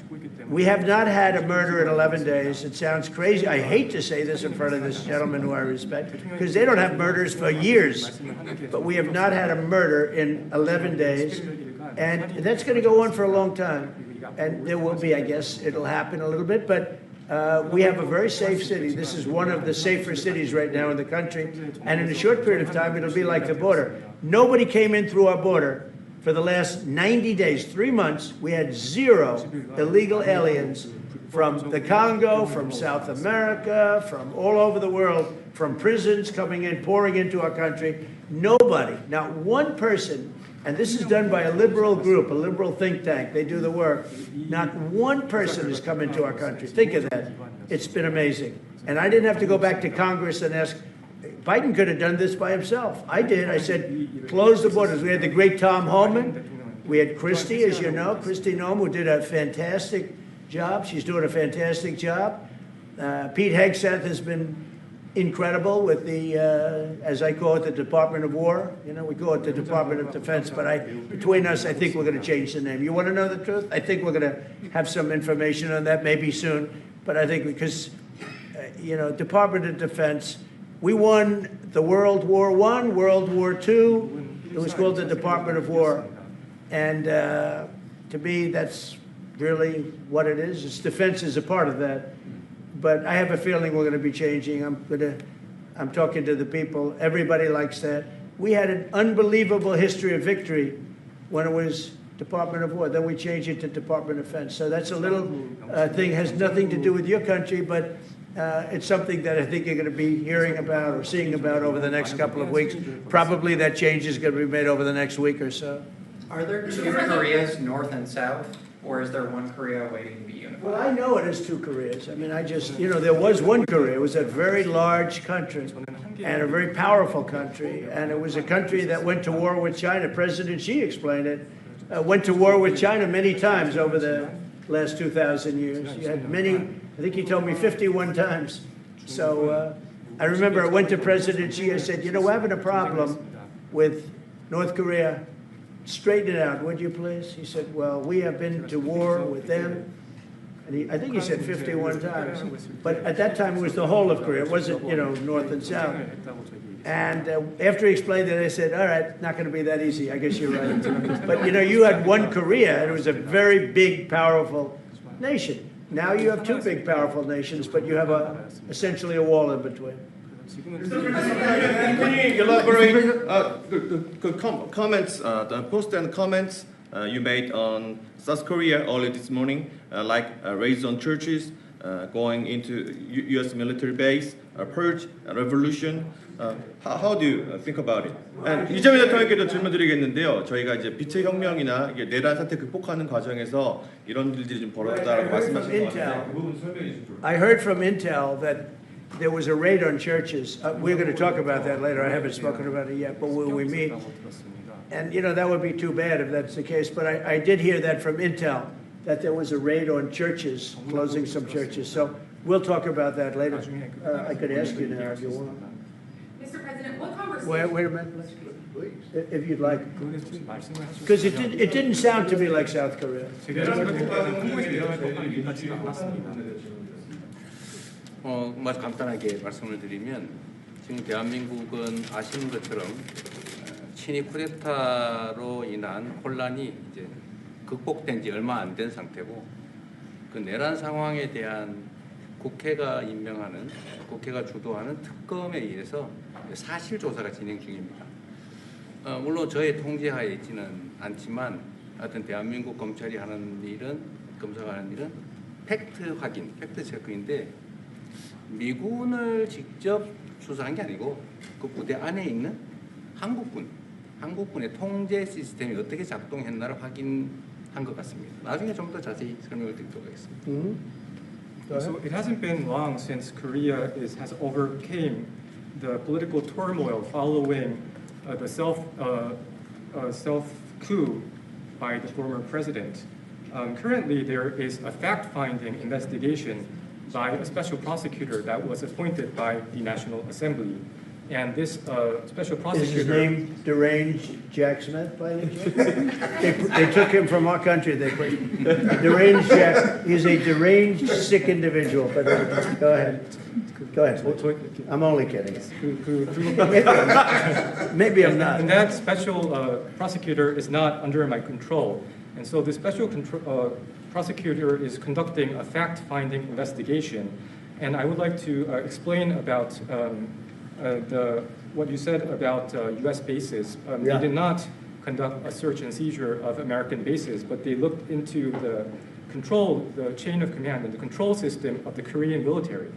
we have not had a murder in 11 days. It sounds crazy. I hate to say this in front of this gentleman who I respect, because they don't have murders for years. But we have not had a murder in 11 days. And that's going to go on for a long time. And there will be, I guess, it'll happen a little bit, but we have a very safe city. This is one of the safer cities right now in the country. And in a short period of time, it'll be like the border. Nobody came in through our border for the last 90 days, 3 months. We had 0 illegal aliens from the Congo, from South America, from all over the world, from prisons coming in, pouring into our country. Nobody, not one person And this is done by a liberal group, a liberal think tank. They do the work. Not one person has come into our country. Think of that. It's been amazing. And I didn't have to go back to Congress and ask. Biden could have done this by himself. I did. I said, close the borders. We had the great Tom Homan. We had Christie, as you know, Christie Noem, who did a fantastic job. She's doing a fantastic job. Pete Hegseth has been incredible with the, as I call it, the Department of War. You know, we call it the Department of Defense, but between us, I think we're going to change the name. You want to know the truth? I think we're going to have some information on that maybe soon, but I think because, Department of Defense, we won the World War I, World War II. It was called the Department of War. And to me, that's really what it is. It's defense is a part of that. But I have a feeling we're going to be changing. I'm talking to the people. Everybody likes that. We had an unbelievable history of victory when it was Department of War. Then we changed it to Department of Defense. So that's a little thing, has nothing to do with your country, but it's something that I think you're going to be hearing about or seeing about over the next couple of weeks. Probably that change is going to be made over the next week or so. Are there two Koreas, North and South, or is there one Korea waiting to be unified? Well, I know it is two Koreas. I mean, there was one Korea. It was a very large country and a very powerful country. And it was a country that went to war with China. President Xi explained it. Went to war with China many times over the last 2,000 years. You had many, I think he told me 51 times. So I remember I went to President Xi. I said, we're having a problem with North Korea. Straighten it out, would you please? He said, well, we have been to war with them. And I think he said 51 times. But at that time, it was the whole of Korea. It wasn't, North and South. And after he explained it, I said, all right, not going to be that easy. I guess you're right. But, you had one Korea, and it was a very big, powerful nation. Now you have two big, powerful nations, but you have essentially a wall in between. Can you elaborate the comments, the post and comments you made on South Korea early this morning, like raids on churches, going into U.S. military base, purge, revolution. How do you think about it? And 이재명 대통령께도 질문드리겠는데요. 저희가 이제 빛의 혁명이나 내란 사태 극복하는 과정에서 이런 일들이 좀 벌어졌다고 말씀하신 것 같은데 그 부분 설명해 주시죠. I heard from Intel that there was a raid on churches. We're going to talk about that later. I haven't spoken about it yet, but when we meet, and that would be too bad if that's the case. But I did hear that from Intel, that there was a raid on churches, closing some churches. So we'll talk about that later. I could ask you now if you want. Mr. President, what conversation? Wait a minute, please. If you'd like. Because it didn't sound to me like South Korea. 정말 간단하게 말씀을 드리면 지금 대한민국은 아시는 것처럼 친위 쿠데타로 인한 혼란이 이제 극복된 지 얼마 안 된 상태고 그 내란 상황에 대한 국회가 임명하는 국회가 주도하는 특검에 의해서 사실 조사가 진행 중입니다. 물론 저의 통제하에 있지는 않지만 하여튼 대한민국 검찰이 하는 일은 검사가 하는 일은 팩트 확인, 팩트 체크인데 미군을 직접 수사한 게 아니고 그 부대 안에 있는 한국군의 통제 시스템이 어떻게 작동했나를 확인한 것 같습니다. 나중에 좀 더 자세히 설명을 드리도록 하겠습니다. So it hasn't been long since Korea has overcame the political turmoil following the self coup by the former president. Currently, there is a fact-finding investigation by a special prosecutor that was appointed by the National Assembly. And this special prosecutor... Is his name Deranged Jack Smith, by any chance? They took him from our country. Deranged Jack. He's a deranged, sick individual. But go ahead. Go ahead. I'm only kidding. Maybe I'm not. And that special prosecutor is not under my control. And so the special prosecutor is conducting a fact-finding investigation. And I would like to explain about what you said about U.S. bases. They did not conduct a search and seizure of American bases, but they looked into the chain of command and the control system of the Korean military.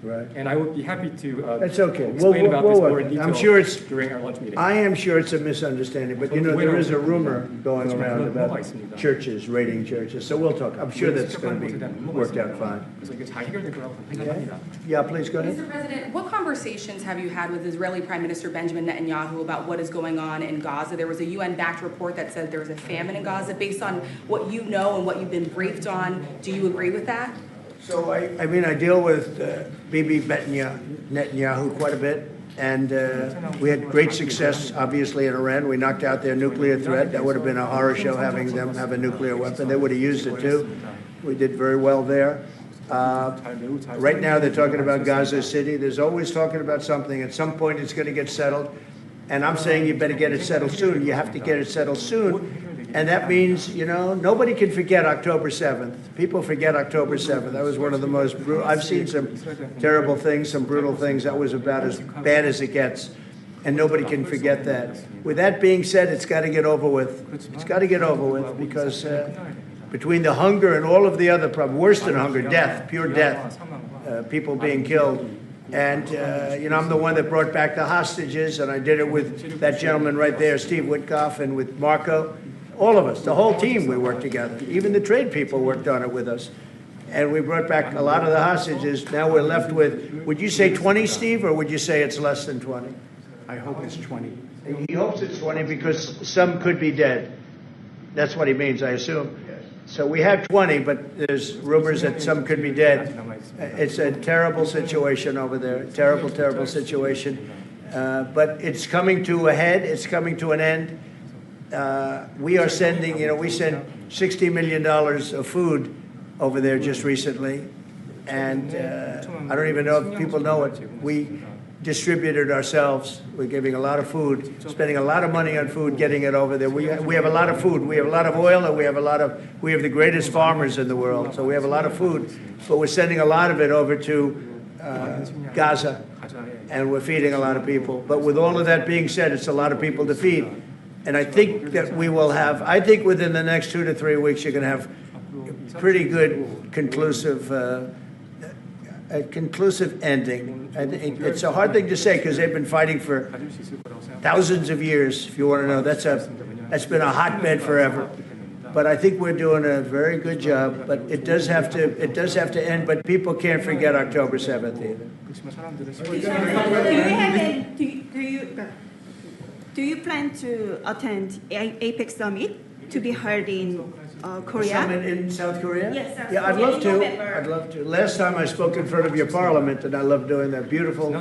Right. And I would be happy to That's okay. explain about this more in I'm detail sure it's, during our lunch meeting. I am sure it's a misunderstanding, but you know, there is a rumor going around about churches raiding churches, so we'll talk. I'm sure that's going to be worked out fine. 그래서 이게 잘 해결될 거라고 생각합니다. Yeah, please go ahead. Mr. President, what conversations have you had with Israeli Prime Minister Benjamin Netanyahu about what is going on in Gaza? There was a UN-backed report that said there was a famine in Gaza. Based on what you know and what you've been briefed on, do you agree with that? So, I mean, I deal with Bibi Netanyahu quite a bit, and we had great success, obviously, in Iran. We knocked out their nuclear threat. That would have been a horror show having them have a nuclear weapon. They would have used it, too. We did very well there. Right now, they're talking about Gaza City. There's always talking about something. At some point, it's going to get settled. And I'm saying you better get it settled soon. You have to get it settled soon. And that means, you know, nobody can forget October 7th. People forget October 7th. That was one of the most brutal. I've seen some terrible things, some brutal things. That was about as bad as it gets. And nobody can forget that. With that being said, it's got to get over with. It's got to get over with because between the hunger and all of the other problems, worse than hunger, death, pure death, people being killed. And, you know, I'm the one that brought back the hostages, and I did it with that gentleman right there, Steve Witkoff, and with Marco. All of us, the whole team, we worked together. Even the trade people worked on it with us. And we brought back a lot of the hostages. Now we're left with, would you say 20, Steve, or would you say it's less than 20? I hope it's 20. He hopes it's 20 because some could be dead. That's what he means, I assume. So we have 20, but there's rumors that some could be dead. It's a terrible situation over there, terrible, terrible situation. But it's coming to a head, it's coming to an end. We are sending, you know, we sent $60 million of food over there just recently. And I don't even know if people know it. We distributed ourselves. We're giving a lot of food, spending a lot of money on food, getting it over there. We have a lot of food. We have a lot of oil, and we have the greatest farmers in the world. So we have a lot of food, but we're sending a lot of it over to Gaza, and we're feeding a lot of people. But with all of that being said, it's a lot of people to feed. And I think that we will have, I think within the next 2 to 3 weeks, you're going to have pretty good conclusive ending. It's a hard thing to say because they've been fighting for thousands of years. If you want to know, that's been a hotbed forever. But I think we're doing a very good job. But it does have to end. But people can't forget October 7th either. Do you plan to attend APEC summit to be held in Korea? Summit in South Korea? Yes, South yeah, I'd Korea love in to. November. I'd love to. Last time I spoke in front of your parliament, and I love doing that. Beautiful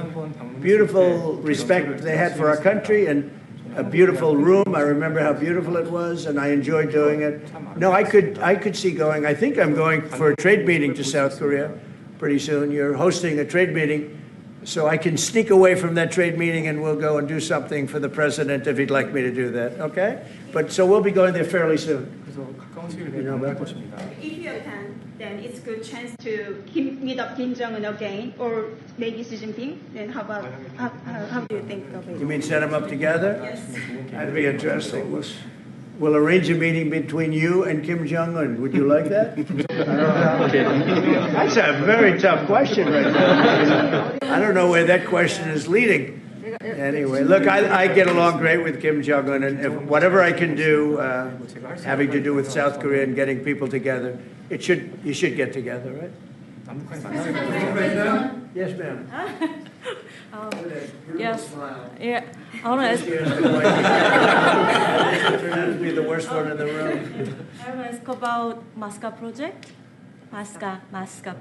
respect they had for our country, and a beautiful room. I remember how beautiful it was, and I enjoyed doing it. No, I could see going. I think I'm going for a trade meeting to South Korea pretty soon. You're hosting a trade meeting. So I can sneak away from that trade meeting and we'll go and do something for the president if he'd like me to do that, okay? But so we'll be going there fairly soon. You know about that? If you attend, then it's a good chance to meet up Kim Jong-un again, or maybe Xi Jinping. Then how do you think of it? You mean set them up together? Yes. That'd be interesting. We'll arrange a meeting between you and Kim Jong-un. Would you like that? That's a very tough question right there. I don't know where that question is leading. Anyway, look, I get along great with Kim Jong-un, and if whatever I can do having to do with South Korea and getting people together, you should get together, right? Yes, ma'am. Yes. Yeah. I want to ask. Turned out to be the worst one in the room. I want to ask about Masca project. Masca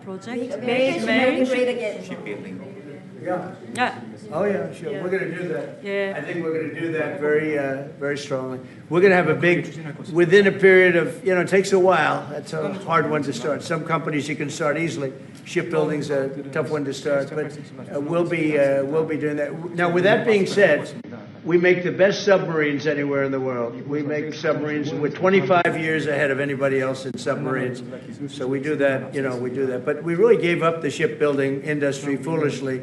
project. Make it great again. Yeah. Oh yeah, sure. We're going to do that. Yeah. I think we're going to do that very strongly. We're going to have a big, within a period of, you know, it takes a while. That's a hard one to start. Some companies you can start easily. Shipbuilding's a tough one to start, but we'll be doing that. Now, with that being said, we make the best submarines anywhere in the world. We make submarines. We're 25 years ahead of anybody else in submarines. So we do that, you know, we do that. But we really gave up the shipbuilding industry foolishly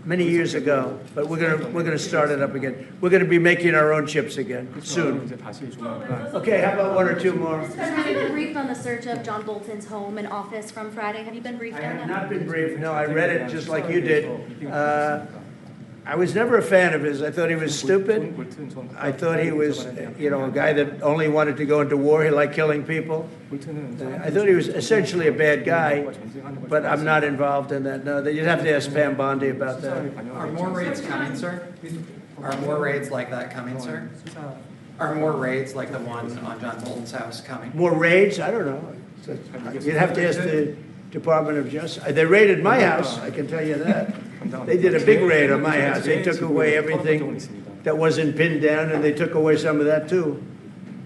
many years ago, but we're gonna start it up again. We're gonna be making our own chips again soon. Okay, how about one or two more? Have you been briefed on the search of John Bolton's home and office from Friday? Have you been briefed I on have that? not been briefed. No, I read it just like you did. I was never a fan of his. I thought he was stupid. I thought he was, a guy that only wanted to go into war. He liked killing people. I thought he was essentially a bad guy, but I'm not involved in that. No, you'd have to ask Pam Bondi about that. Are more raids coming, sir? Are more raids like that coming, sir? Are more raids like the one on John Bolton's house coming? More raids? I don't know. You'd have to ask the Department of Justice. They raided my house, I can tell you that. They did a big raid on my house. They took away everything that wasn't pinned down, and they took away some of that too.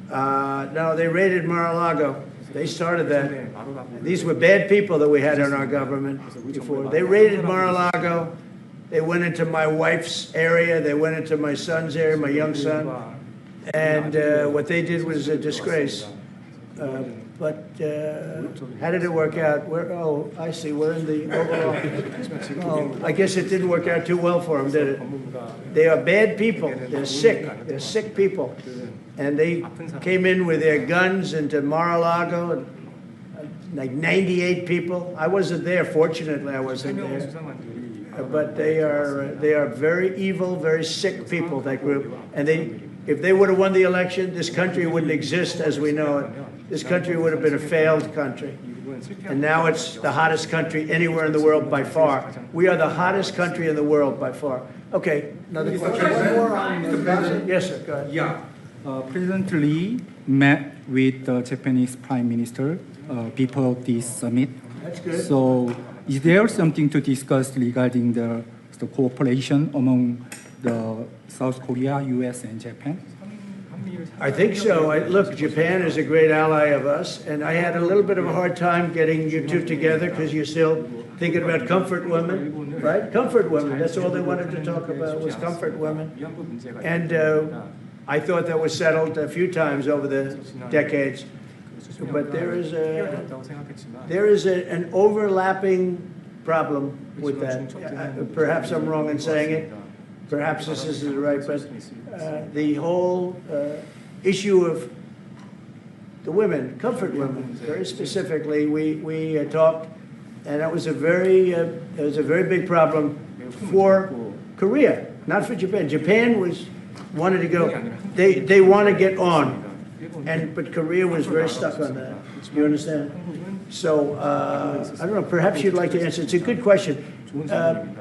No, they raided Mar-a-Lago. They started that. These were bad people that we had in our government before. They raided Mar-a-Lago. They went into my wife's area. They went into my son's area, my young son. And what they did was a disgrace. But how did it work out? I see. We're in the Oval Office. Oh, I guess it didn't work out too well for them, did it? They are bad people. They're sick. They're sick people. And they came in with their guns into Mar-a-Lago, and like 98 people. I wasn't there. Fortunately, I wasn't there. But they are very evil, very sick people, that group. And if they would have won the election, this country wouldn't exist as we know it. This country would have been a failed country. And now it's the hottest country anywhere in the world by far. We are the hottest country in the world by far. Okay, another question. One more on Gaza. Yes, sir, go ahead. Yeah. President Lee met with the Japanese Prime Minister before this summit. That's good. So is there something to discuss regarding the cooperation among the South Korea, US, and Japan? I think so. Look, Japan is a great ally of us, and I had a little bit of a hard time getting you two together because you're still thinking about comfort women, right? Comfort women. That's all they wanted to talk about was comfort women. And I thought that was settled a few times over the decades. But there is an overlapping problem with that. Perhaps I'm wrong in saying it. Perhaps this isn't right, but the whole issue of the women, comfort women, very specifically, we talked, and that was a very big problem for Korea, not for Japan. Japan wanted to go. They want to get on, but Korea was very stuck on that. You understand? So I don't know. Perhaps you'd like to answer. It's a good question.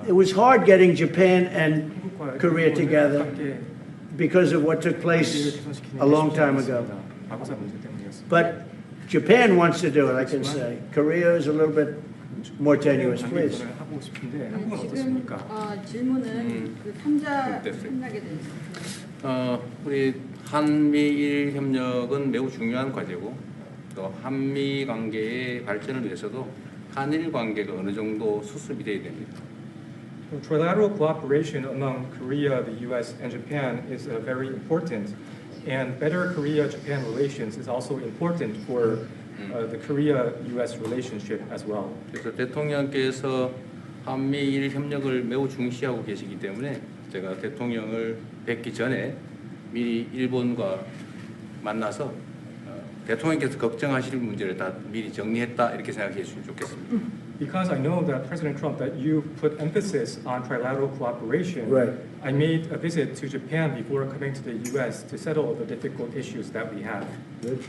It was hard getting Japan and Korea together because of what took place a long time ago. But Japan wants to do it, I can say. Korea is a little bit more tenuous, please. 지금 질문은 그 3자 협력에 대해서. 우리 한미일 협력은 매우 중요한 과제고 또 한미 관계의 발전을 위해서도 한일 관계가 어느 정도 수습이 돼야 됩니다. Trilateral cooperation among Korea, the U.S., and Japan is very important, and better Korea-Japan relations is also important for the Korea-U.S. relationship as well. 그래서 대통령께서 한미일 협력을 매우 중시하고 계시기 때문에 제가 대통령을 뵙기 전에 미리 일본과 만나서 대통령께서 걱정하실 문제를 다 미리 정리했다 이렇게 생각해 주시면 좋겠습니다. Because I know that President Trump, that you put emphasis on trilateral cooperation, right. I made a visit to Japan before coming to the U.S. to settle the difficult issues that we have. Good.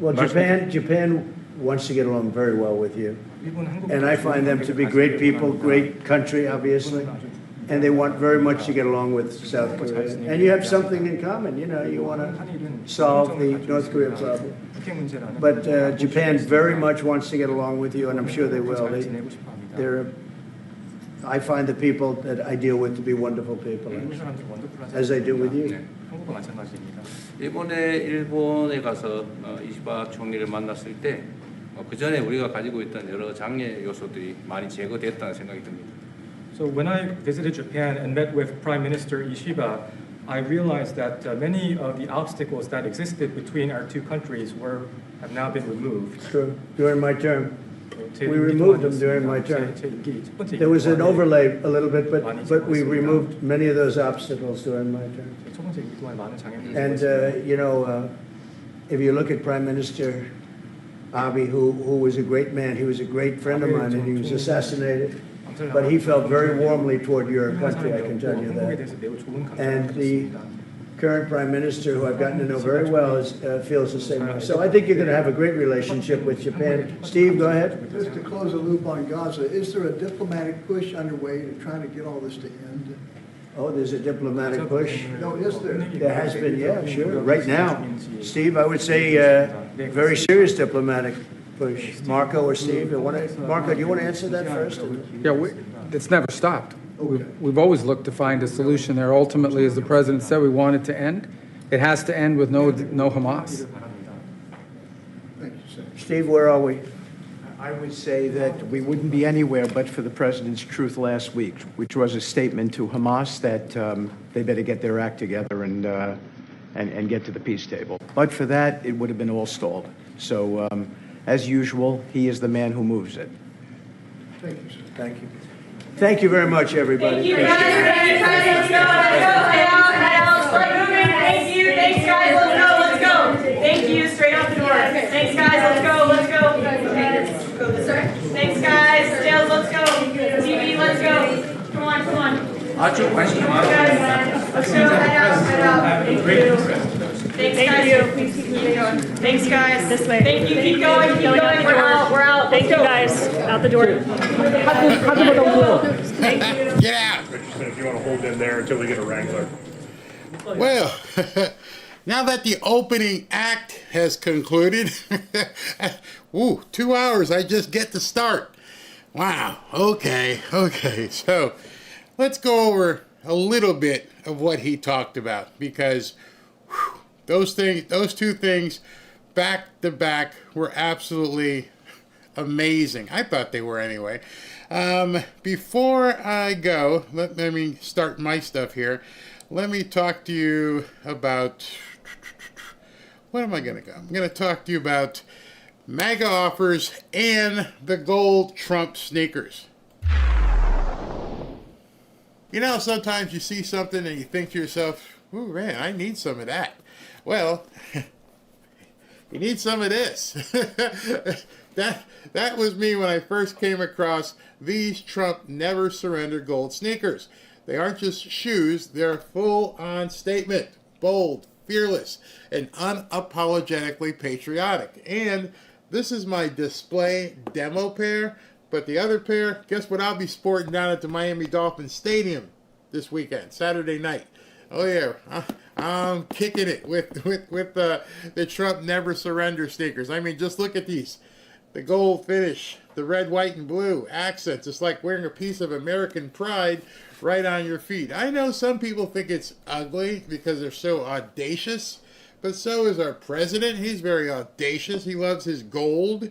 Well, Japan wants to get along very well with you, and I find them to be great people, great country, obviously, and they want very much to get along with South Korea. And you have something in common, you want to solve the North Korea problem. But Japan very much wants to get along with you, and I'm sure they will. I find the people that I deal with to be wonderful people, as I do with you. 이번에 일본에 가서 이시바 총리를 만났을 때 그 전에 우리가 가지고 있던 여러 장애 요소들이 많이 제거됐다는 생각이 듭니다. So when I visited Japan and met with Prime Minister Ishiba, I realized that many of the obstacles that existed between our two countries have now been removed. True. During my term. We removed them during my term. There was an overlay a little bit, but we removed many of those obstacles during my term. And, if you look at Prime Minister Abiy, who was a great man, he was a great friend of mine, and he was assassinated, but he felt very warmly toward your country, I can tell you that. And the current Prime Minister, who I've gotten to know very well, feels the same way. So I think you're going to have a great relationship with Japan. Steve, go ahead. Just to close the loop on Gaza, is there a diplomatic push underway to try to get all this to end? Oh, there's a diplomatic push. No, is there? There has been, yeah, sure. Right now, Steve, I would say very serious diplomatic push. Marco or Steve, Marco, do you want to answer that first? Yeah, it's never stopped. We've always looked to find a solution there. Ultimately, as the president said, we want it to end. It has to end with no Hamas. Thank you, sir. Steve, where are we? I would say that we wouldn't be anywhere but for the president's truth last week, which was a statement to Hamas that they better get their act together and get to the peace table. But for that, it would have been all stalled. So, as usual, he is the man who moves it. Thank you, sir. Thank you. Thank you very much, everybody. Thank you, guys. Thank you, guys. Let's go. Let's go. Head out. Head out. Start moving. Thank you. Thanks, guys. Let's go. Let's go. Thank you. Straight out the door. Thanks, guys. Let's go. Let's go. Thanks, guys. Jails, let's go. TV, let's go. Come on, come on. Let's go. Head out. Head out. Thank you. Thanks, guys. Please keep going. Thanks, guys. This way. Thank you. Keep going. Keep going. We're out. We're out. Thank you, guys. Out the door. Thank you. Get out. If you want to hold in there until we get a wrangler. Well, now that the opening act has concluded, 2 hours, I just get to start. Wow, okay. So let's go over a little bit of what he talked about, because those two things back to back were absolutely amazing. I thought they were anyway. Before I go, let me start my stuff here. Let me talk to you about, what am I going to go? I'm going to talk to you about MAGA offers and the gold Trump sneakers. You know, sometimes you see something and you think to yourself, ooh, man, I need some of that. Well, you need some of this. That was me when I first came across these Trump Never Surrender gold sneakers. They aren't just shoes, they're a full-on statement. Bold, fearless, and unapologetically patriotic. And this is my display demo pair, but the other pair, guess what I'll be sporting down at the Miami Dolphins Stadium this weekend, Saturday night. Oh yeah, I'm kicking it with the Trump Never Surrender sneakers. I mean, just look at these. The gold finish, the red, white, and blue accents. It's like wearing a piece of American pride right on your feet. I know some people think it's ugly because they're so audacious, but so is our president. He's very audacious. He loves his gold.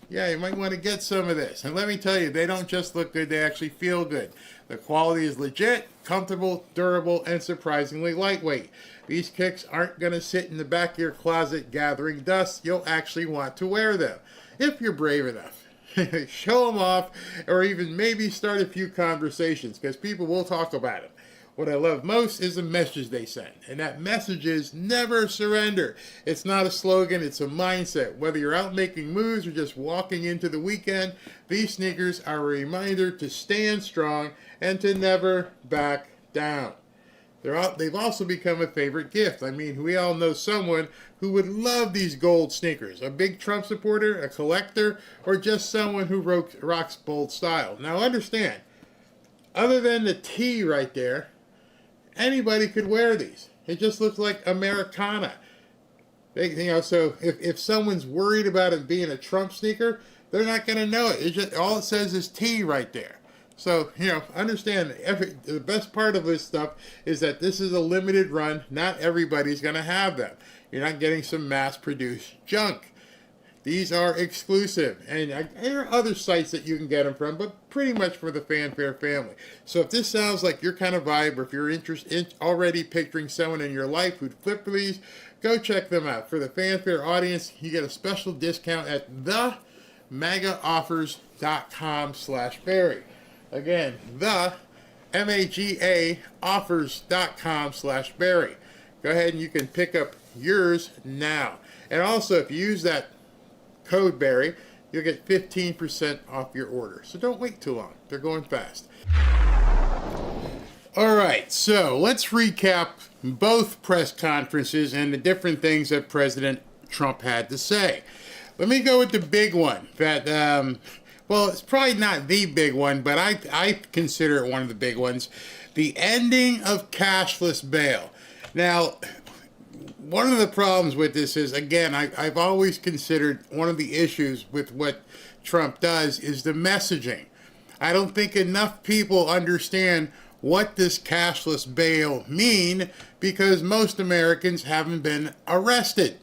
Yeah, you might want to get some of this. And let me tell you, they don't just look good, they actually feel good. The quality is legit, comfortable, durable, and surprisingly lightweight. These kicks aren't going to sit in the back of your closet gathering dust. You'll actually want to wear them, if you're brave enough. Show them off, or even maybe start a few conversations, because people will talk about them. What I love most is the message they send, and that message is never surrender. It's not a slogan, it's a mindset. Whether you're out making moves or just walking into the weekend, these sneakers are a reminder to stand strong and to never back down. They've also become a favorite gift. I mean, we all know someone who would love these gold sneakers. A big Trump supporter, a collector, or just someone who rocks bold style. Now understand, other than the T right there, anybody could wear these. It just looks like Americana. So if someone's worried about it being a Trump sneaker, they're not going to know it. All it says is T right there. So, understand, the best part of this stuff is that this is a limited run. Not everybody's going to have them. You're not getting some mass-produced junk. These are exclusive. And there are other sites that you can get them from, but pretty much for the Fanfare family. So if this sounds like your kind of vibe, or if you're already picturing someone in your life who'd flip for these, go check them out. For the Fanfare audience, you get a special discount at MAGAoffers.com/Barry. Again, the MAGA offers.com/Barry. Go ahead and you can pick up yours now. And also, if you use that code Barry, you'll get 15% off your order. So don't wait too long. They're going fast. All right, so let's recap both press conferences and the different things that President Trump had to say. Let me go with the big one that, well, it's probably not the big one, but I consider it one of the big ones, the ending of cashless bail. Now, one of the problems with this is, again, I've always considered one of the issues with what Trump does is the messaging. I don't think enough people understand what does cashless bail mean because most Americans haven't been arrested.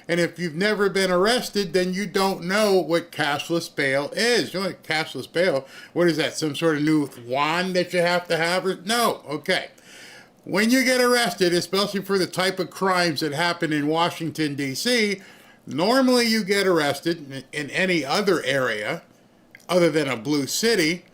And if you've never been arrested, then you don't know what cashless bail is. You know what cashless bail, what is that, some sort of new wand that you have to have? No, okay. When you get arrested, especially for the type of crimes that happen in Washington, D.C., normally you get arrested in any other area other than a blue city.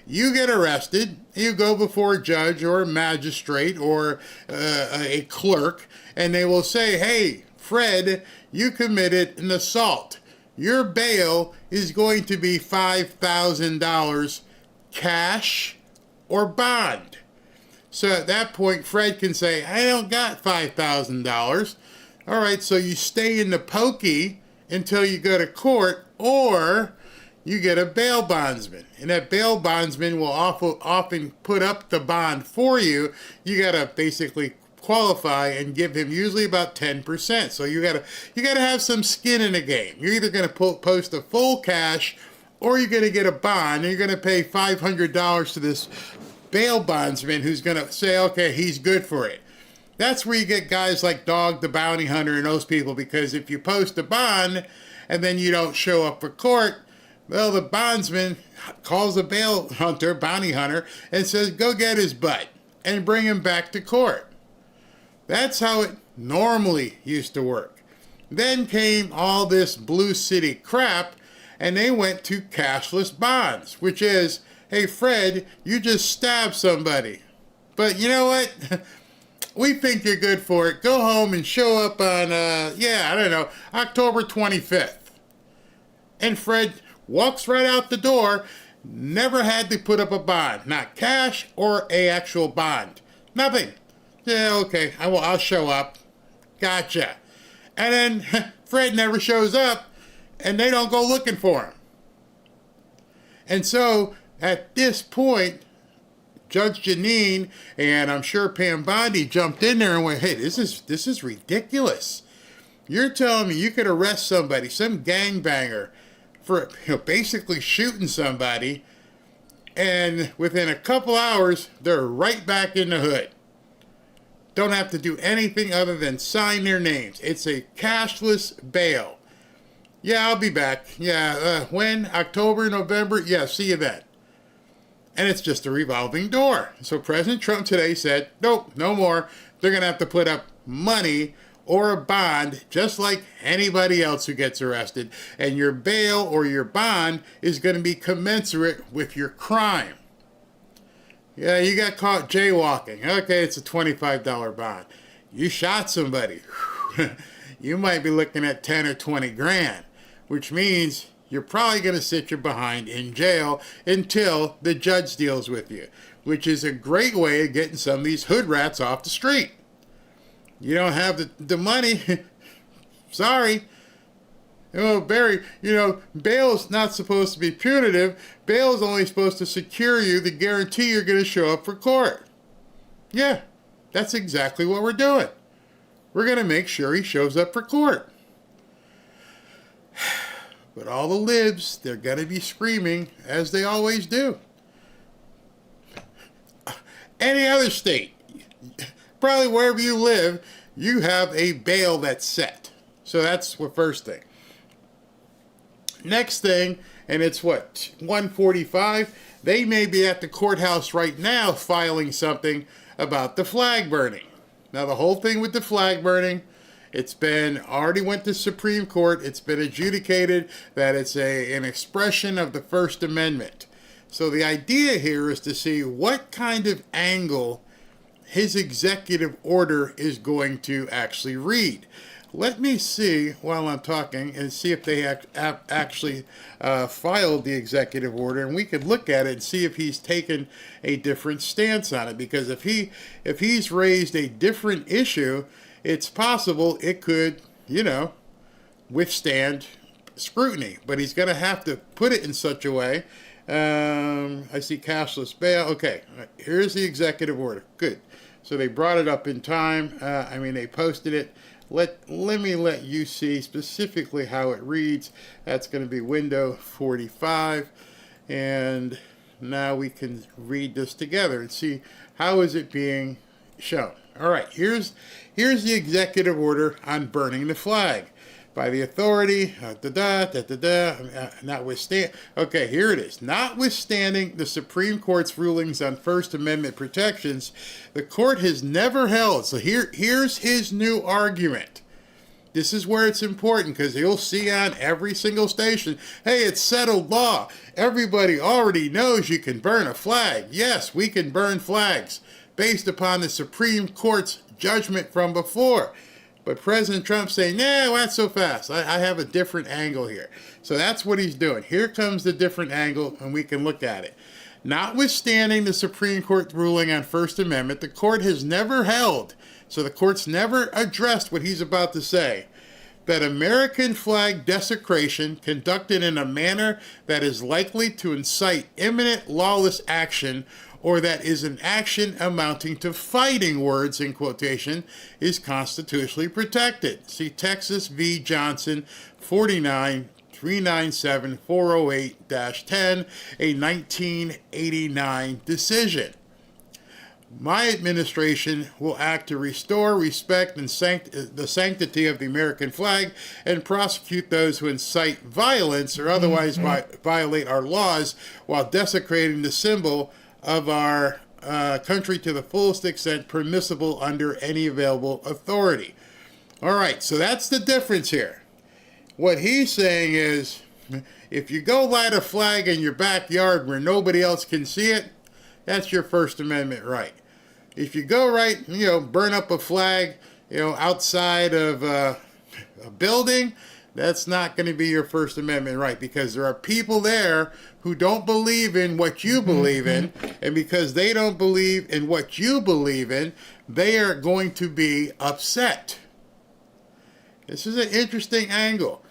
You get arrested, you go before a judge or a magistrate or a clerk, and they will say, hey, Fred, you committed an assault. Your bail is going to be $5,000 cash or bond. So at that point, Fred can say, I don't got $5,000. All right, so you stay in the pokey until you go to court, or you get a bail bondsman. And that bail bondsman will often put up the bond for you. You got to basically qualify and give him usually about 10%. So you got to have some skin in the game. You're either going to post a full cash or you're going to get a bond, and you're going to pay $500 to this bail bondsman who's going to say, okay, he's good for it. That's where you get guys like Dog the Bounty Hunter and those people, because if you post a bond and then you don't show up for court, well, the bondsman calls a bail hunter, bounty hunter, and says, go get his butt and bring him back to court. That's how it normally used to work. Then came all this blue city crap, and they went to cashless bonds, which is, hey, Fred, you just stabbed somebody. But you know what? We think you're good for it. Go home and show up on, October 25th. And Fred walks right out the door, never had to put up a bond. Not cash or a actual bond. Nothing. Yeah, okay, I'll show up. Gotcha. And then Fred never shows up, and they don't go looking for him. And so, at this point, Judge Janine and I'm sure Pam Bondi jumped in there and went, hey, this is ridiculous. You're telling me you could arrest somebody, some gangbanger, for basically shooting somebody, and within a couple hours, they're right back in the hood. Don't have to do anything other than sign their names. It's a cashless bail. Yeah, I'll be back. Yeah, when? October, November? Yeah, see you then. And it's just a revolving door. So President Trump today said, nope, no more. They're going to have to put up money or a bond, just like anybody else who gets arrested. And your bail or your bond is going to be commensurate with your crime. Yeah, you got caught jaywalking. Okay, it's a $25 bond. You shot somebody. You might be looking at 10 or 20 grand, which means you're probably going to sit your behind in jail until the judge deals with you, which is a great way of getting some of these hood rats off the street. You don't have the money. Sorry. Barry, bail's not supposed to be punitive. Bail's only supposed to secure you to guarantee you're going to show up for court. Yeah, that's exactly what we're doing. We're going to make sure he shows up for court. But all the libs, they're going to be screaming, as they always do. Any other state, probably wherever you live, you have a bail that's set. So that's the first thing. Next thing, and it's 1:45, they may be at the courthouse right now filing something about the flag burning. Now the whole thing with the flag burning It's been already went to Supreme Court. It's been adjudicated that it's an expression of the First Amendment. So the idea here is to see what kind of angle his executive order is going to actually read. Let me see while I'm talking and see if they actually filed the executive order, and we could look at it and see if he's taken a different stance on it. Because if he's raised a different issue, it's possible it could, withstand scrutiny. But he's going to have to put it in such a way. I see cashless bail. Okay, here's the executive order. Good. So they brought it up in time. They posted it. Let me let you see specifically how it reads. That's going to be window 45. And now we can read this together and see how is it being shown. All right, here's the executive order on burning the flag. By the authority, notwithstanding, okay, here it is. Notwithstanding the Supreme Court's rulings on First Amendment protections, the court has never held. So here's his new argument. This is where it's important, because you'll see on every single station, hey, it's settled law. Everybody already knows you can burn a flag. Yes, we can burn flags based upon the Supreme Court's judgment from before. But President Trump's saying, nah, not so fast. I have a different angle here. So that's what he's doing. Here comes the different angle, and we can look at it. Notwithstanding the Supreme Court ruling on First Amendment, the court has never held, so the court's never addressed what he's about to say, that American flag desecration conducted in a manner that is likely to incite imminent lawless action or that is an action amounting to fighting words, in quotation, is constitutionally protected. See Texas v. Johnson, 49 397 408-10, a 1989 decision. My administration will act to restore, respect, and the sanctity of the American flag and prosecute those who incite violence or otherwise violate our laws while desecrating the symbol of our country to the fullest extent permissible under any available authority. All right, so that's the difference here. What he's saying is, if you go light a flag in your backyard where nobody else can see it, that's your First Amendment right. If you go burn up a flag, outside of a building, that's not going to be your First Amendment right, because there are people there who don't believe in what you believe in, and because they don't believe in what you believe in, they are going to be upset. This is an interesting angle.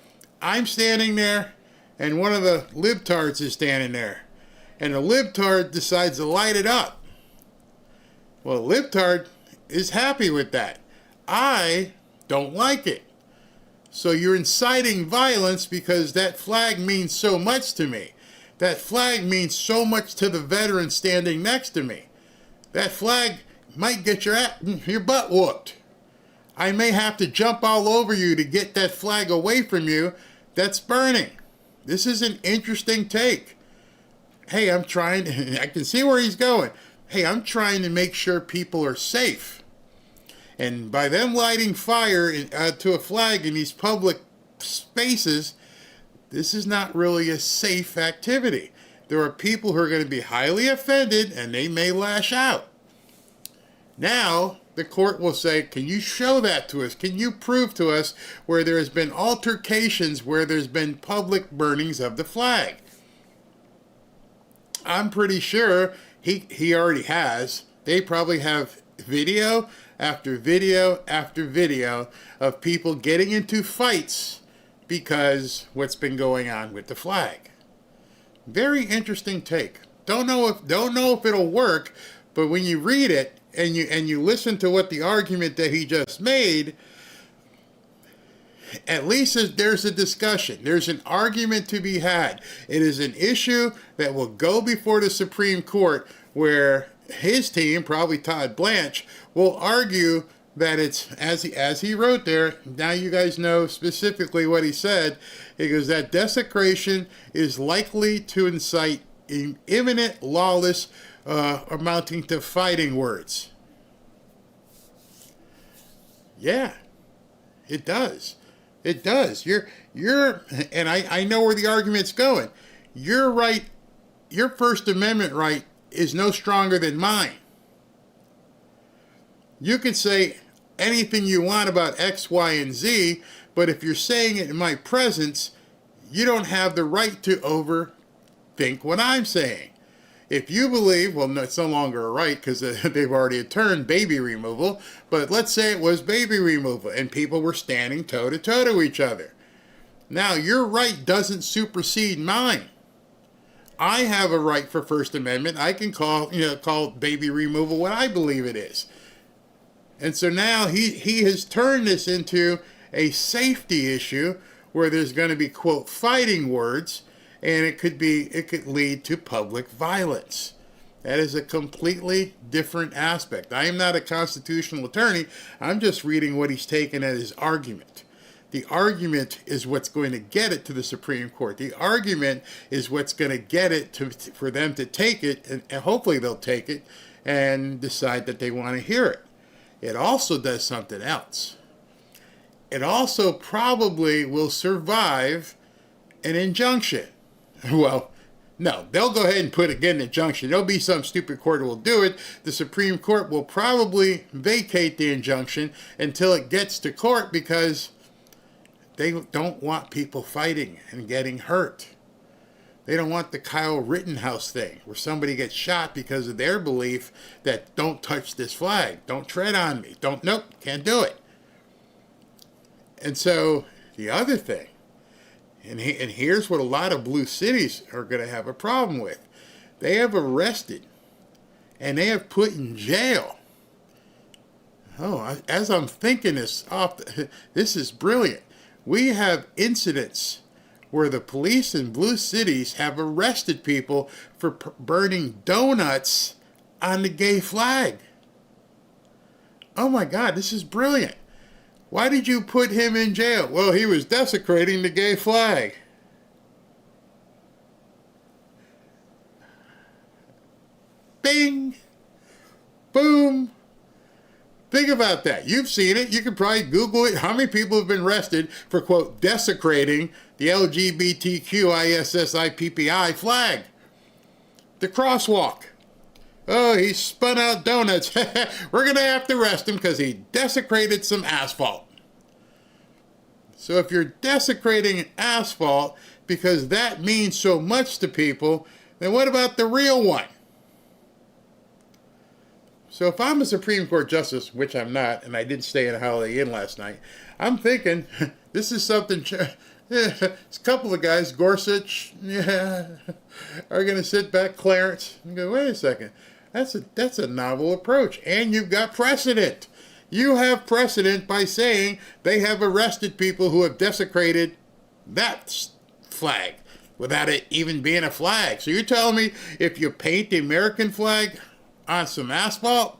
I'm standing there, and one of the libtards is standing there, and the libtard decides to light it up. Well, the libtard is happy with that. I don't like it. So you're inciting violence because that flag means so much to me. That flag means so much to the veteran standing next to me. That flag might get your butt whooped. I may have to jump all over you to get that flag away from you that's burning. This is an interesting take. Hey, I can see where he's going. Hey, I'm trying to make sure people are safe. And by them lighting fire to a flag in these public spaces, this is not really a safe activity. There are people who are going to be highly offended, and they may lash out. Now, the court will say, can you show that to us? Can you prove to us where there has been altercations, where there's been public burnings of the flag? I'm pretty sure he already has. They probably have video after video after video of people getting into fights because what's been going on with the flag. Very interesting take. Don't know if it'll work, but when you read it and you listen to what the argument that he just made, at least there's a discussion. There's an argument to be had. It is an issue that will go before the Supreme Court, where his team, probably Todd Blanche, will argue that it's, as he wrote there, now you guys know specifically what he said. He goes, that desecration is likely to incite imminent lawless amounting to fighting words. Yeah. It does. It does. And I know where the argument's going. Your right, your First Amendment right is no stronger than mine. You can say anything you want about X, Y, and Z, but if you're saying it in my presence, you don't have the right to overthink what I'm saying. If you believe, well, no, it's no longer a right because they've already turned baby removal, but let's say it was baby removal and people were standing toe-to-toe to each other. Now, your right doesn't supersede mine. I have a right for First Amendment. I can call baby removal what I believe it is. And so now he has turned this into a safety issue where there's going to be, quote, fighting words, and it could lead to public violence. That is a completely different aspect. I am not a constitutional attorney. I'm just reading what he's taken as his argument. The argument is what's going to get it to the Supreme Court. The argument is what's going to get it for them to take it, and hopefully they'll take it and decide that they want to hear it. It also does something else. It also probably will survive an injunction. Well, no, they'll go ahead and get an injunction. There'll be some stupid court that will do it. The Supreme Court will probably vacate the injunction until it gets to court because they don't want people fighting and getting hurt. They don't want the Kyle Rittenhouse thing where somebody gets shot because of their belief that don't touch this flag, don't tread on me, nope, can't do it. And so the other thing, and here's what a lot of blue cities are going to have a problem with. They have arrested and they have put in jail. As I'm thinking this is brilliant. We have incidents where the police in blue cities have arrested people for burning donuts on the gay flag. Oh my God, this is brilliant. Why did you put him in jail? Well, he was desecrating the gay flag. Bing! Boom! Think about that. You've seen it. You can probably Google it. How many people have been arrested for, quote, desecrating the LGBTQISSIPPI flag? The crosswalk. Oh, he spun out donuts. We're going to have to arrest him because he desecrated some asphalt. So if you're desecrating asphalt because that means so much to people, then what about the real one? So if I'm a Supreme Court justice, which I'm not, and I didn't stay in a Holiday Inn last night, I'm thinking this is something. A couple of guys, Gorsuch, are going to sit back, Clarence, and go, wait a second. That's a novel approach. And you've got precedent. You have precedent by saying they have arrested people who have desecrated that flag without it even being a flag. So you're telling me if you paint the American flag on some asphalt,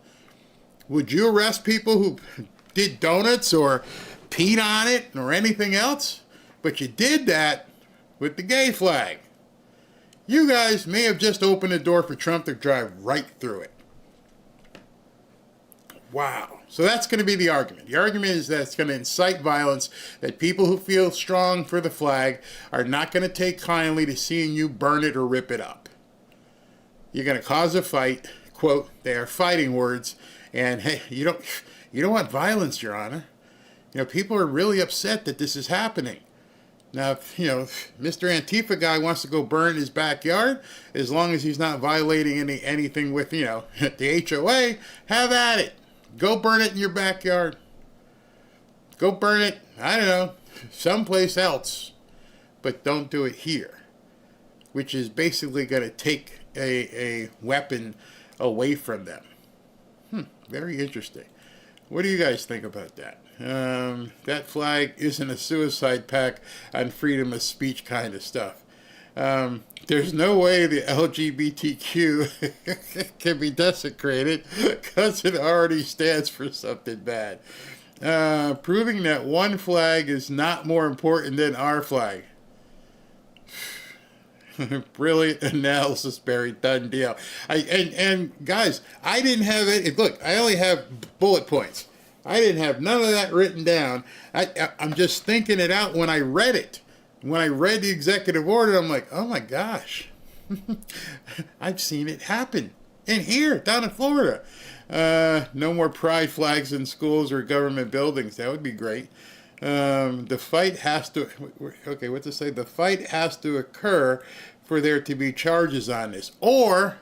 would you arrest people who did donuts or peed on it or anything else? But you did that with the gay flag. You guys may have just opened the door for Trump to drive right through it. Wow. So that's going to be the argument. The argument is that it's going to incite violence, that people who feel strong for the flag are not going to take kindly to seeing you burn it or rip it up. You're going to cause a fight. Quote, they are fighting words. And hey, you don't want violence, Your Honor. People are really upset that this is happening. Now, if Mr. Antifa guy wants to go burn his backyard, as long as he's not violating anything with, the HOA, have at it. Go burn it in your backyard. Go burn it, I don't know, someplace else. But don't do it here, which is basically going to take a weapon away from them. Very interesting. What do you guys think about that? That flag isn't a suicide pact on freedom of speech kind of stuff. There's no way the LGBTQ can be desecrated because it already stands for something bad. Proving that one flag is not more important than our flag. Brilliant analysis, Barry. Done deal. And guys, I didn't have it. Look, I only have bullet points. I didn't have none of that written down. I'm just thinking it out when I read it. When I read the executive order, I'm like, oh my gosh. I've seen it happen. In here, down in Florida. No more pride flags in schools or government buildings. That would be great. The fight has to, okay, what's it say? The fight has to occur for there to be charges on this. Or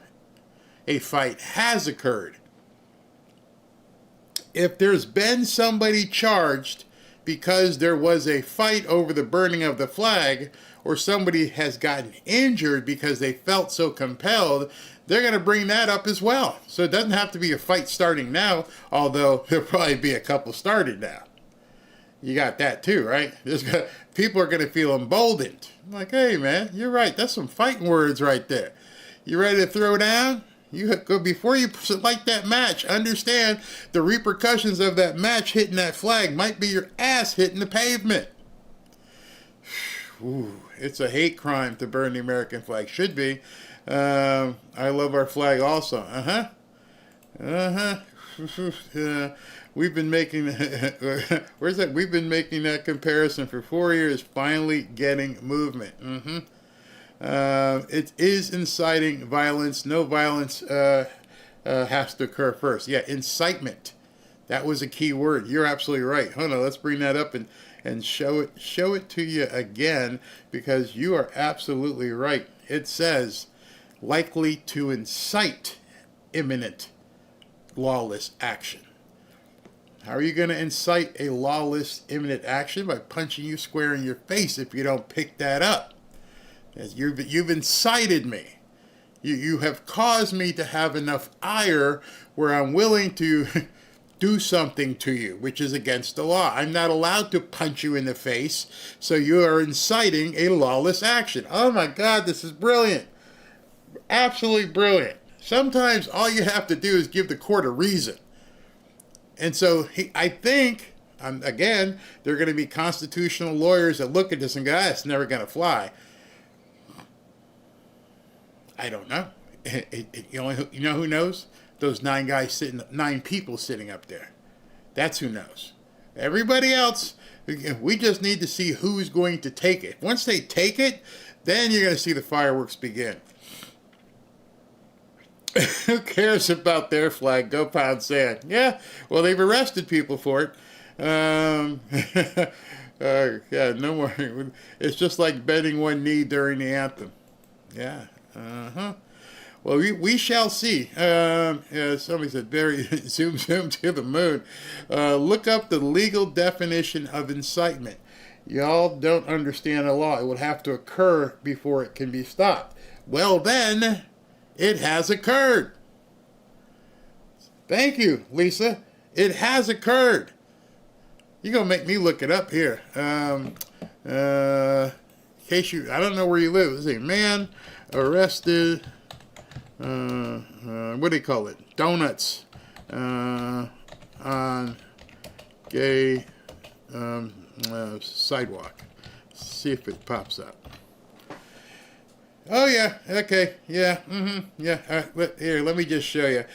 a fight has occurred. If there's been somebody charged because there was a fight over the burning of the flag, or somebody has gotten injured because they felt so compelled, they're going to bring that up as well. So it doesn't have to be a fight starting now, although there'll probably be a couple started now. You got that too, right? People are going to feel emboldened. I'm like, hey man, you're right. That's some fighting words right there. You ready to throw down? You go before you select that match. Understand the repercussions of that match hitting that flag might be your ass hitting the pavement. Ooh, it's a hate crime to burn the American flag. Should be. I love our flag also. We've been making where's that? We've been making that comparison for 4 years. Finally getting movement. It is inciting violence. No violence has to occur first. Yeah, incitement. That was a key word. You're absolutely right. Hold on, let's bring that up and show it to you again, because you are absolutely right. It says likely to incite imminent lawless action. How are you going to incite a lawless imminent action? By punching you square in your face if you don't pick that up. You've incited me. You have caused me to have enough ire where I'm willing to do something to you, which is against the law. I'm not allowed to punch you in the face, so you are inciting a lawless action. Oh my God, this is brilliant. Absolutely brilliant. Sometimes all you have to do is give the court a reason. And so I think, again, there are going to be constitutional lawyers that look at this and go, it's never going to fly. I don't know. You know who knows? Those 9 people sitting up there. That's who knows. Everybody else, we just need to see who's going to take it. Once they take it, then you're going to see the fireworks begin. Who cares about their flag? Go pound sand. Yeah, well, they've arrested people for it. Yeah, no more. It's just like bending one knee during the anthem. Yeah. Well, we shall see. Somebody said, Barry, zoom to the moon. Look up the legal definition of incitement. Y'all don't understand the law. It would have to occur before it can be stopped. Well, then, it has occurred. Thank you, Lisa. It has occurred. You're going to make me look it up here. In case I don't know where you live. Let's see. Man arrested, what do you call it? Donuts on gay sidewalk. See if it pops up. Oh yeah, okay, yeah, yeah. Here, let me just show you.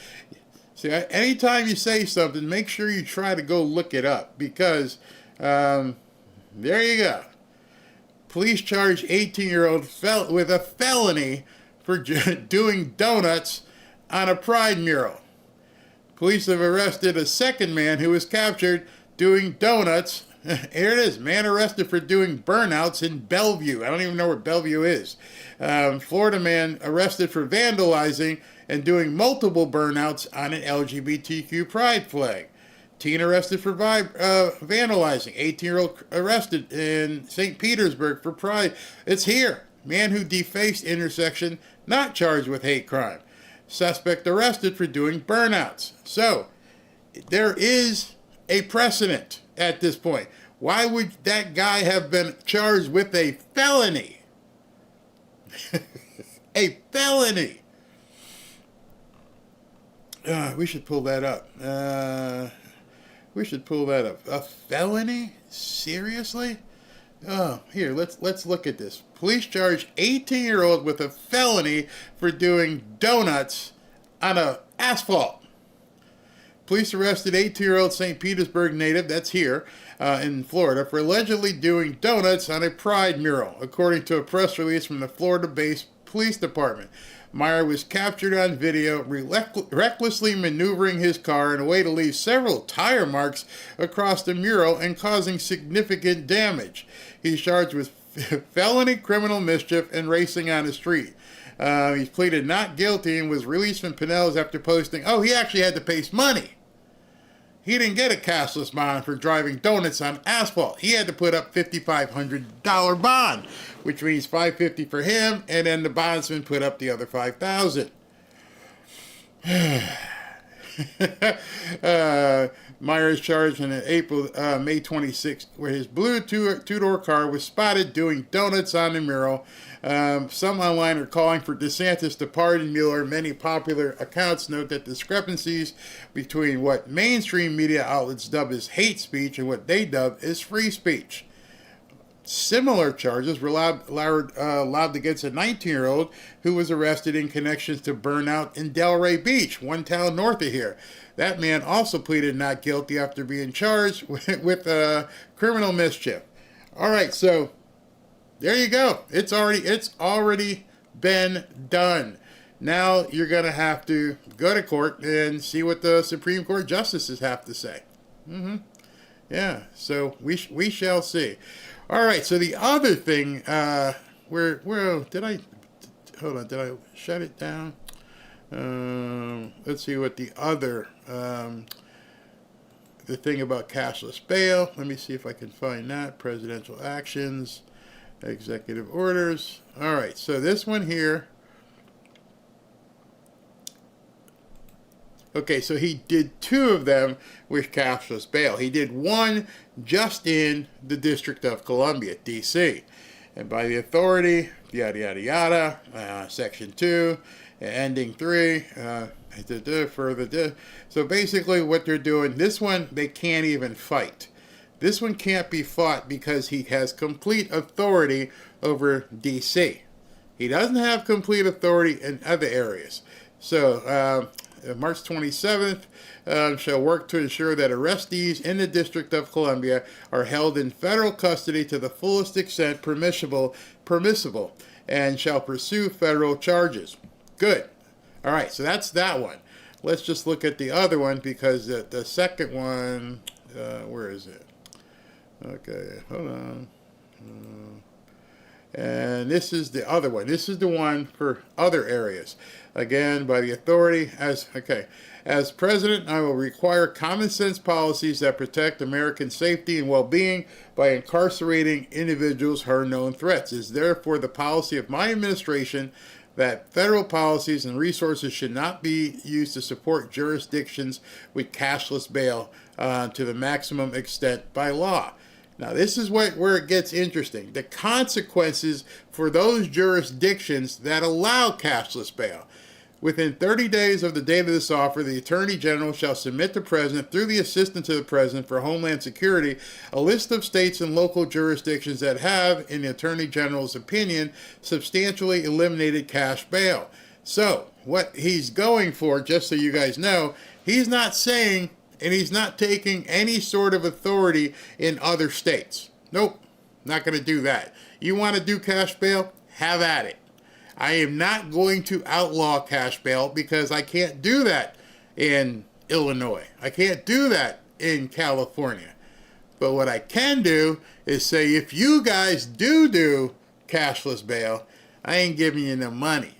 See, anytime you say something, make sure you try to go look it up, because there you go. Police charge 18-year-old with a felony for doing donuts on a pride mural. Police have arrested a second man who was captured doing donuts. Here it is. Man arrested for doing burnouts in Bellevue. I don't even know where Bellevue is. Florida man arrested for vandalizing and doing multiple burnouts on an LGBTQ pride flag. Teen arrested for vandalizing. 18-year-old arrested in St. Petersburg for pride. It's here. Man who defaced intersection, not charged with hate crime. Suspect arrested for doing burnouts. So, there is a precedent at this point. Why would that guy have been charged with a felony? A felony. We should pull that up. We should pull that up. A felony? Seriously? Oh, here, let's look at this. Police charge 18-year-old with a felony for doing donuts on a asphalt. Police arrested 18-year-old St. Petersburg native, that's here, in Florida, for allegedly doing donuts on a pride mural, according to a press release from the Florida-based police department. Meyer was captured on video recklessly maneuvering his car in a way to leave several tire marks across the mural and causing significant damage. He's charged with felony criminal mischief and racing on the street. He's pleaded not guilty and was released from Pinellas after posting, he actually had to pay money. He didn't get a cashless bond for driving donuts on asphalt. He had to put up $5,500 bond, which means $550 for him, and then the bondsman put up the other $5,000. Meyer is charged in May 26th, where his blue two-door car was spotted doing donuts on the mural. Some online are calling for DeSantis to pardon Mueller. Many popular accounts note that discrepancies between what mainstream media outlets dub as hate speech and what they dub as free speech. Similar charges were allowed against a 19-year-old who was arrested in connections to burnout in Delray Beach, one town north of here. That man also pleaded not guilty after being charged with criminal mischief. All right, so there you go. It's already been done. Now you're going to have to go to court and see what the Supreme Court justices have to say. Yeah, so we shall see. All right, so the other thing, where did I shut it down? Let's see what the other, the thing about cashless bail. Let me see if I can find that. Presidential actions, executive orders. All right, so this one here. Okay, so he did 2 of them with cashless bail. He did one just in the District of Columbia, D.C. And by the authority, yada, yada, yada, Section 2, ending 3, further. So basically what they're doing, this one, they can't even fight. This one can't be fought because he has complete authority over D.C. He doesn't have complete authority in other areas. So, March 27th shall work to ensure that arrestees in the District of Columbia are held in federal custody to the fullest extent permissible, and shall pursue federal charges. Good. All right, so that's that one. Let's just look at the other one because the second one, where is it? Okay, hold on. And this is the other one. This is the one for other areas. Again, by the authority as president, I will require common sense policies that protect American safety and well-being by incarcerating individuals who are known threats. It is therefore the policy of my administration that federal policies and resources should not be used to support jurisdictions with cashless bail to the maximum extent by law. Now, this is where it gets interesting. The consequences for those jurisdictions that allow cashless bail. Within 30 days of the date of this offer, the Attorney General shall submit to the President, through the Assistant to the President for Homeland Security, a list of states and local jurisdictions that have, in the Attorney General's opinion, substantially eliminated cash bail. So, what he's going for, just so you guys know, he's not saying, and he's not taking any sort of authority in other states. Nope, not going to do that. You want to do cash bail? Have at it. I am not going to outlaw cash bail because I can't do that in Illinois. I can't do that in California. But what I can do is say, if you guys do cashless bail, I ain't giving you no money.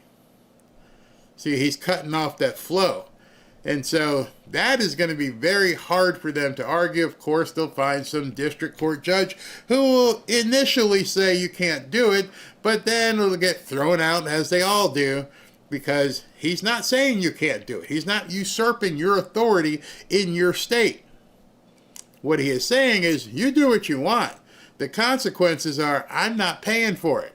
See, he's cutting off that flow. And so that is going to be very hard for them to argue. Of course, they'll find some district court judge who will initially say you can't do it, but then it'll get thrown out, as they all do, because he's not saying you can't do it. He's not usurping your authority in your state. What he is saying is, you do what you want. The consequences are, I'm not paying for it.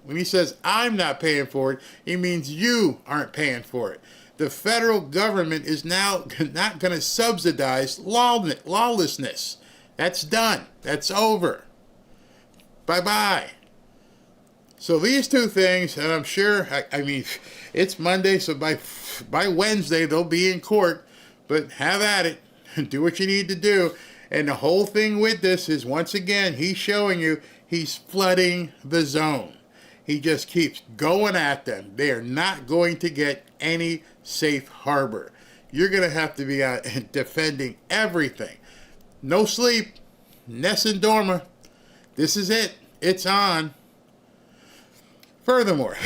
When he says, I'm not paying for it, he means you aren't paying for it. The federal government is now not going to subsidize lawlessness. That's done. That's over. Bye-bye. So these 2 things, and I'm sure, I mean, it's Monday, so by Wednesday they'll be in court. but have at it. Do what you need to do. And the whole thing with this is, once again, he's showing you he's flooding the zone. He just keeps going at them. They are not going to get any safe harbor. You're going to have to be out and defending everything. No sleep. Ness and Dorma. This is it. It's on. Furthermore,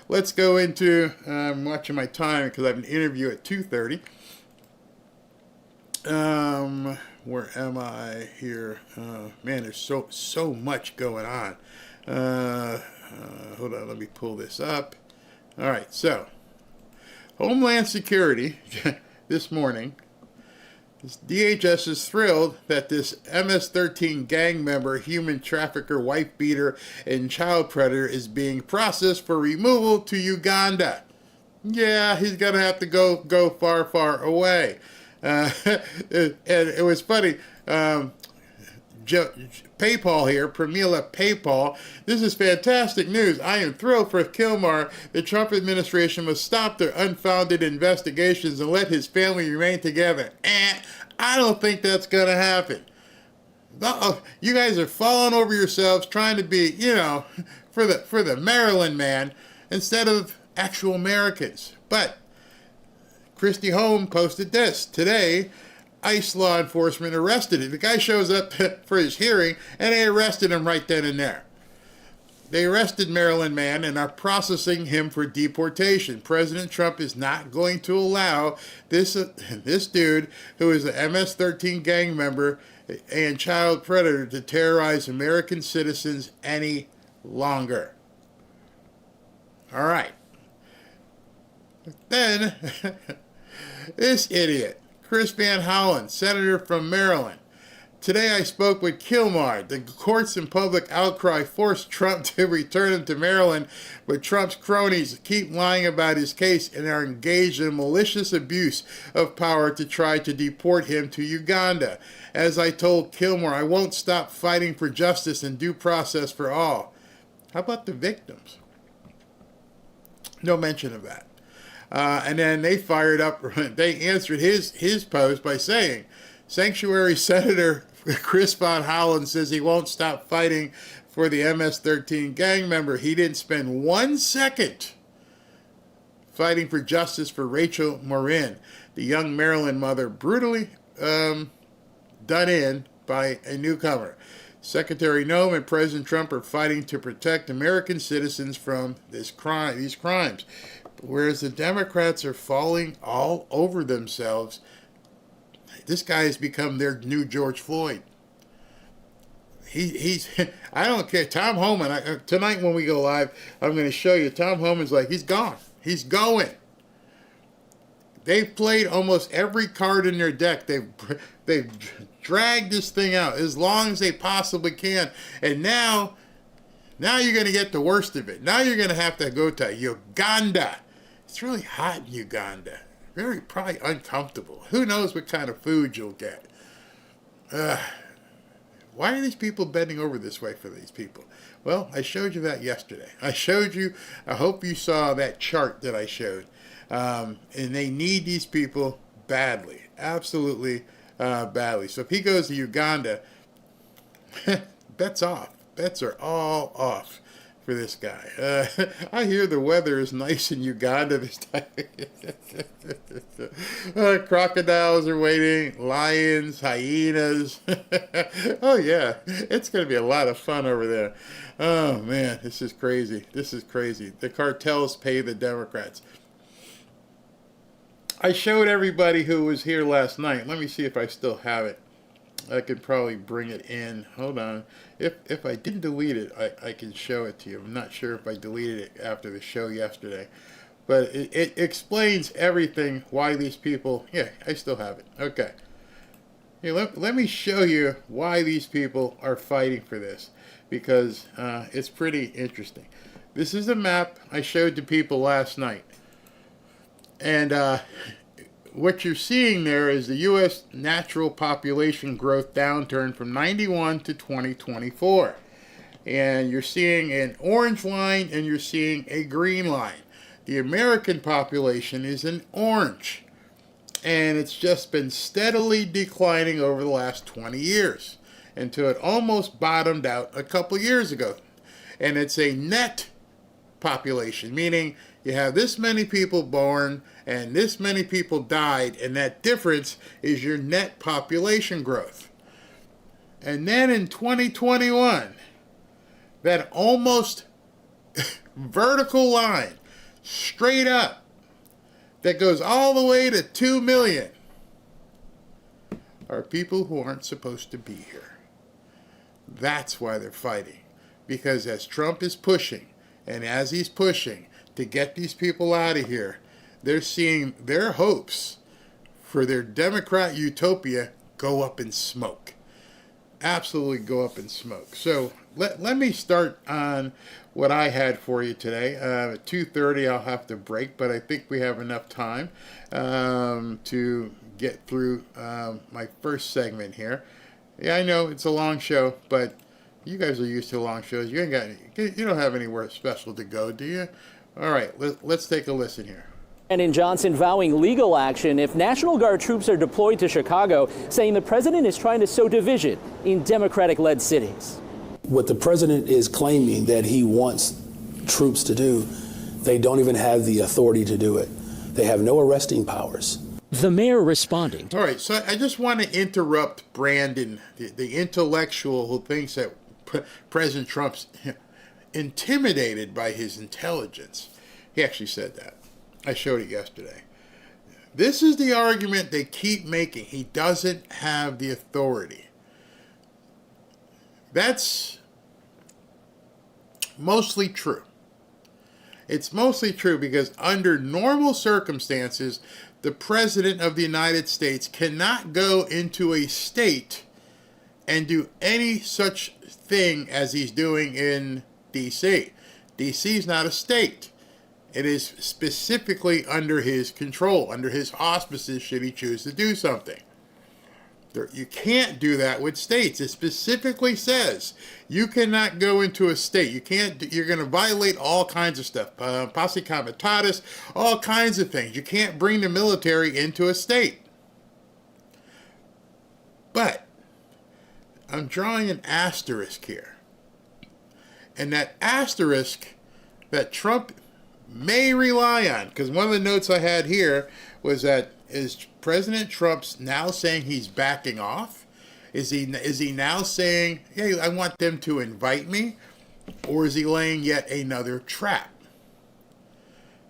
let's go into, I'm watching my time because I have an interview at 2:30. Where am I here? Man, there's so much going on. Hold on, let me pull this up. All right, so Homeland Security this morning, DHS is thrilled that this MS-13 gang member, human trafficker, wife beater, and child predator is being processed for removal to Uganda. Yeah, he's gonna have to go far away. And it was funny. PayPal here, Pramila PayPal. This is fantastic news. I am thrilled for Kilmar. The Trump administration must stop their unfounded investigations and let his family remain together. I don't think that's going to happen. You guys are falling over yourselves trying to be, for the Maryland man instead of actual Americans. But Christy Holm posted this today. ICE law enforcement arrested him. The guy shows up for his hearing, and they arrested him right then and there. They arrested Maryland man and are processing him for deportation. President Trump is not going to allow this dude, who is an MS-13 gang member and child predator, to terrorize American citizens any longer. All right. Then, this idiot, Chris Van Hollen, senator from Maryland. Today I spoke with Kilmar. The courts and public outcry forced Trump to return him to Maryland, but Trump's cronies keep lying about his case and are engaged in malicious abuse of power to try to deport him to Uganda. As I told Kilmar, I won't stop fighting for justice and due process for all. How about the victims? No mention of that. And then they fired up, they answered his post by saying, Sanctuary Senator Chris Van Hollen says he won't stop fighting for the MS-13 gang member. He didn't spend 1 second fighting for justice for Rachel Morin, the young Maryland mother brutally done in by a newcomer. Secretary Noem and President Trump are fighting to protect American citizens from these crimes. Whereas the Democrats are falling all over themselves, this guy has become their new George Floyd. He's I don't care. Tom Homan, tonight when we go live, I'm going to show you. Tom Homan's like, he's gone. He's going. They've played almost every card in their deck. They've dragged this thing out as long as they possibly can. And now you're going to get the worst of it. Now you're going to have to go to Uganda. It's really hot in Uganda. Very probably uncomfortable. Who knows what kind of food you'll get. Why are these people bending over this way for these people? Well, I showed you that yesterday. I hope you saw that chart that I showed. And they need these people badly. Absolutely badly. So if he goes to Uganda, bets off. Bets are all off for this guy. I hear the weather is nice in Uganda this time. Crocodiles are waiting, lions, hyenas. Oh yeah, it's going to be a lot of fun over there. Oh man, this is crazy. This is crazy. The cartels pay the Democrats. I showed everybody who was here last night. Let me see if I still have it. I could probably bring it in. Hold on. If I didn't delete it, I can show it to you. I'm not sure if I deleted it after the show yesterday. But it explains everything, why these people... Yeah, I still have it. Okay. Here, let me show you why these people are fighting for this. Because it's pretty interesting. This is a map I showed to people last night. And... what you're seeing there is the U.S. natural population growth downturn from 91 to 2024. And you're seeing an orange line and you're seeing a green line. The American population is in orange. And it's just been steadily declining over the last 20 years until it almost bottomed out a couple years ago. And it's a net population, meaning you have this many people born and this many people died, and that difference is your net population growth. And then in 2021, that almost vertical line, straight up, that goes all the way to 2 million, are people who aren't supposed to be here. That's why they're fighting. Because as Trump is pushing, and as he's pushing to get these people out of here, they're seeing their hopes for their Democrat utopia go up in smoke. Absolutely go up in smoke. So let me start on what I had for you today. At 2:30 I'll have to break, but I think we have enough time to get through my first segment here. Yeah, I know it's a long show, but you guys are used to long shows. You don't have anywhere special to go, do you? All right, let's take a listen here. Brandon Johnson vowing legal action if National Guard troops are deployed to Chicago, saying the president is trying to sow division in Democratic-led cities. What the president is claiming that he wants troops to do, they don't even have the authority to do it. They have no arresting powers. The mayor responding. All right, so I just want to interrupt Brandon, the intellectual who thinks that President Trump's intimidated by his intelligence. He actually said that. I showed it yesterday. This is the argument they keep making. He doesn't have the authority. That's mostly true. It's mostly true because under normal circumstances, the President of the United States cannot go into a state and do any such thing as he's doing in D.C. D.C. is not a state. It is specifically under his control, under his auspices should he choose to do something. You can't do that with states. It specifically says you cannot go into a state. You can't. You're going to violate all kinds of stuff, posse comitatus, all kinds of things. You can't bring the military into a state. But I'm drawing an asterisk here, and that asterisk that Trump may rely on, because one of the notes I had here was that is President Trump's now saying he's backing off? Is he now saying, hey, I want them to invite me? Or is he laying yet another trap?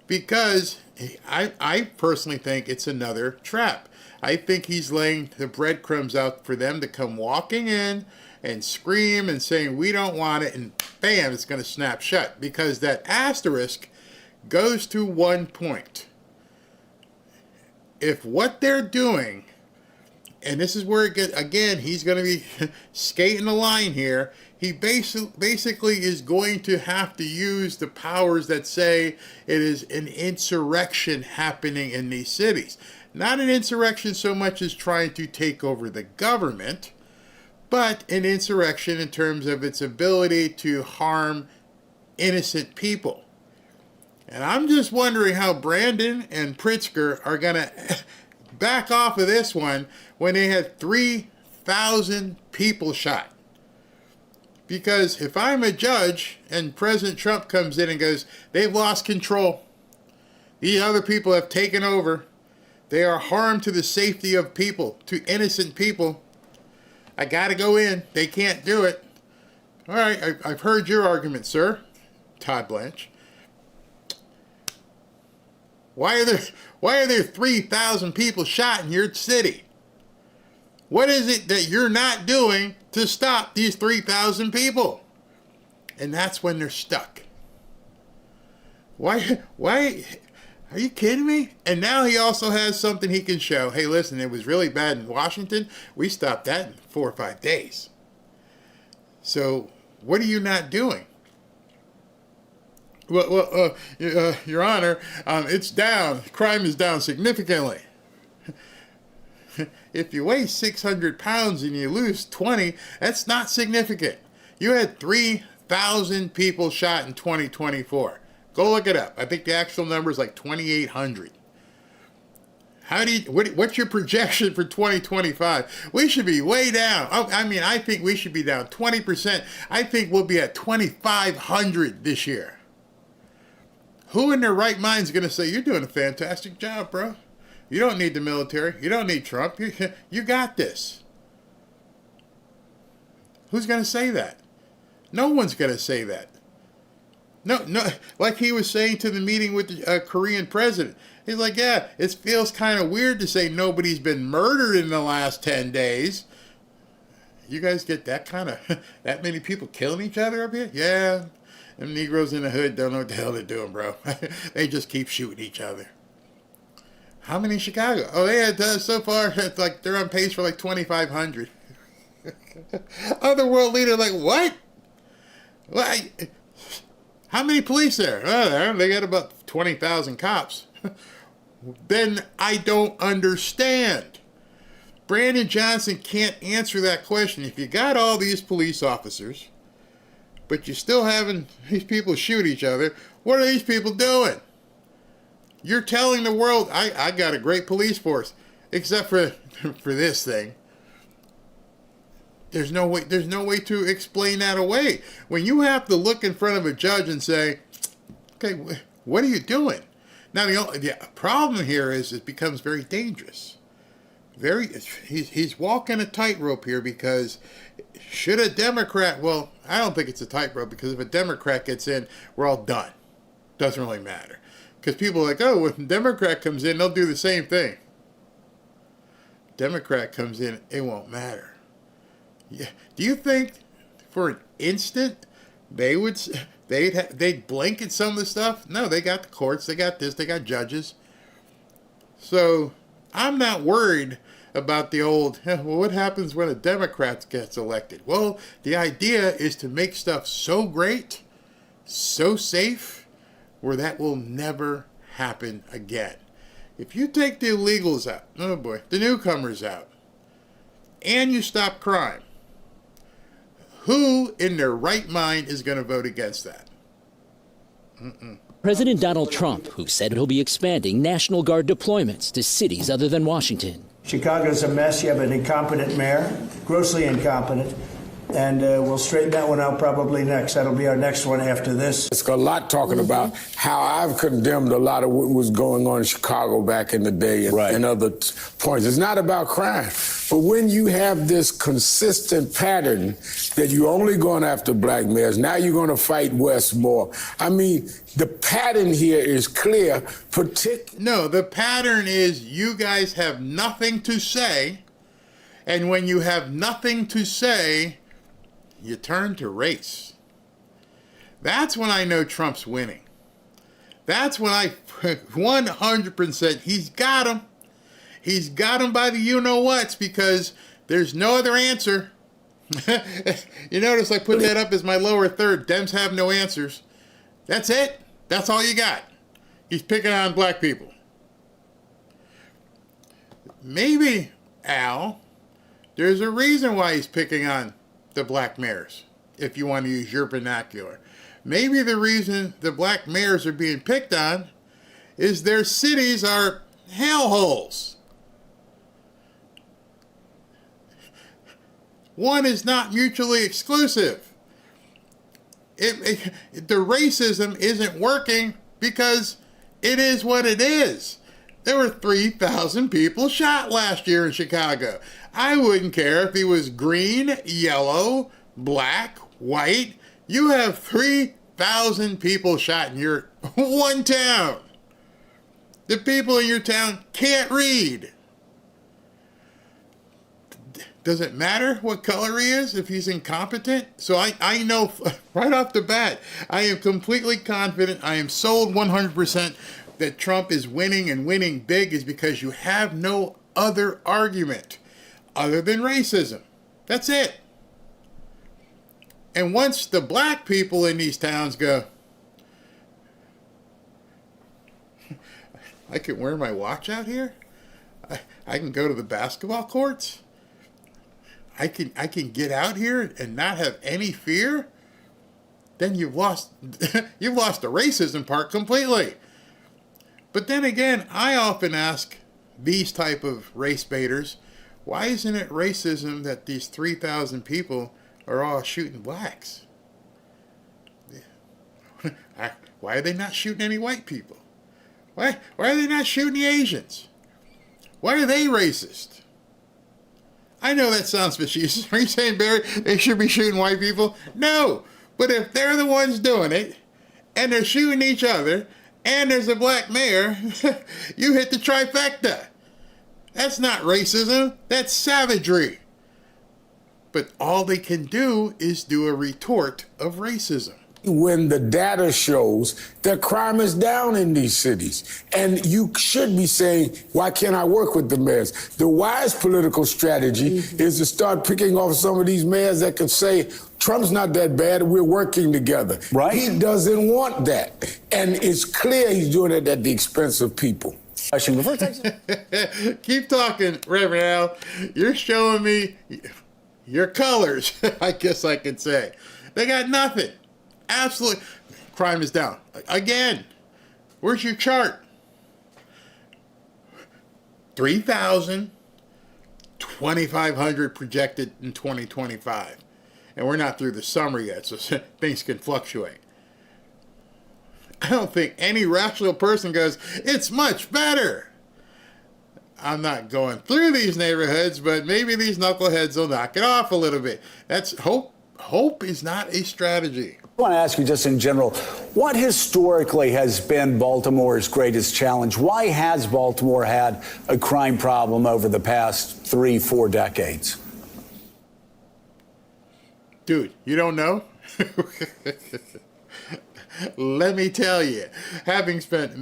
Because I personally think it's another trap. I think he's laying the breadcrumbs out for them to come walking in and scream and saying, we don't want it, and bam, it's going to snap shut. Because that asterisk goes to one point. If what they're doing, and this is where it gets, again, he's going to be skating the line here, he basically is going to have to use the powers that say it is an insurrection happening in these cities. Not an insurrection so much as trying to take over the government, but an insurrection in terms of its ability to harm innocent people. And I'm just wondering how Brandon and Pritzker are going to back off of this one when they had 3,000 people shot. Because if I'm a judge and President Trump comes in and goes, they've lost control, these other people have taken over, they are harm to the safety of people, to innocent people, I got to go in, they can't do it. All right, I've heard your argument, sir, Todd Blanche. Why are there 3,000 people shot in your city? What is it that you're not doing to stop these 3,000 people? And that's when they're stuck. Why, are you kidding me? And now he also has something he can show. Hey, listen, it was really bad in Washington. We stopped that in 4 or 5 days. So what are you not doing? Well, Your Honor, it's down. Crime is down significantly. If you weigh 600 pounds and you lose 20, that's not significant. You had 3,000 people shot in 2024. Go look it up. I think the actual number is like 2,800. What's your projection for 2025? We should be way down. I think we should be down 20%. I think we'll be at 2,500 this year. Who in their right mind is going to say, you're doing a fantastic job, bro? You don't need the military. You don't need Trump. You got this. Who's going to say that? No one's going to say that. No, like he was saying to the meeting with the Korean president. He's like, yeah, it feels kind of weird to say nobody's been murdered in the last 10 days. You guys get that that many people killing each other up here? Yeah, them Negroes in the hood don't know what the hell they're doing, bro. They just keep shooting each other. How many in Chicago? Oh, they had so far, it's like they're on pace for like 2,500. Other world leader like, what? How many police there? Oh, they got about 20,000 cops. Then I don't understand. Brandon Johnson can't answer that question. If you got all these police officers, but you're still having these people shoot each other, what are these people doing? You're telling the world, I got a great police force, except for this thing. There's no way to explain that away. When you have to look in front of a judge and say, okay, what are you doing? Now, the problem here is it becomes very dangerous. He's walking a tightrope here because should a Democrat, well, I don't think it's a tightrope because if a Democrat gets in, we're all done. Doesn't really matter. Because people are like, oh, when a Democrat comes in, they'll do the same thing. Democrat comes in, it won't matter. Yeah. Do you think for an instant they'd blink at some of the stuff? No, they got the courts, they got this, they got judges. So I'm not worried about the old, well, what happens when a Democrat gets elected? Well, the idea is to make stuff so great, so safe, where that will never happen again. If you take the illegals out, oh boy, the newcomers out, and you stop crime, who in their right mind is going to vote against that? President Donald Trump, who said he'll be expanding National Guard deployments to cities other than Washington. Chicago's a mess. You have an incompetent mayor, grossly incompetent. And we'll straighten that one out probably next. That'll be our next one after this. It's a lot talking about how I've condemned a lot of what was going on in Chicago back in the day and other points. It's not about crime. But when you have this consistent pattern that you're only going after black mayors, now you're going to fight West more. I mean, the pattern here is clear. No, the pattern is you guys have nothing to say. And when you have nothing to say, you turn to race. That's when I know Trump's winning. That's when I 100% he's got him. He's got him by the you-know-whats because there's no other answer. You notice I put that up as my lower third. Dems have no answers. That's it. That's all you got. He's picking on black people. Maybe, Al, there's a reason why he's picking on the black mayors, if you want to use your vernacular. Maybe the reason the black mayors are being picked on is their cities are hellholes. One is not mutually exclusive. The racism isn't working because it is what it is. There were 3,000 people shot last year in Chicago. I wouldn't care if he was green, yellow, black, white. You have 3,000 people shot in your one town. The people in your town can't read. Does it matter what color he is if he's incompetent? So I know right off the bat, I am completely confident, I am sold 100% that Trump is winning and winning big is because you have no other argument other than racism. That's it. And once the black people in these towns go, I can wear my watch out here. I can go to the basketball courts. I can get out here and not have any fear. Then you've lost the racism part completely. But then again, I often ask these type of race baiters, why isn't it racism that these 3,000 people are all shooting blacks? Why are they not shooting any white people? Why are they not shooting the Asians? Why are they racist? I know that sounds facetious. Are you saying, Barry, they should be shooting white people? No. But if they're the ones doing it, and they're shooting each other, and there's a black mayor, you hit the trifecta. That's not racism. That's savagery. But all they can do is do a retort of racism. When the data shows that crime is down in these cities. And you should be saying, why can't I work with the mayors? The wise political strategy is to start picking off some of these mayors that can say, Trump's not that bad, we're working together. Right. He doesn't want that. And it's clear he's doing it at the expense of people. Keep talking, Reverend Al. You're showing me your colors, I guess I could say. They got nothing. Absolutely. Crime is down. Again, where's your chart? 3,000, 2,500 projected in 2025. And we're not through the summer yet, so things can fluctuate. I don't think any rational person goes, it's much better. I'm not going through these neighborhoods, but maybe these knuckleheads will knock it off a little bit. That's hope. Hope is not a strategy. I want to ask you just in general, what historically has been Baltimore's greatest challenge? Why has Baltimore had a crime problem over the past 3-4 decades? Dude, you don't know? Let me tell you, having spent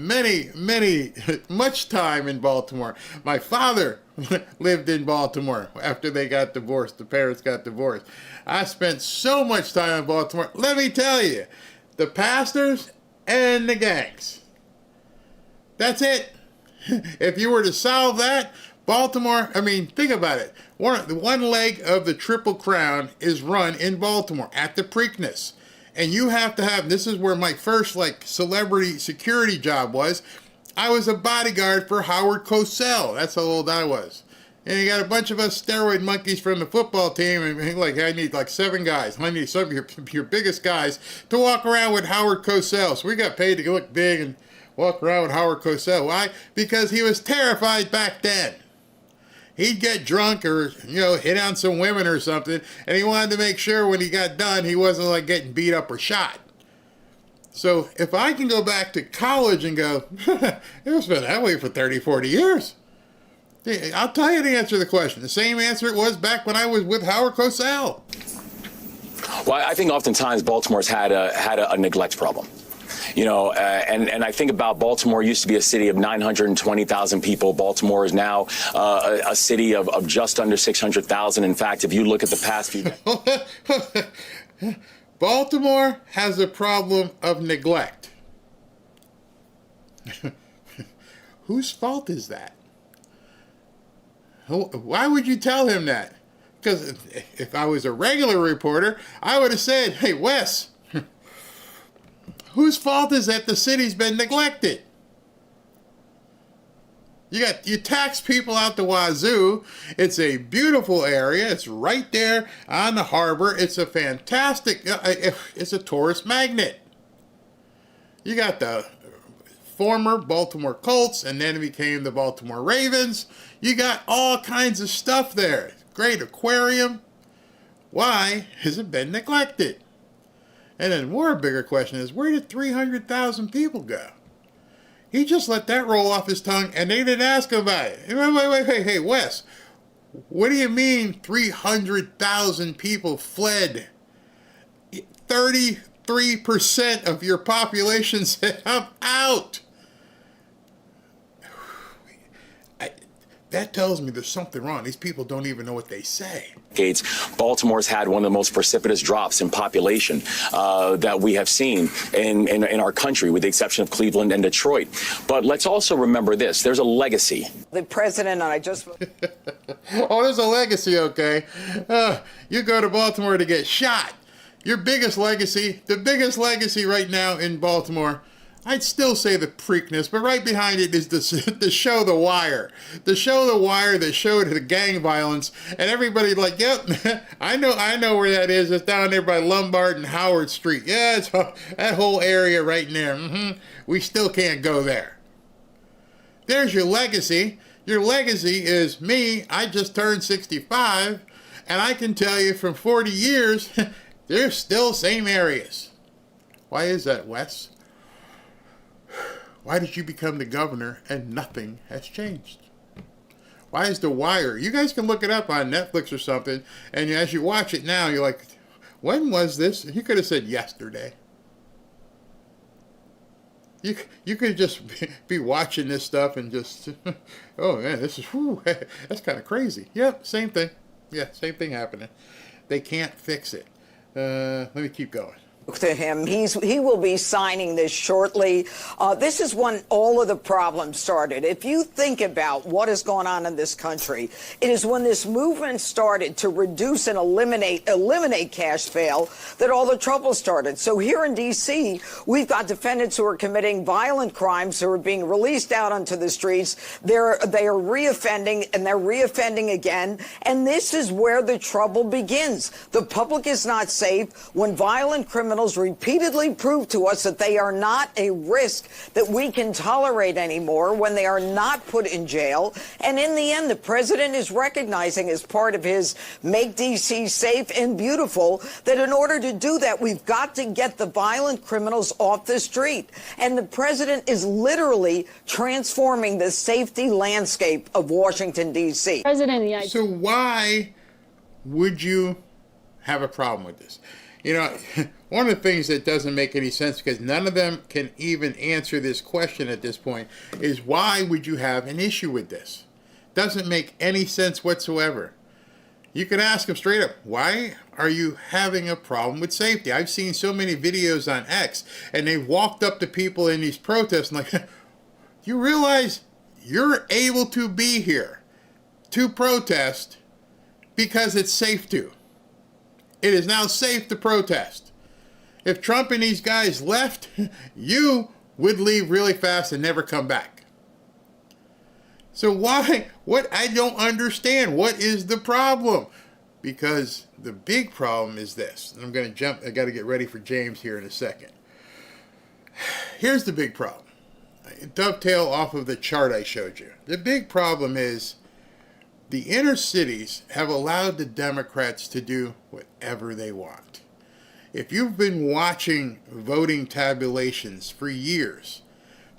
much time in Baltimore, my father lived in Baltimore after they got divorced. The parents got divorced. I spent so much time in Baltimore. Let me tell you, the pastors and the gangs. That's it. If you were to solve that, Baltimore, I mean, think about it. One leg of the Triple Crown is run in Baltimore at the Preakness. And you have to have, this is where my first celebrity security job was. I was a bodyguard for Howard Cosell. That's how old I was. And you got a bunch of us steroid monkeys from the football team, and I need 7 guys. I need some of your biggest guys to walk around with Howard Cosell. So we got paid to look big and walk around with Howard Cosell. Why? Because he was terrified back then. He'd get drunk or, hit on some women or something, and he wanted to make sure when he got done he wasn't getting beat up or shot. So if I can go back to college and go, it's been that way for 30, 40 years. I'll tell you the answer to the question. The same answer it was back when I was with Howard Cosell. Well, I think oftentimes Baltimore's had a neglect problem. And I think about Baltimore used to be a city of 920,000 people. Baltimore is now a city of just under 600,000. In fact, if you look at the past few... Baltimore has a problem of neglect. Whose fault is that? Why would you tell him that? Because if I was a regular reporter, I would have said, hey, Wes, whose fault is that the city's been neglected? You tax people out the wazoo. It's a beautiful area. It's right there on the harbor. It's a fantastic, it's a tourist magnet. You got the former Baltimore Colts, and then it became the Baltimore Ravens. You got all kinds of stuff there. Great aquarium. Why has it been neglected? And then more bigger question is, where did 300,000 people go? He just let that roll off his tongue, and they didn't ask him about it. Wait, hey, Wes, what do you mean 300,000 people fled? 33% of your population said, I'm out. That tells me there's something wrong. These people don't even know what they say. Baltimore's had one of the most precipitous drops in population that we have seen in our country, with the exception of Cleveland and Detroit. But let's also remember this. There's a legacy. The president, I just... Oh, there's a legacy, okay. You go to Baltimore to get shot. Your biggest legacy, the biggest legacy right now in Baltimore, I'd still say the Preakness, but right behind it is the show The Wire. The show The Wire that showed the gang violence, and everybody's like, yep, I know where that is. It's down there by Lombard and Howard Street. Yeah, it's that whole area right in there. We still can't go there. There's your legacy. Your legacy is me. I just turned 65, and I can tell you from 40 years, they're still same areas. Why is that, Wes? Why did you become the governor and nothing has changed? Why is The Wire? You guys can look it up on Netflix or something, and as you watch it now, you're like, when was this? You could have said yesterday. You could just be watching this stuff and just, oh man, this is, whew, that's kind of crazy. Yep, same thing. Yeah, same thing happening. They can't fix it. Let me keep going. To him. He will be signing this shortly. This is when all of the problems started. If you think about what is going on in this country, it is when this movement started to reduce and eliminate cash bail that all the trouble started. So here in D.C., we've got defendants who are committing violent crimes who are being released out onto the streets. They are reoffending, and they're reoffending again. And this is where the trouble begins. The public is not safe when violent criminals repeatedly prove to us that they are not a risk that we can tolerate anymore, when they are not put in jail. And in the end, the president is recognizing, as part of his Make D.C. Safe and Beautiful, that in order to do that, we've got to get the violent criminals off the street. And the president is literally transforming the safety landscape of Washington, D.C. So why would you have a problem with this? You know, one of the things that doesn't make any sense, because none of them can even answer this question at this point, is why would you have an issue with this? Doesn't make any sense whatsoever. You can ask them straight up, why are you having a problem with safety? I've seen so many videos on X, and they've walked up to people in these protests and like, you realize you're able to be here to protest because it's safe to. It is now safe to protest. If Trump and these guys left, you would leave really fast and never come back. So why? What? I don't understand. What is the problem? Because the big problem is this. And I'm going to jump. I got to get ready for James here in a second. Here's the big problem. Dovetail off of the chart I showed you. The big problem is the inner cities have allowed the Democrats to do whatever they want. If you've been watching voting tabulations for years,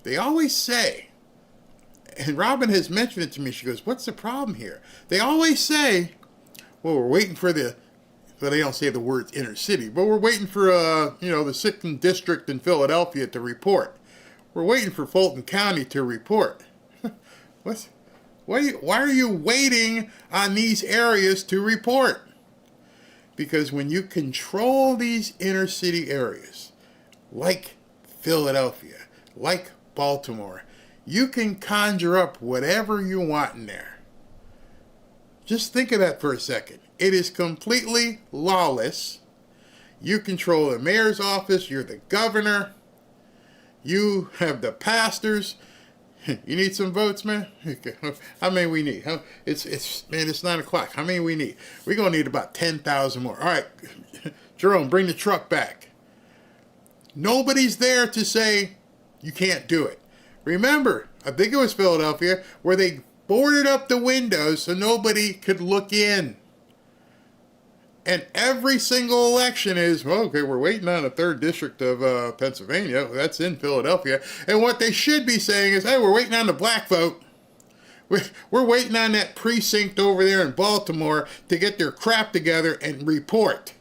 they always say, and Robin has mentioned it to me, she goes, what's the problem here? They always say, well, we're waiting for the, but they don't say the words inner city, but we're waiting for, the 2nd District in Philadelphia to report. We're waiting for Fulton County to report. Why are you waiting on these areas to report? Because when you control these inner city areas, like Philadelphia, like Baltimore, you can conjure up whatever you want in there. Just think of that for a second. It is completely lawless. You control the mayor's office, you're the governor, you have the pastors. You need some votes, man? How many we need? It's 9 o'clock. How many we need? We're going to need about 10,000 more. All right, Jerome, bring the truck back. Nobody's there to say you can't do it. Remember, I think it was Philadelphia, where they boarded up the windows so nobody could look in. And every single election is, well, okay, we're waiting on the 3rd District of Pennsylvania. That's in Philadelphia. And what they should be saying is, hey, we're waiting on the black vote. We're waiting on that precinct over there in Baltimore to get their crap together and report.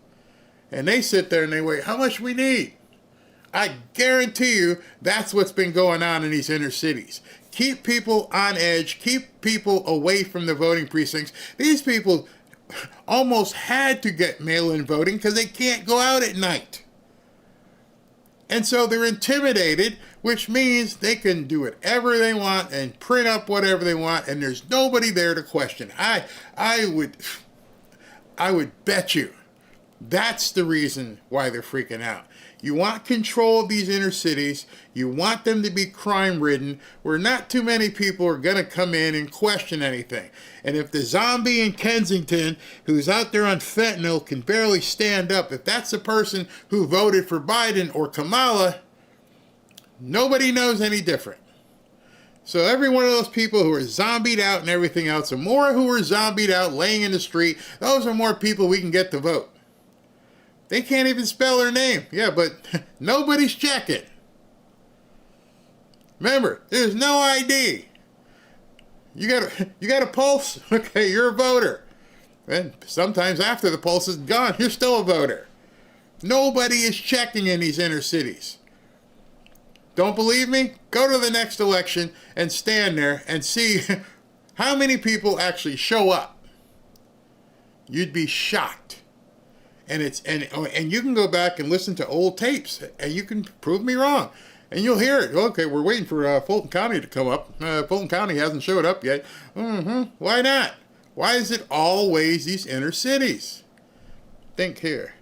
And they sit there and they wait, how much we need? I guarantee you that's what's been going on in these inner cities. Keep people on edge. Keep people away from the voting precincts. These people almost had to get mail-in voting because they can't go out at night. And so they're intimidated, which means they can do whatever they want and print up whatever they want, and there's nobody there to question. I would bet you that's the reason why they're freaking out. You want control of these inner cities. You want them to be crime-ridden, where not too many people are going to come in and question anything. And if the zombie in Kensington who's out there on fentanyl can barely stand up, if that's the person who voted for Biden or Kamala, nobody knows any different. So every one of those people who are zombied out and everything else, the more who are zombied out laying in the street, those are more people we can get to vote. They can't even spell their name. Yeah, but nobody's checking. Remember, there's no ID. You got a pulse? Okay, you're a voter. And sometimes after the pulse is gone, you're still a voter. Nobody is checking in these inner cities. Don't believe me? Go to the next election and stand there and see how many people actually show up. You'd be shocked. And you can go back and listen to old tapes, and you can prove me wrong, and you'll hear it. Okay, we're waiting for Fulton County to come up. Fulton County hasn't showed up yet. Why not? Why is it always these inner cities? Think here.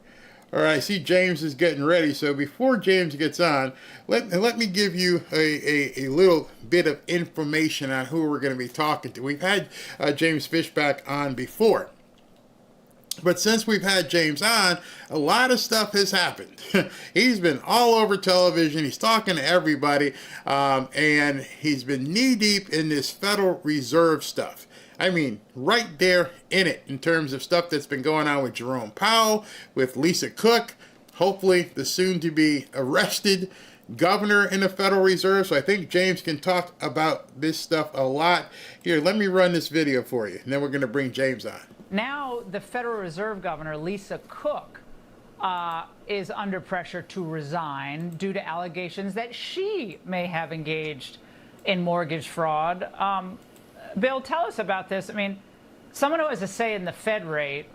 All right, I see James is getting ready. So before James gets on, let me give you a little bit of information on who we're going to be talking to. We've had James Fishback on before. But since we've had James on, a lot of stuff has happened. He's been all over television. He's talking to everybody. And he's been knee-deep in this Federal Reserve stuff. I mean, right there in it in terms of stuff that's been going on with Jerome Powell, with Lisa Cook, hopefully the soon-to-be arrested governor in the Federal Reserve. So I think James can talk about this stuff a lot. Here, let me run this video for you, and then we're going to bring James on. Now, the Federal Reserve Governor, Lisa Cook, is under pressure to resign due to allegations that she may have engaged in mortgage fraud. Bill, tell us about this. I mean, someone who has a say in the Fed rate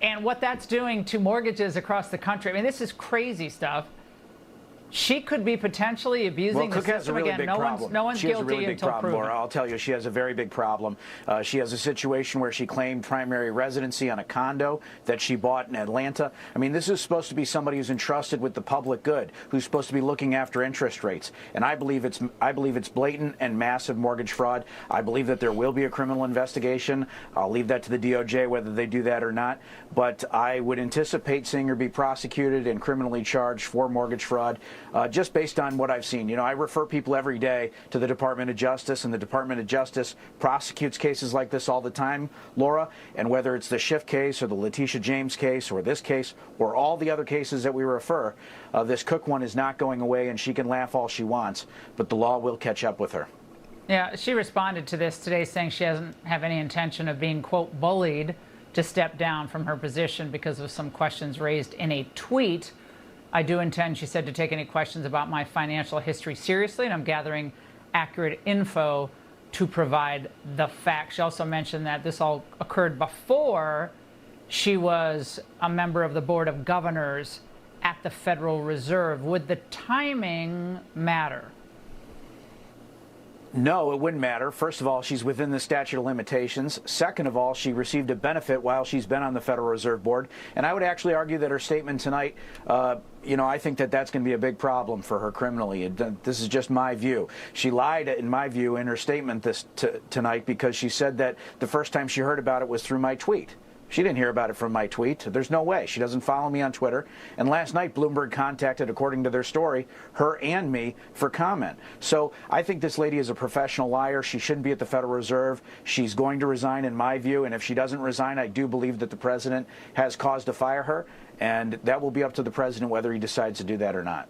and what that's doing to mortgages across the country. I mean, this is crazy stuff. She could be potentially abusing the system again. No one's guilty until proven. Laura, I'll tell you, she has a very big problem. She has a situation where she claimed primary residency on a condo that she bought in Atlanta. I mean, this is supposed to be somebody who's entrusted with the public good, who's supposed to be looking after interest rates. And I believe it's blatant and massive mortgage fraud. I believe that there will be a criminal investigation. I'll leave that to the DOJ whether they do that or not. But I would anticipate seeing her be prosecuted and criminally charged for mortgage fraud. Just based on what I've seen. You know, I refer people every day to the Department of Justice, and the Department of Justice prosecutes cases like this all the time, Laura, and whether it's the Schiff case or the Letitia James case or this case or all the other cases that we refer, this Cook one is not going away, and she can laugh all she wants, but the law will catch up with her. Yeah, she responded to this today saying she doesn't have any intention of being, quote, bullied to step down from her position because of some questions raised in a tweet. I do intend, she said, to take any questions about my financial history seriously, and I'm gathering accurate info to provide the facts. She also mentioned that this all occurred before she was a member of the Board of Governors at the Federal Reserve. Would the timing matter? No, it wouldn't matter. First of all, she's within the statute of limitations. Second of all, she received a benefit while she's been on the Federal Reserve Board. And I would actually argue that her statement tonight, I think that that's going to be a big problem for her criminally. This is just my view. She lied, in my view, in her statement tonight because she said that the first time she heard about it was through my tweet. She didn't hear about it from my tweet. There's no way. She doesn't follow me on Twitter. And last night, Bloomberg contacted, according to their story, her and me for comment. So I think this lady is a professional liar. She shouldn't be at the Federal Reserve. She's going to resign, in my view. And if she doesn't resign, I do believe that the president has cause to fire her. And that will be up to the president whether he decides to do that or not.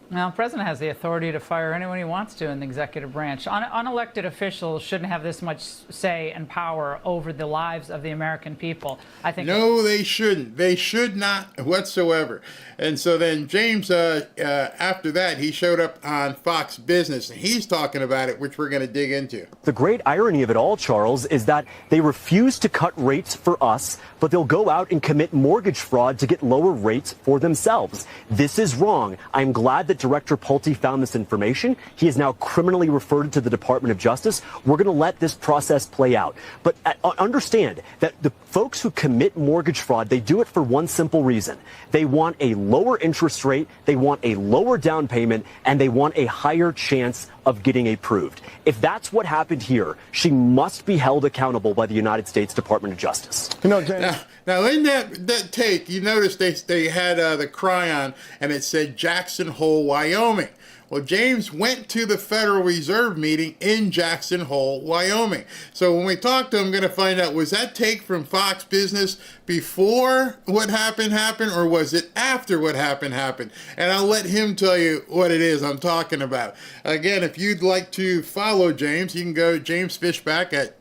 Now, the president has the authority to fire anyone he wants to in the executive branch. Unelected officials shouldn't have this much say and power over the lives of the American people. I think. No, they shouldn't. They should not whatsoever. And so then James, after that, he showed up on Fox Business, and he's talking about it, which we're going to dig into. The great irony of it all, Charles, is that they refuse to cut rates for us, but they'll go out and commit mortgage fraud to get lower rates for themselves. This is wrong. I'm glad that that Director Pulte found this information. He is now criminally referred to the Department of Justice. We're going to let this process play out. But understand that the folks who commit mortgage fraud, they do it for one simple reason. They want a lower interest rate, they want a lower down payment, and they want a higher chance of getting approved. If that's what happened here, she must be held accountable by the United States Department of Justice. You know, James. Now in that take, you notice they had the cryon, and it said Jackson Hole, Wyoming. Well, James went to the Federal Reserve meeting in Jackson Hole, Wyoming. So when we talk to him, I'm going to find out, was that take from Fox Business before what happened, or was it after what happened? And I'll let him tell you what it is I'm talking about. Again, if you'd like to follow James, you can go James Fishback at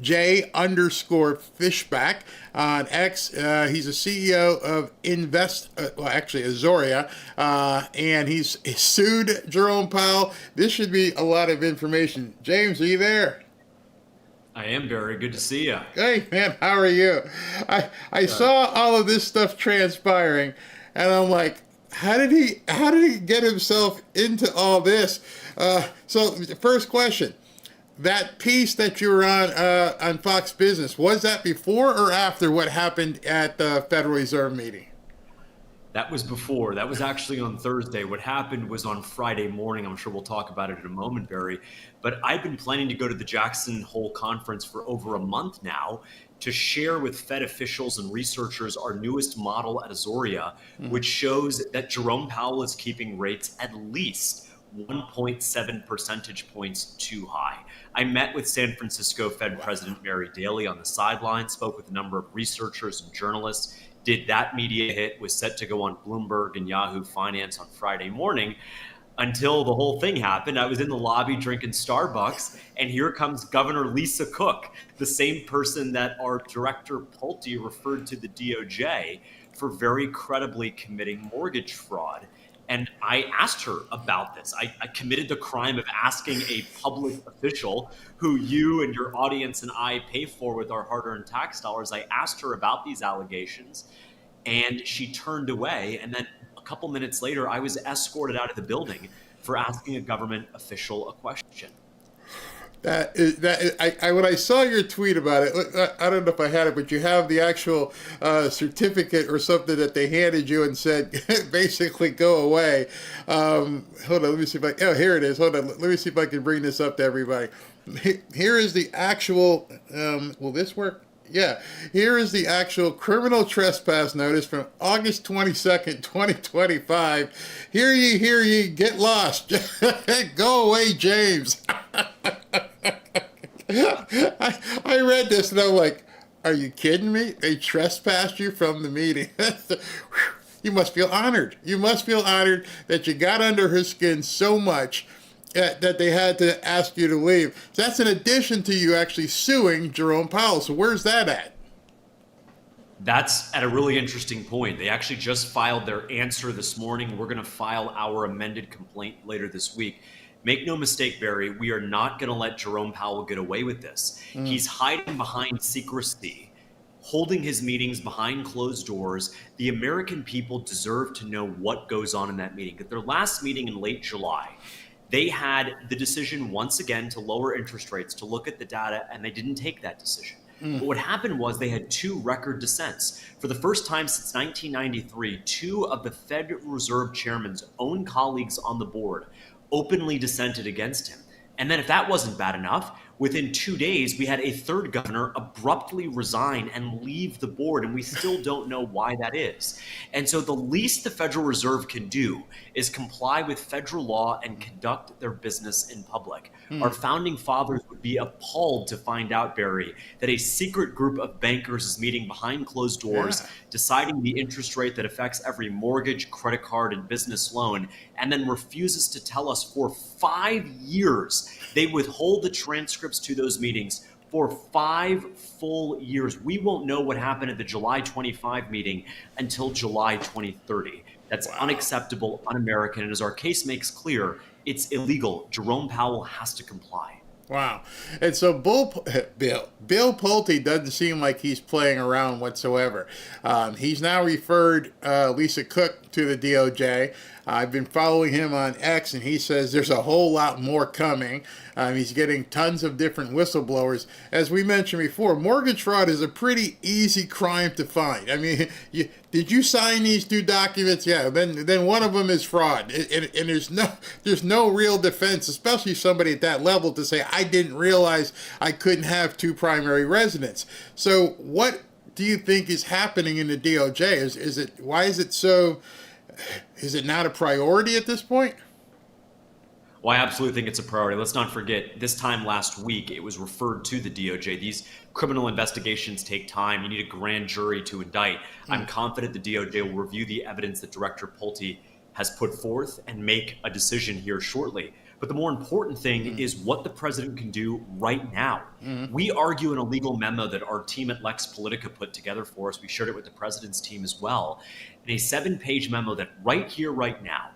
J_Fishback on X. He's a CEO of Azoria, and he's sued Jerome Powell. This should be a lot of information. James, are you there? I am, Barry. Good to see you. Hey, man, how are you? I saw all of this stuff transpiring, and I'm like, how did he get himself into all this? So the first question. That piece that you were on Fox Business, was that before or after what happened at the Federal Reserve meeting? That was before. That was actually on Thursday. What happened was on Friday morning. I'm sure we'll talk about it in a moment, Barry. But I've been planning to go to the Jackson Hole conference for over a month now to share with Fed officials and researchers our newest model at Azoria, which shows that Jerome Powell is keeping rates at least 1.7 percentage points too high. I met with San Francisco Fed President Mary Daly on the sidelines, spoke with a number of researchers and journalists, did that media hit, was set to go on Bloomberg and Yahoo Finance on Friday morning. Until the whole thing happened, I was in the lobby drinking Starbucks, and here comes Governor Lisa Cook, the same person that our Director Pulte referred to the DOJ for very credibly committing mortgage fraud. And I asked her about this. I committed the crime of asking a public official who you and your audience and I pay for with our hard-earned tax dollars. I asked her about these allegations, and she turned away. And then a couple minutes later, I was escorted out of the building for asking a government official a question. When I saw your tweet about it, I don't know if I had it, but you have the actual certificate or something that they handed you and said, basically, go away. Hold on, let me see if here it is. Hold on, let me see if I can bring this up to everybody. Here is the actual, will this work? Yeah, here is the actual criminal trespass notice from August 22nd, 2025. Hear ye, get lost. Go away, James. I read this and I'm like, are you kidding me? They trespassed you from the meeting. You must feel honored. You must feel honored that you got under her skin so much that they had to ask you to leave. So that's in addition to you actually suing Jerome Powell. So where's that at? That's at a really interesting point. They actually just filed their answer this morning. We're going to file our amended complaint later this week. Make no mistake, Barry, we are not going to let Jerome Powell get away with this. He's hiding behind secrecy, holding his meetings behind closed doors. The American people deserve to know what goes on in that meeting. At their last meeting in late July, they had the decision once again to lower interest rates, to look at the data, and they didn't take that decision. But what happened was they had two record dissents. For the first time since 1993, two of the Fed Reserve Chairman's own colleagues on the board openly dissented against him. And then if that wasn't bad enough, within 2 days, we had a third governor abruptly resign and leave the board, and we still don't know why that is. And so the least the Federal Reserve can do is comply with federal law and conduct their business in public. Our founding fathers would be appalled to find out, Barry, that a secret group of bankers is meeting behind closed doors, deciding the interest rate that affects every mortgage, credit card, and business loan, and then refuses to tell us for 5 years. They withhold the transcripts to those meetings for 5 full years. We won't know what happened at the July 25 meeting until July 2030. That's unacceptable, un-American, and as our case makes clear, it's illegal. Jerome Powell has to comply. Wow. And so Bill Pulte doesn't seem like he's playing around whatsoever. He's now referred Lisa Cook to the DOJ. I've been following him on X, and he says there's a whole lot more coming. He's getting tons of different whistleblowers. As we mentioned before, mortgage fraud is a pretty easy crime to find. I mean, did you sign these 2 documents? Yeah, then one of them is fraud, and there's no real defense, especially somebody at that level, to say I didn't realize I couldn't have 2 primary residents. So what do you think is happening in the DOJ? Why is it so? Is it not a priority at this point? Well, I absolutely think it's a priority. Let's not forget, this time last week, it was referred to the DOJ. These criminal investigations take time. You need a grand jury to indict. I'm confident the DOJ will review the evidence that Director Pulte has put forth and make a decision here shortly. But the more important thing is what the president can do right now. We argue in a legal memo that our team at Lex Politica put together for us. We shared it with the president's team as well. In a 7-page memo that right here, right now,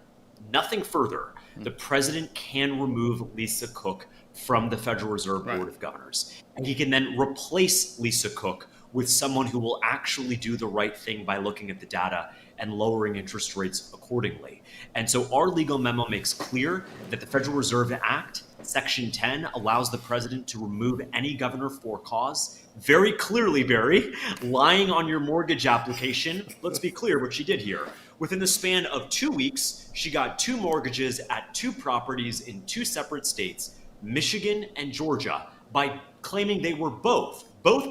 nothing further, the president can remove Lisa Cook from the Federal Reserve Board of Governors. And he can then replace Lisa Cook with someone who will actually do the right thing by looking at the data and lowering interest rates accordingly. And so our legal memo makes clear that the Federal Reserve Act, Section 10, allows the president to remove any governor for cause. Very clearly, Barry, lying on your mortgage application. Let's be clear what she did here. Within the span of 2 weeks, she got 2 mortgages at 2 properties in 2 separate states, Michigan and Georgia, by claiming they were both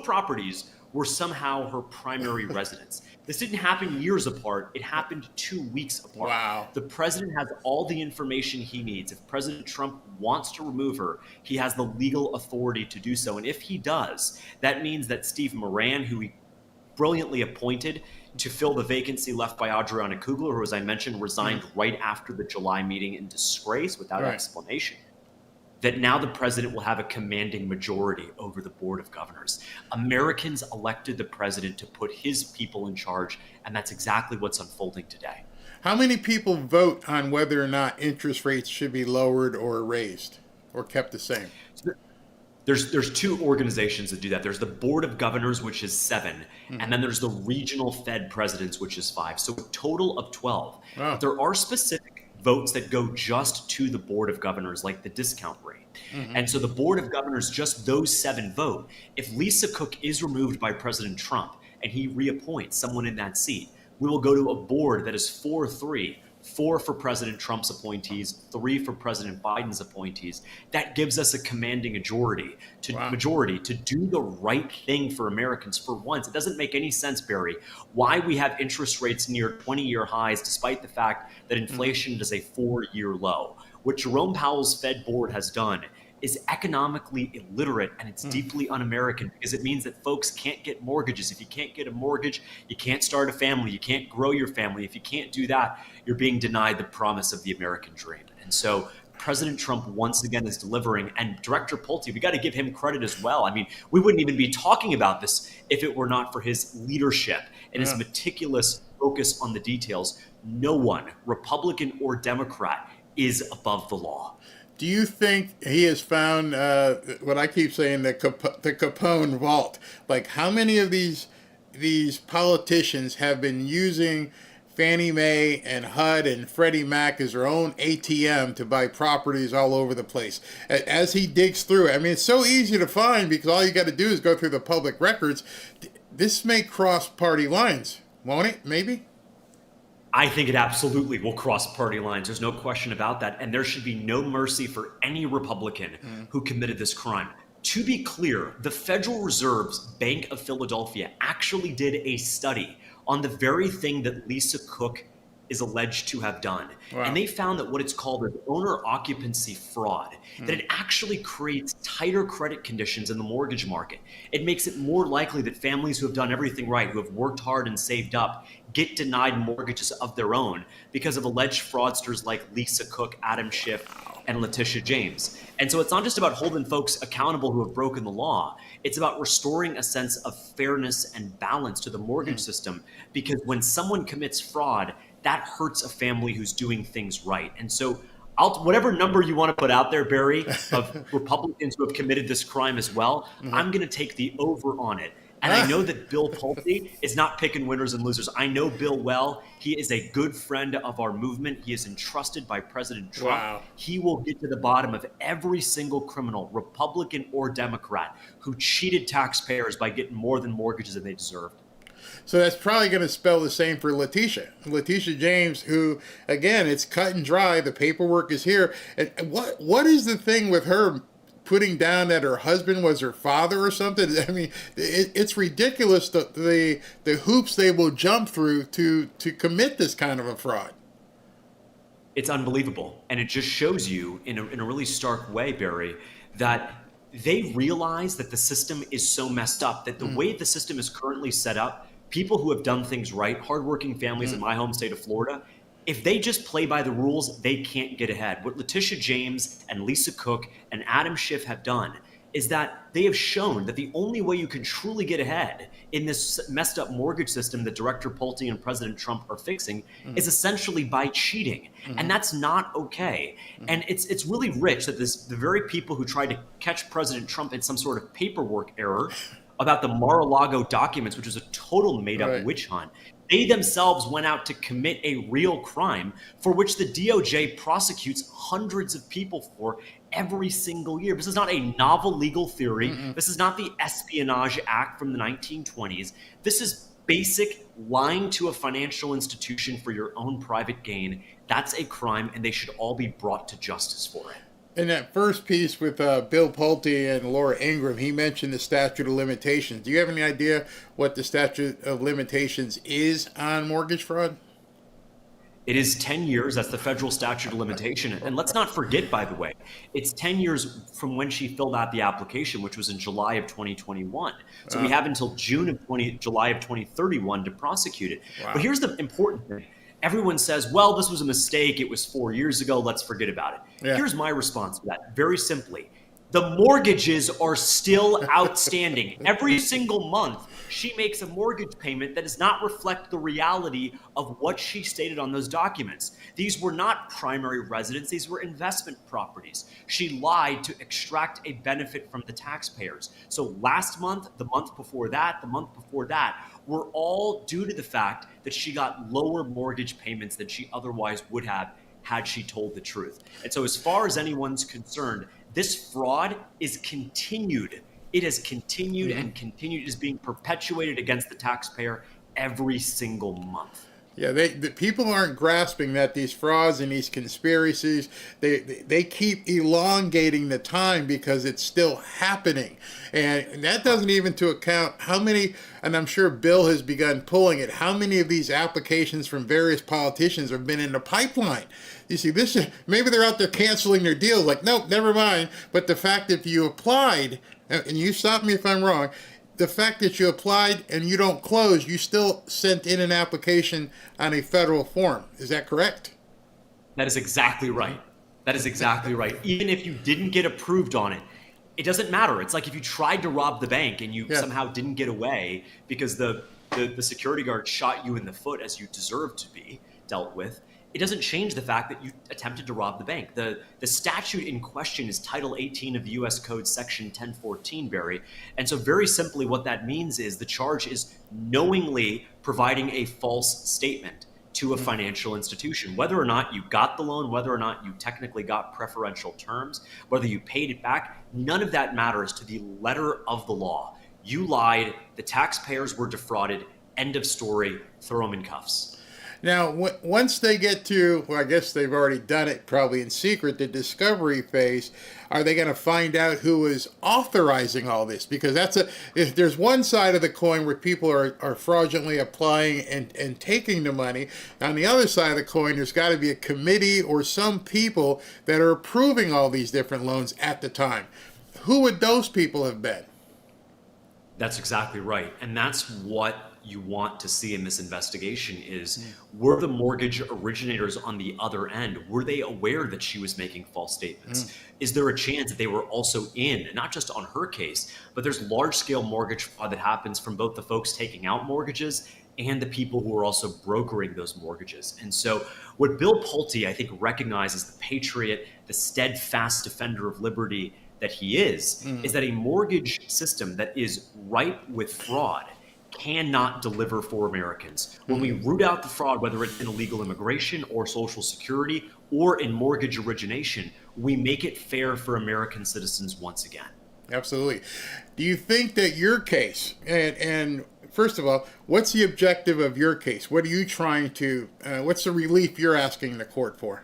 properties were somehow her primary residence. This didn't happen years apart. It happened 2 weeks apart. Wow. The president has all the information he needs. If President Trump wants to remove her, he has the legal authority to do so. And if he does, that means that Steve Moran, who he brilliantly appointed to fill the vacancy left by Adriana Kugler, who, as I mentioned, resigned right after the July meeting in disgrace without explanation, that now the president will have a commanding majority over the Board of Governors. Americans elected the president to put his people in charge, and that's exactly what's unfolding today. How many people vote on whether or not interest rates should be lowered or raised or kept the same? There's 2 organizations that do that. There's the Board of Governors, which is 7, and then there's the regional Fed presidents, which is 5. So a total of 12. Wow. But there are specific votes that go just to the Board of Governors, like the discount rate. And so the Board of Governors, just those 7 vote. If Lisa Cook is removed by President Trump and he reappoints someone in that seat, we will go to a board that is 4-3, 4 for President Trump's appointees, 3 for President Biden's appointees. That gives us a commanding majority to do the right thing for Americans for once. It doesn't make any sense, Barry, why we have interest rates near 20-year highs despite the fact that inflation is a 4-year low. What Jerome Powell's Fed board has done is economically illiterate, and it's deeply un-American because it means that folks can't get mortgages. If you can't get a mortgage, you can't start a family, you can't grow your family. If you can't do that, you're being denied the promise of the American dream. And so President Trump once again is delivering, and Director Pulte, we got to give him credit as well. I mean, we wouldn't even be talking about this if it were not for his leadership and his meticulous focus on the details. No one, Republican or Democrat, is above the law. Do you think he has found what I keep saying, the Capone vault? Like, how many of these politicians have been using Fannie Mae and HUD and Freddie Mac as their own ATM to buy properties all over the place? As he digs through it, I mean, it's so easy to find because all you got to do is go through the public records. This may cross party lines, won't it? Maybe? I think it absolutely will cross party lines. There's no question about that. And there should be no mercy for any Republican who committed this crime. To be clear, the Federal Reserve's Bank of Philadelphia actually did a study on the very thing that Lisa Cook is alleged to have done. Wow. And they found that what it's called is owner occupancy fraud, that it actually creates tighter credit conditions in the mortgage market. It makes it more likely that families who have done everything right, who have worked hard and saved up, get denied mortgages of their own because of alleged fraudsters like Lisa Cook, Adam Schiff, and Letitia James. And so it's not just about holding folks accountable who have broken the law. It's about restoring a sense of fairness and balance to the mortgage system, because when someone commits fraud, that hurts a family who's doing things right. And so whatever number you want to put out there, Barry, of Republicans who have committed this crime as well, I'm going to take the over on it And I know that Bill Pulte is not picking winners and losers. I know Bill well. He is a good friend of our movement. He is entrusted by President Trump. Wow. He will get to the bottom of every single criminal, Republican or Democrat, who cheated taxpayers by getting more than mortgages than they deserved. So that's probably going to spell the same for Letitia James, who, again, it's cut and dry. The paperwork is here. And what is the thing with her putting down that her husband was her father or something? I mean, it's ridiculous the hoops they will jump through to commit this kind of a fraud. It's unbelievable. And it just shows you in a really stark way, Barry, that they realize that the system is so messed up, that the way the system is currently set up, people who have done things right, hardworking families in my home state of Florida, if they just play by the rules, they can't get ahead. What Letitia James and Lisa Cook and Adam Schiff have done is that they have shown that the only way you can truly get ahead in this messed up mortgage system that Director Pulte and President Trump are fixing is essentially by cheating. And that's not okay. And it's really rich that the very people who tried to catch President Trump in some sort of paperwork error about the Mar-a-Lago documents, which was a total made-up witch hunt, they themselves went out to commit a real crime for which the DOJ prosecutes hundreds of people for every single year. This is not a novel legal theory. This is not the Espionage Act from the 1920s. This is basic lying to a financial institution for your own private gain. That's a crime, and they should all be brought to justice for it. In that first piece with Bill Pulte and Laura Ingraham, he mentioned the statute of limitations. Do you have any idea what the statute of limitations is on mortgage fraud? It is 10 years. That's the federal statute of limitation. And let's not forget, by the way, it's 10 years from when she filled out the application, which was in July of 2021. So we have until July of 2031 to prosecute it. Wow. But here's the important thing. Everyone says, well, this was a mistake. It was 4 years ago. Let's forget about it. Yeah. Here's my response to that. Very simply, the mortgages are still outstanding. Every single month, she makes a mortgage payment that does not reflect the reality of what she stated on those documents. These were not primary residence. These were investment properties. She lied to extract a benefit from the taxpayers. So last month, the month before that, the month before that, were all due to the fact that she got lower mortgage payments than she otherwise would have had she told the truth. And so as far as anyone's concerned, this fraud is continued. It has continued and continued. It is being perpetuated against the taxpayer every single month. Yeah, the people aren't grasping that these frauds and these conspiracies, they keep elongating the time because it's still happening. And that doesn't even to account how many, and I'm sure Bill has begun pulling it, how many of these applications from various politicians have been in the pipeline. You see, this is, maybe they're out there canceling their deals, like, nope, never mind. But the fact that you applied, and you stop me if I'm wrong, the fact that you applied and you don't close, you still sent in an application on a federal form. Is that correct? That is exactly right. That is exactly right. Even if you didn't get approved on it, it doesn't matter. It's like if you tried to rob the bank and you somehow didn't get away because the security guard shot you in the foot as you deserved to be dealt with. It doesn't change the fact that you attempted to rob the bank. The statute in question is Title 18 of the U.S. Code, Section 1014, Barry. And so very simply what that means is the charge is knowingly providing a false statement to a financial institution. Whether or not you got the loan, whether or not you technically got preferential terms, whether you paid it back, none of that matters to the letter of the law. You lied, the taxpayers were defrauded, end of story, throw them in cuffs. Now, once they get to, well, I guess they've already done it probably in secret, the discovery phase, are they going to find out who is authorizing all this? Because if there's one side of the coin where people are fraudulently applying and taking the money, on the other side of the coin, there's got to be a committee or some people that are approving all these different loans at the time. Who would those people have been? That's exactly right. And that's what you want to see in this investigation is, were the mortgage originators on the other end, were they aware that she was making false statements? Is there a chance that they were also in, not just on her case, but there's large-scale mortgage fraud that happens from both the folks taking out mortgages and the people who are also brokering those mortgages. And so what Bill Pulte, I think, recognizes, the patriot, the steadfast defender of liberty, that he is that a mortgage system that is ripe with fraud cannot deliver for Americans. When we root out the fraud, whether it's in illegal immigration or Social Security or in mortgage origination, we make it fair for American citizens once again. Absolutely. Do you think that your case, and first of all, what's the objective of your case? What are you trying to, what's the relief you're asking the court for?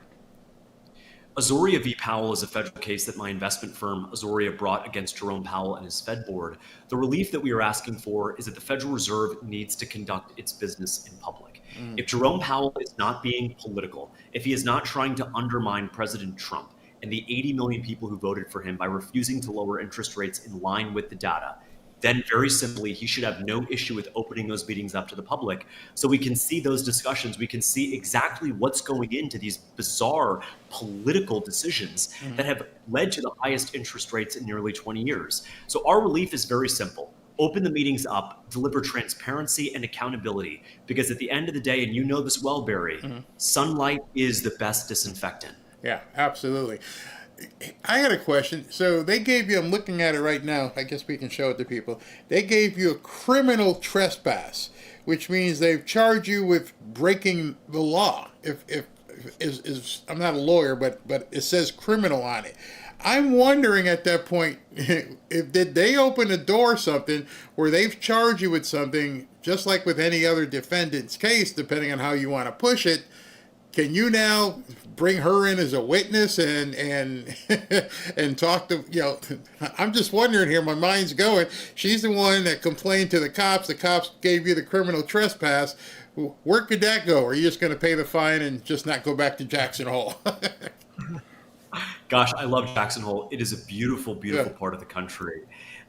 Azoria v. Powell is a federal case that my investment firm, Azoria, brought against Jerome Powell and his Fed board. The relief that we are asking for is that the Federal Reserve needs to conduct its business in public. If Jerome Powell is not being political, if he is not trying to undermine President Trump and the 80 million people who voted for him by refusing to lower interest rates in line with the data, then very simply, he should have no issue with opening those meetings up to the public so we can see those discussions. We can see exactly what's going into these bizarre political decisions that have led to the highest interest rates in nearly 20 years. So our relief is very simple. Open the meetings up, deliver transparency and accountability, because at the end of the day, and you know this well, Barry, sunlight is the best disinfectant. Yeah, absolutely. I had a question. So they gave you, I'm looking at it right now, I guess we can show it to people. They gave you a criminal trespass, which means they've charged you with breaking the law. I'm not a lawyer, but it says criminal on it. I'm wondering at that point, did they open a door or something where they've charged you with something, just like with any other defendant's case, depending on how you want to push it? Can you now bring her in as a witness and and talk to, I'm just wondering here, my mind's going, she's the one that complained to the cops gave you the criminal trespass. Where could that go? Are you just going to pay the fine and just not go back to Jackson Hole? Gosh, I love Jackson Hole. It is a beautiful, beautiful part of the country.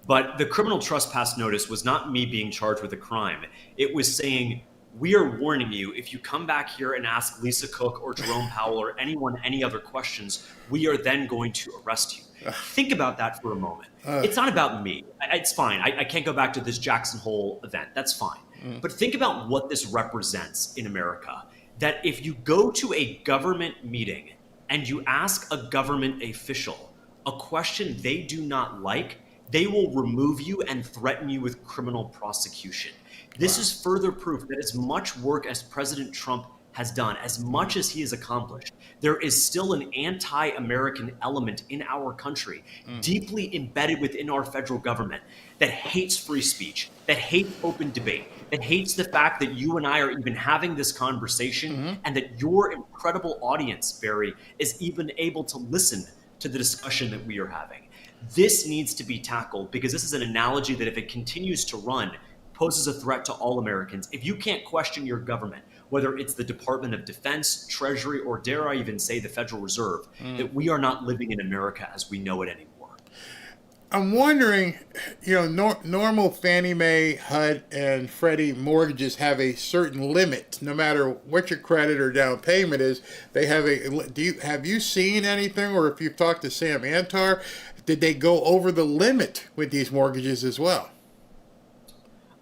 But the criminal trespass notice was not me being charged with a crime. It was saying, we are warning you, if you come back here and ask Lisa Cook or Jerome Powell or anyone any other questions, we are then going to arrest you. Think about that for a moment. It's not about me. It's fine. I can't go back to this Jackson Hole event. That's fine. But think about what this represents in America. That if you go to a government meeting and you ask a government official a question they do not like, they will remove you and threaten you with criminal prosecution. This is further proof that as much work as President Trump has done, as much as he has accomplished, there is still an anti-American element in our country, deeply embedded within our federal government, that hates free speech, that hates open debate, that hates the fact that you and I are even having this conversation, and that your incredible audience, Barry, is even able to listen to the discussion that we are having. This needs to be tackled, because this is an analogy that if it continues to run, poses a threat to all Americans. If you can't question your government, whether it's the Department of Defense, Treasury, or dare I even say the Federal Reserve, that we are not living in America as we know it anymore. I'm wondering, normal Fannie Mae, HUD, and Freddie mortgages have a certain limit. No matter what your credit or down payment is, they have have you seen anything, or if you've talked to Sam Antar, did they go over the limit with these mortgages as well?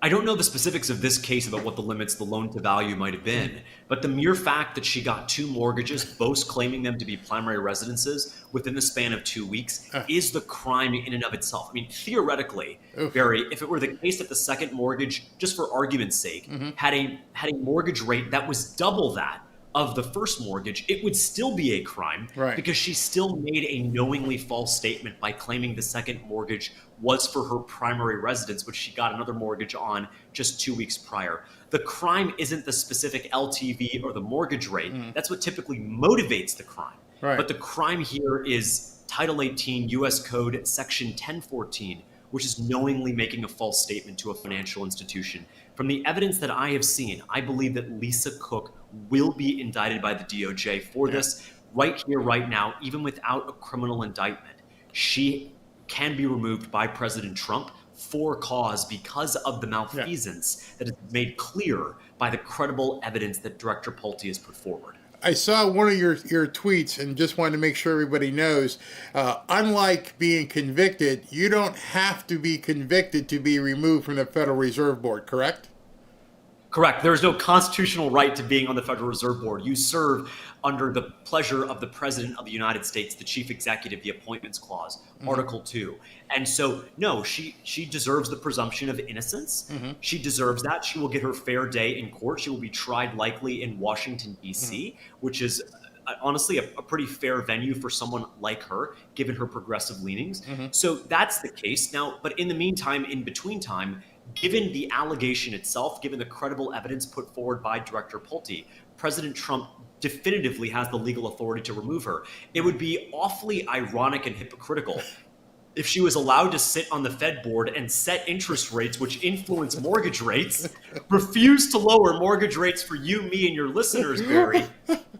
I don't know the specifics of this case about what the limits, the loan to value might have been, but the mere fact that she got 2 mortgages, both claiming them to be primary residences within the span of 2 weeks, is the crime in and of itself. I mean, theoretically, Barry, if it were the case that the second mortgage, just for argument's sake, had a mortgage rate that was double that of the first mortgage, it would still be a crime, because she still made a knowingly false statement by claiming the second mortgage was for her primary residence, which she got another mortgage on just 2 weeks prior. The crime isn't the specific LTV or the mortgage rate. That's what typically motivates the crime. But the crime here is Title 18 U.S. Code Section 1014, which is knowingly making a false statement to a financial institution. From the evidence that I have seen, I believe that Lisa Cook will be indicted by the DOJ for this right here, right now, even without a criminal indictment. She can be removed by President Trump for cause because of the malfeasance that is made clear by the credible evidence that Director Pulte has put forward. I saw one of your tweets and just wanted to make sure everybody knows, unlike being convicted, you don't have to be convicted to be removed from the Federal Reserve Board, correct? Correct. There is no constitutional right to being on the Federal Reserve Board. You serve under the pleasure of the President of the United States, the Chief Executive, the Appointments Clause, Article 2. And so, no, she deserves the presumption of innocence. She deserves that. She will get her fair day in court. She will be tried likely in Washington, D.C., which is honestly a pretty fair venue for someone like her, given her progressive leanings. So that's the case. Now, but in the meantime, in between time, given the allegation itself, given the credible evidence put forward by Director Pulte, President Trump definitively has the legal authority to remove her. It would be awfully ironic and hypocritical if she was allowed to sit on the Fed board and set interest rates which influence mortgage rates, refuse to lower mortgage rates for you, me, and your listeners, Barry,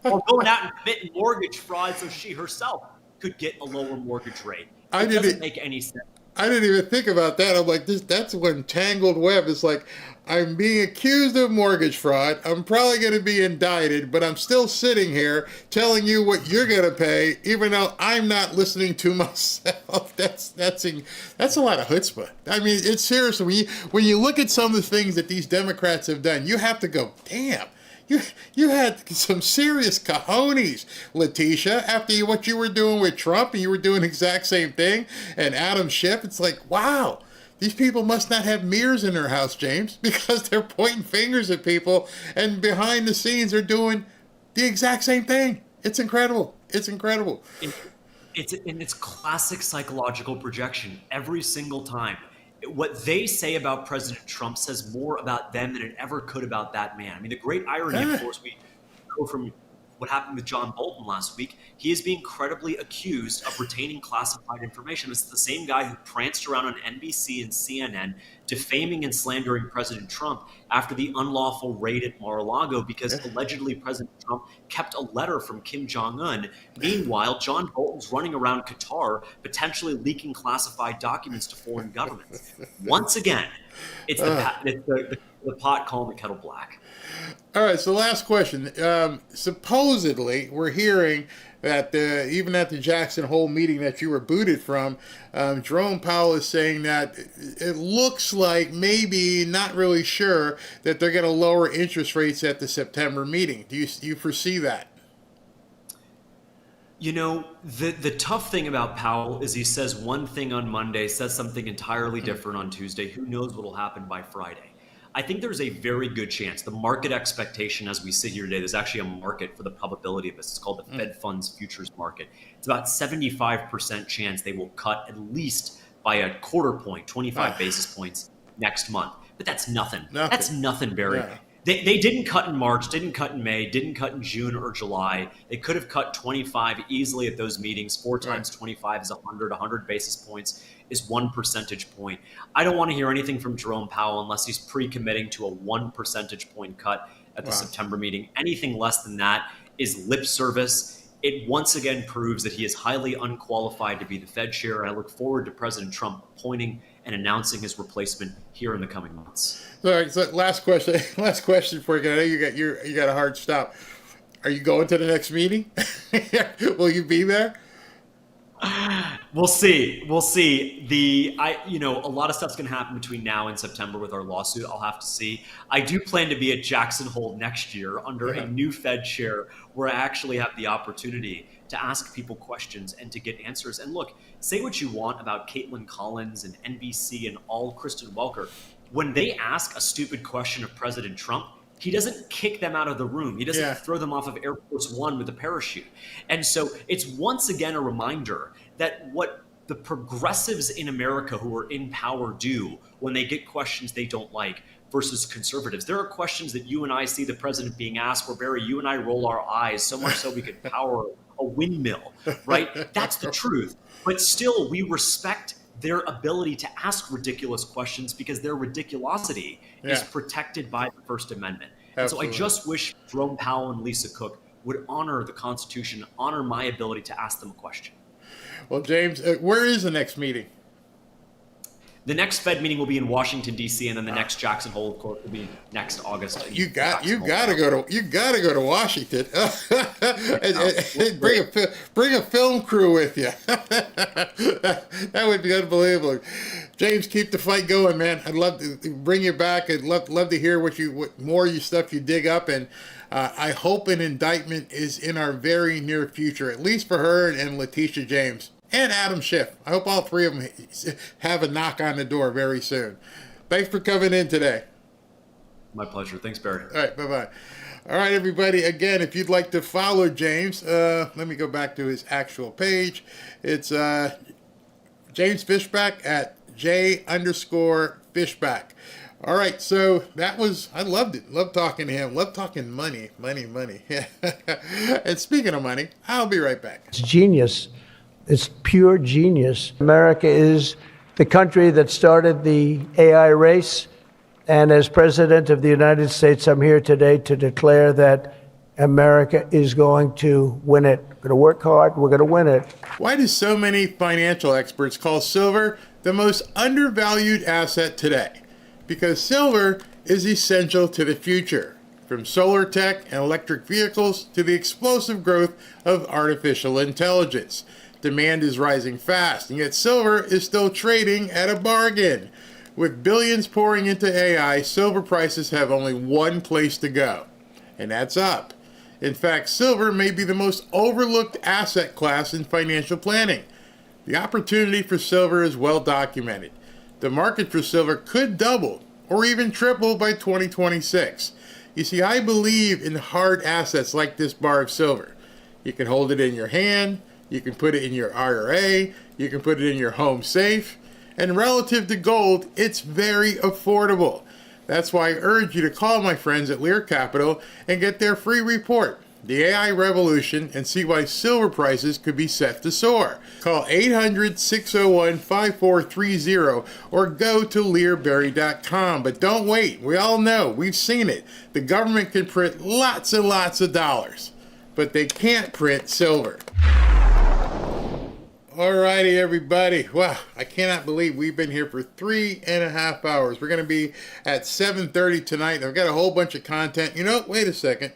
or going out and commit mortgage fraud so she herself could get a lower mortgage rate. It doesn't make any sense. I didn't even think about that. I'm like, that's one tangled web. It's like, I'm being accused of mortgage fraud. I'm probably going to be indicted, but I'm still sitting here telling you what you're going to pay, even though I'm not listening to myself. That's a lot of chutzpah. I mean, it's seriously, when you look at some of the things that these Democrats have done, you have to go, damn. You had some serious cojones, Letitia, after what you were doing with Trump, and you were doing the exact same thing, and Adam Schiff. It's like, wow, these people must not have mirrors in their house, James, because they're pointing fingers at people, and behind the scenes they're doing the exact same thing. It's incredible. It's incredible. It's classic psychological projection every single time. What they say about President Trump says more about them than it ever could about that man. I mean, the great irony, of course, we go from what happened with John Bolton last week. He is being credibly accused of retaining classified information. This is the same guy who pranced around on NBC and CNN defaming and slandering President Trump after the unlawful raid at Mar-a-Lago because allegedly President Trump kept a letter from Kim Jong-un. Meanwhile, John Bolton's running around Qatar, potentially leaking classified documents to foreign governments. Once again, it's the pot calling the kettle black. All right, so last question. Supposedly, we're hearing that even at the Jackson Hole meeting that you were booted from, Jerome Powell is saying that it looks like, maybe not really sure, that they're going to lower interest rates at the September meeting. Do you foresee that? You know, the tough thing about Powell is he says one thing on Monday, says something entirely different on Tuesday. Who knows what will happen by Friday? I think there's a very good chance. The market expectation as we sit here today, there's actually a market for the probability of this. It's called the Fed Funds Futures Market. It's about 75% chance they will cut at least by a quarter point, 25 basis points next month. But that's nothing. That's nothing, Barry. Yeah. They didn't cut in March, didn't cut in May, didn't cut in June or July. They could have cut 25 easily at those meetings. 4 times 25 is 100. 100 basis points is 1 percentage point. I don't want to hear anything from Jerome Powell unless he's pre-committing to a 1 percentage point cut at the September meeting. Anything less than that is lip service. It once again proves that he is highly unqualified to be the Fed chair. And I look forward to President Trump appointing and announcing his replacement here in the coming months. All right, so last question for you. I know you got a hard stop. Are you going to the next meeting? Will you be there? We'll see. A lot of stuff's going to happen between now and September with our lawsuit. I'll have to see. I do plan to be at Jackson Hole next year under a new Fed chair where I actually have the opportunity to ask people questions and to get answers. And look, say what you want about Caitlin Collins and NBC and all Kristen Welker. When they ask a stupid question of President Trump, he doesn't kick them out of the room. He doesn't throw them off of Air Force One with a parachute. And so it's once again a reminder that what the progressives in America who are in power do when they get questions they don't like versus conservatives. There are questions that you and I see the president being asked where, Barry, you and I roll our eyes so much so we could power a windmill, right? That's the truth. But still, we respect their ability to ask ridiculous questions because their ridiculosity is protected by the First Amendment. And so I just wish Jerome Powell and Lisa Cook would honor the Constitution, honor my ability to ask them a question. Well, James, where is the next meeting? The next Fed meeting will be in Washington D.C., and then the next Jackson Hole court will be next August. You got to go to Washington. And bring a film crew with you. That would be unbelievable. James, keep the fight going, man. I'd love to bring you back. I'd love to hear what more stuff you dig up, and I hope an indictment is in our very near future, at least for her and Letitia James. And Adam Schiff. I hope all three of them have a knock on the door very soon. Thanks for coming in today. My pleasure. Thanks, Barry. All right, bye-bye. All right, everybody. Again, if you'd like to follow James, let me go back to his actual page. It's James Fishback at J_Fishback. All right, so I loved it. Loved talking to him. Loved talking money. And speaking of money, I'll be right back. It's genius. It's pure genius. America is the country that started the AI race. And as President of the United States, I'm here today to declare that America is going to win it. We're going to work hard. We're going to win it. Why do so many financial experts call silver the most undervalued asset today? Because silver is essential to the future, from solar tech and electric vehicles to the explosive growth of artificial intelligence. Demand is rising fast, and yet silver is still trading at a bargain. With billions pouring into AI, silver prices have only one place to go, and that's up. In fact, silver may be the most overlooked asset class in financial planning. The opportunity for silver is well documented. The market for silver could double or even triple by 2026. You see, I believe in hard assets like this bar of silver. You can hold it in your hand, you can put it in your IRA, you can put it in your home safe, and relative to gold, it's very affordable. That's why I urge you to call my friends at Lear Capital and get their free report, The AI Revolution, and see why silver prices could be set to soar. Call 800-601-5430 or go to learberry.com. But don't wait. We all know, we've seen it. The government can print lots and lots of dollars, but they can't print silver. Alrighty, everybody. Wow, I cannot believe we've been here for 3.5 hours. We're going to be at 7:30 tonight. I've got a whole bunch of content. You know, wait a second.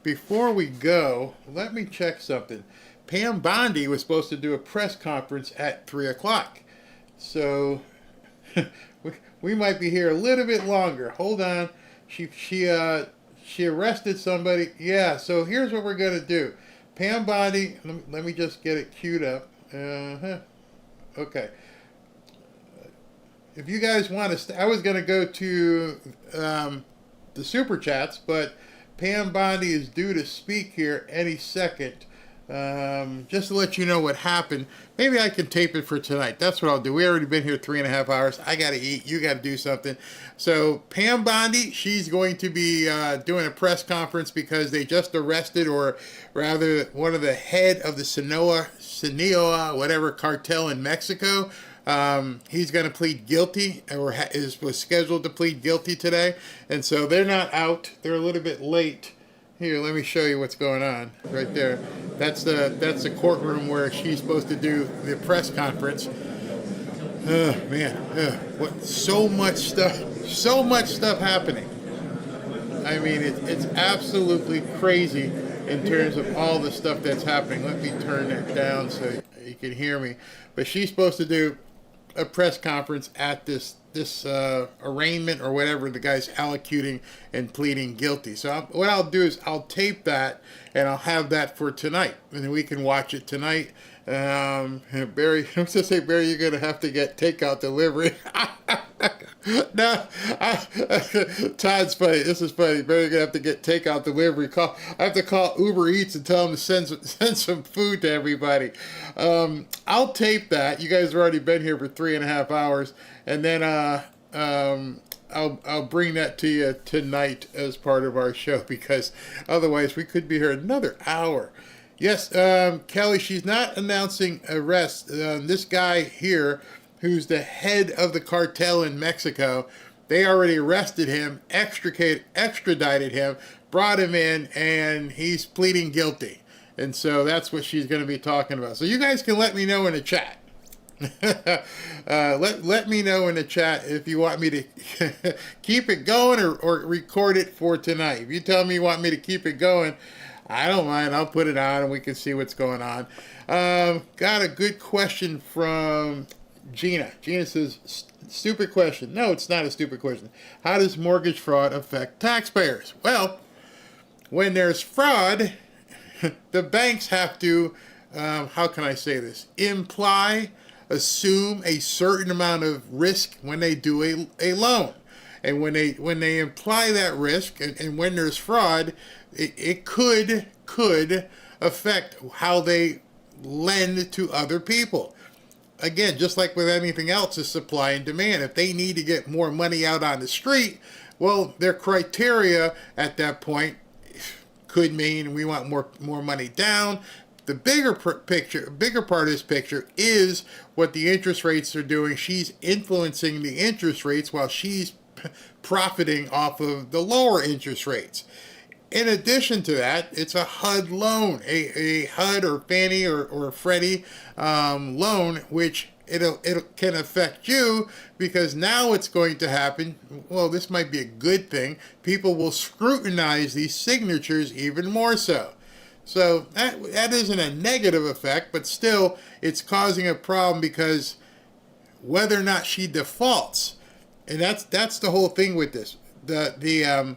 Before we go, let me check something. Pam Bondi was supposed to do a press conference at 3 o'clock. So we might be here a little bit longer. Hold on. She arrested somebody. Yeah, so here's what we're going to do. Pam Bondi, let me just get it queued up. Okay. If you guys want to, I was going to go to the Super Chats, but Pam Bondi is due to speak here any second. Just to let you know what happened. Maybe I can tape it for tonight. That's what I'll do. We already been here 3.5 hours. I got to eat. You got to do something. So Pam Bondi, she's going to be doing a press conference because they just arrested, or rather one of the head of the Sinaloa, whatever cartel in Mexico. He's going to plead guilty, or was scheduled to plead guilty today. And so they're not out. They're a little bit late. Here, let me show you what's going on right there. That's the courtroom where she's supposed to do the press conference. Oh man, what so much stuff happening. I mean, it's absolutely crazy in terms of all the stuff that's happening. Let me turn that down so you can hear me. But she's supposed to do a press conference at this arraignment or whatever the guy's allocuting and pleading guilty. So what I'll do is I'll tape that and I'll have that for tonight, and then we can watch it tonight. Barry, I'm going to say, Barry, you're going to have to get takeout delivery. No, Todd's funny. This is funny. Barry, you're going to have to get takeout delivery. I have to call Uber Eats and tell them to send some food to everybody. I'll tape that. You guys have already been here for 3.5 hours. And then I'll bring that to you tonight as part of our show, because otherwise we could be here another hour. Yes, Kelly, she's not announcing arrest. This guy here, who's the head of the cartel in Mexico, they already arrested him, extradited him, brought him in, and he's pleading guilty. And so that's what she's going to be talking about. So you guys can let me know in the chat. Let me know in the chat if you want me to keep it going or record it for tonight. If you tell me you want me to keep it going, I don't mind. I'll put it on and we can see what's going on. Got a good question from Gina. Gina says, stupid question. No, it's not a stupid question. How does mortgage fraud affect taxpayers? Well, when there's fraud, the banks have to, how can I say this, assume a certain amount of risk when they do a loan. And when they imply that risk, and when there's fraud, it could affect how they lend to other people. Again, just like with anything else, is supply and demand. If they need to get more money out on the street, well, their criteria at that point could mean we want more money down. The bigger part of this picture is what the interest rates are doing. She's influencing the interest rates while she's profiting off of the lower interest rates. In addition to that, it's a HUD loan, a HUD or Fannie or Freddie loan, which it can affect you, because now it's going to happen. Well, this might be a good thing. People will scrutinize these signatures even more so. So that isn't a negative effect, but still it's causing a problem, because whether or not she defaults, and that's the whole thing with this. The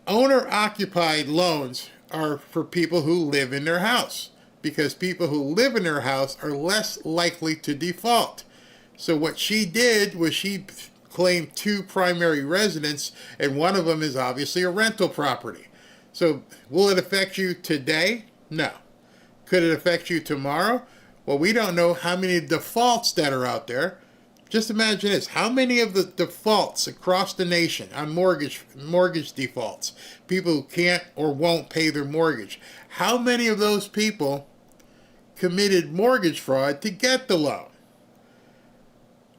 owner-occupied loans are for people who live in their house, because people who live in their house are less likely to default. So what she did was she claimed 2 primary residents, and one of them is obviously a rental property. So will it affect you today? No. Could it affect you tomorrow? Well, we don't know how many defaults that are out there. Just imagine this. How many of the defaults across the nation on mortgage defaults, people who can't or won't pay their mortgage, how many of those people committed mortgage fraud to get the loan?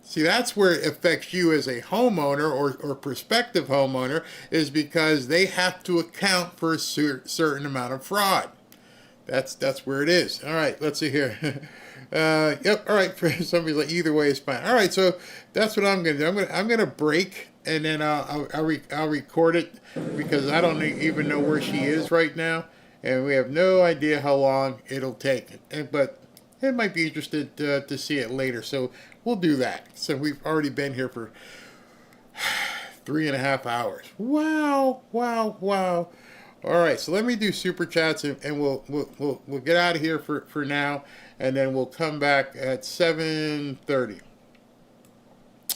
See, that's where it affects you as a homeowner or prospective homeowner, is because they have to account for a certain amount of fraud. That's where it is. All right, let's see here. Yep. All right. Somebody's like, either way is fine. All right. So that's what I'm going to do. I'm going to break, and then I'll record it, because I don't even know where she is right now, and we have no idea how long it'll take. But it might be interested to see it later. So we'll do that. So we've already been here for 3.5 hours. Wow. Wow. Wow. All right, so let me do super chats, and we'll get out of here for now, and then we'll come back at 7:30.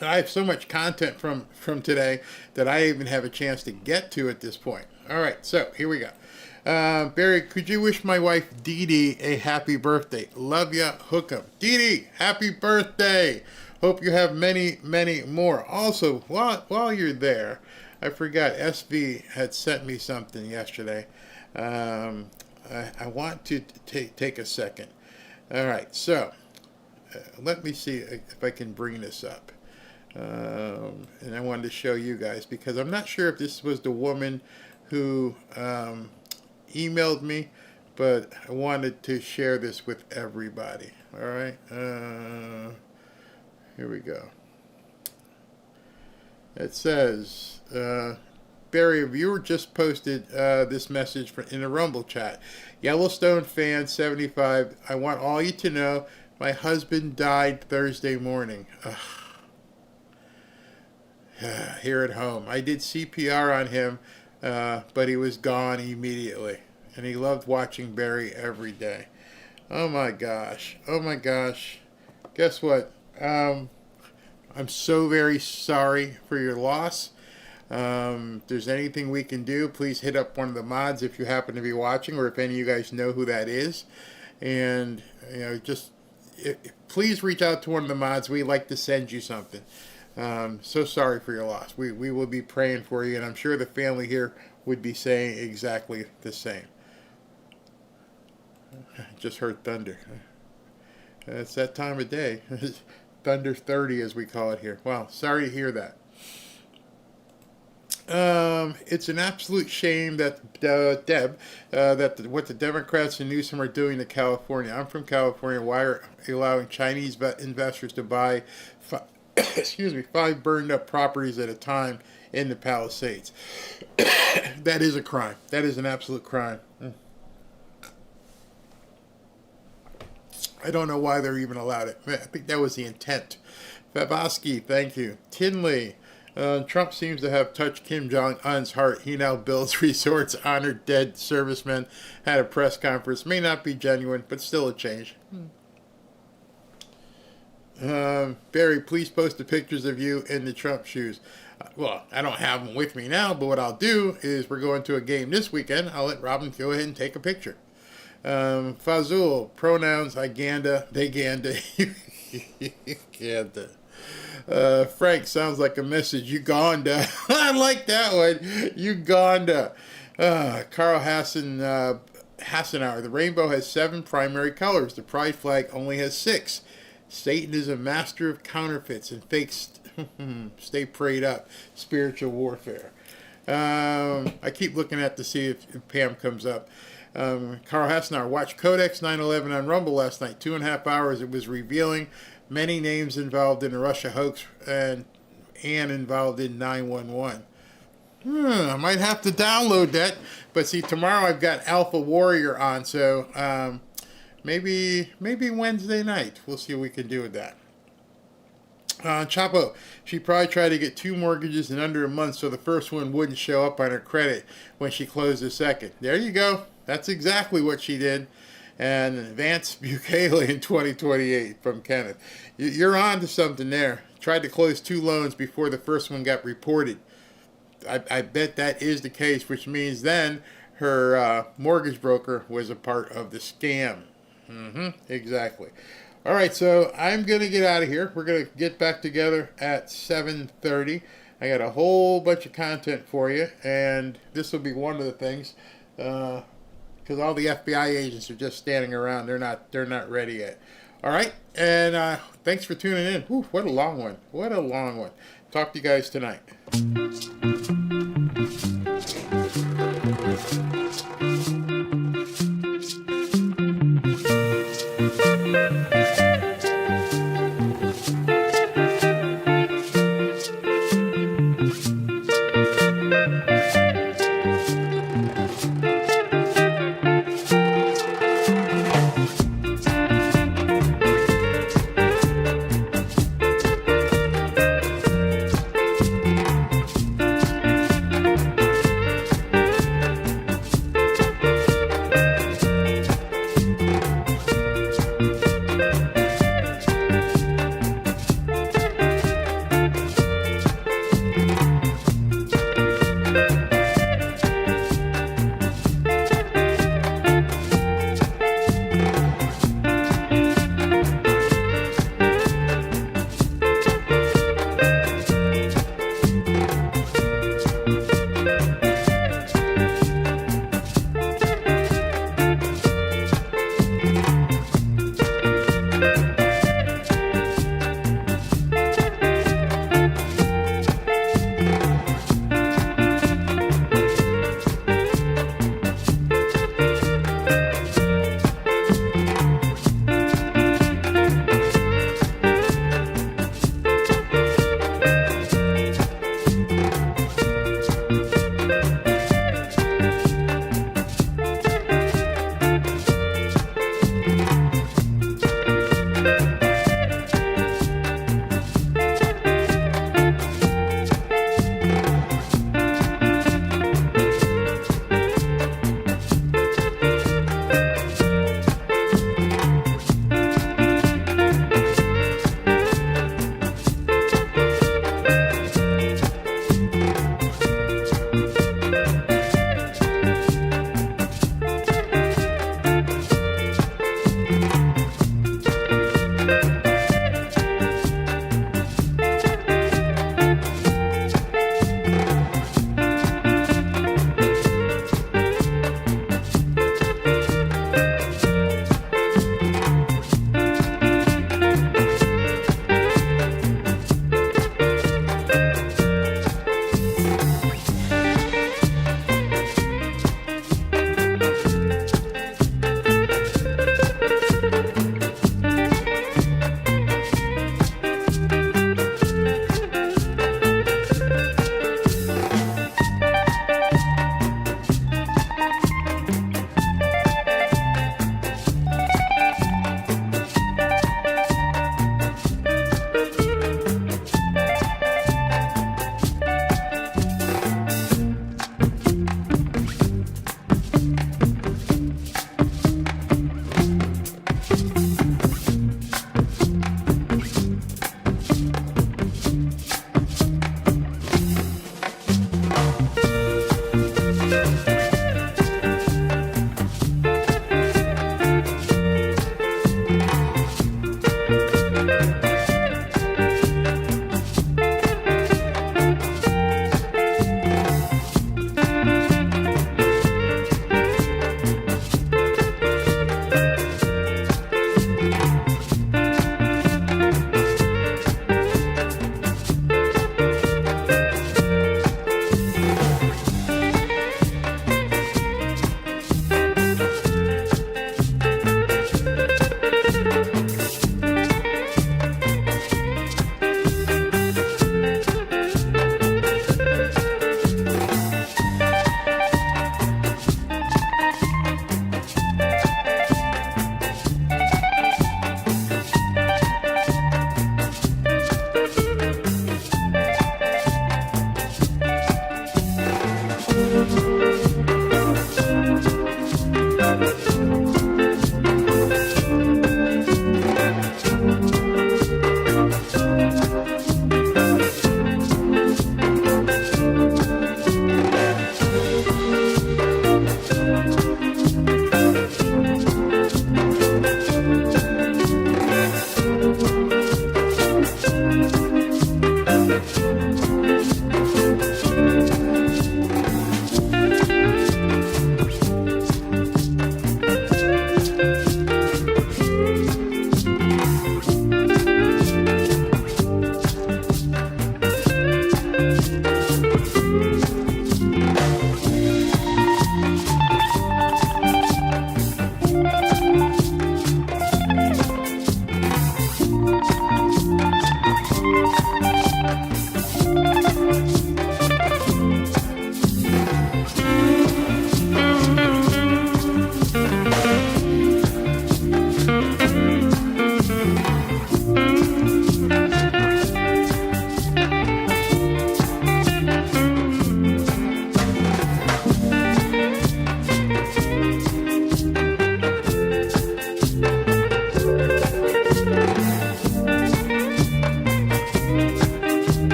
I have so much content from today that I even have a chance to get to at this point. All right, so here we go. Barry, could you wish my wife Dee Dee a happy birthday? Love ya, hook 'em. Dee Dee, happy birthday. Hope you have many, many more. Also, while you're there, I forgot, SV had sent me something yesterday. I want to take a second. All right, so let me see if I can bring this up. And I wanted to show you guys, because I'm not sure if this was the woman who emailed me, but I wanted to share this with everybody. All right, here we go. It says, Barry, a viewer just posted this message in the Rumble chat. Yellowstone fan 75, I want all you to know my husband died Thursday morning. Here at home. I did CPR on him, but he was gone immediately. And he loved watching Barry every day. Oh my gosh. Oh my gosh. Guess what? I'm so very sorry for your loss. If there's anything we can do, please hit up one of the mods if you happen to be watching, or if any of you guys know who that is. And, just please reach out to one of the mods. We'd like to send you something. So sorry for your loss. We will be praying for you, and I'm sure the family here would be saying exactly the same. Just heard thunder. It's that time of day. Thunder 30, as we call it here. Wow, sorry to hear that. It's an absolute shame that what the Democrats and Newsom are doing to California. I'm from California. Why are allowing Chinese investors to buy, 5 burned up properties at a time in the Palisades? That is a crime. That is an absolute crime. I don't know why they're even allowed it. I think that was the intent. Favosky, thank you. Tinley. Trump seems to have touched Kim Jong-un's heart. He now builds resorts, honored dead servicemen, had a press conference. May not be genuine, but still a change. Barry, please post the pictures of you in the Trump shoes. Well, I don't have them with me now, but what I'll do is we're going to a game this weekend. I'll let Robin go ahead and take a picture. Fazul, pronouns, I ganda, they ganda, ganda. Frank, sounds like a message. Uganda. I like that one. Uganda. Carl Hassenauer. The rainbow has 7 primary colors. The pride flag only has 6. Satan is a master of counterfeits and fakes. Stay prayed up. Spiritual warfare. I keep looking at to see if Pam comes up. Carl Hassenauer watched Codex 9/11 on Rumble last night. 2.5 hours. It was revealing. Many names involved in the Russia hoax and involved in 9/11. I might have to download that. But see, tomorrow I've got Alpha Warrior on, so maybe Wednesday night. We'll see what we can do with that. Chapo, she probably tried to get 2 mortgages in under a month so the first one wouldn't show up on her credit when she closed the second. There you go. That's exactly what she did. And Vance Bukele in 2028 from Kenneth. You're on to something there. Tried to close 2 loans before the first one got reported. I bet that is the case, which means then her mortgage broker was a part of the scam. Exactly. All right, so I'm going to get out of here. We're going to get back together at 7:30. I got a whole bunch of content for you, and this will be one of the things. Because all the FBI agents are just standing around. They're not ready yet. All right, and thanks for tuning in. Whew, what a long one. What a long one. Talk to you guys tonight.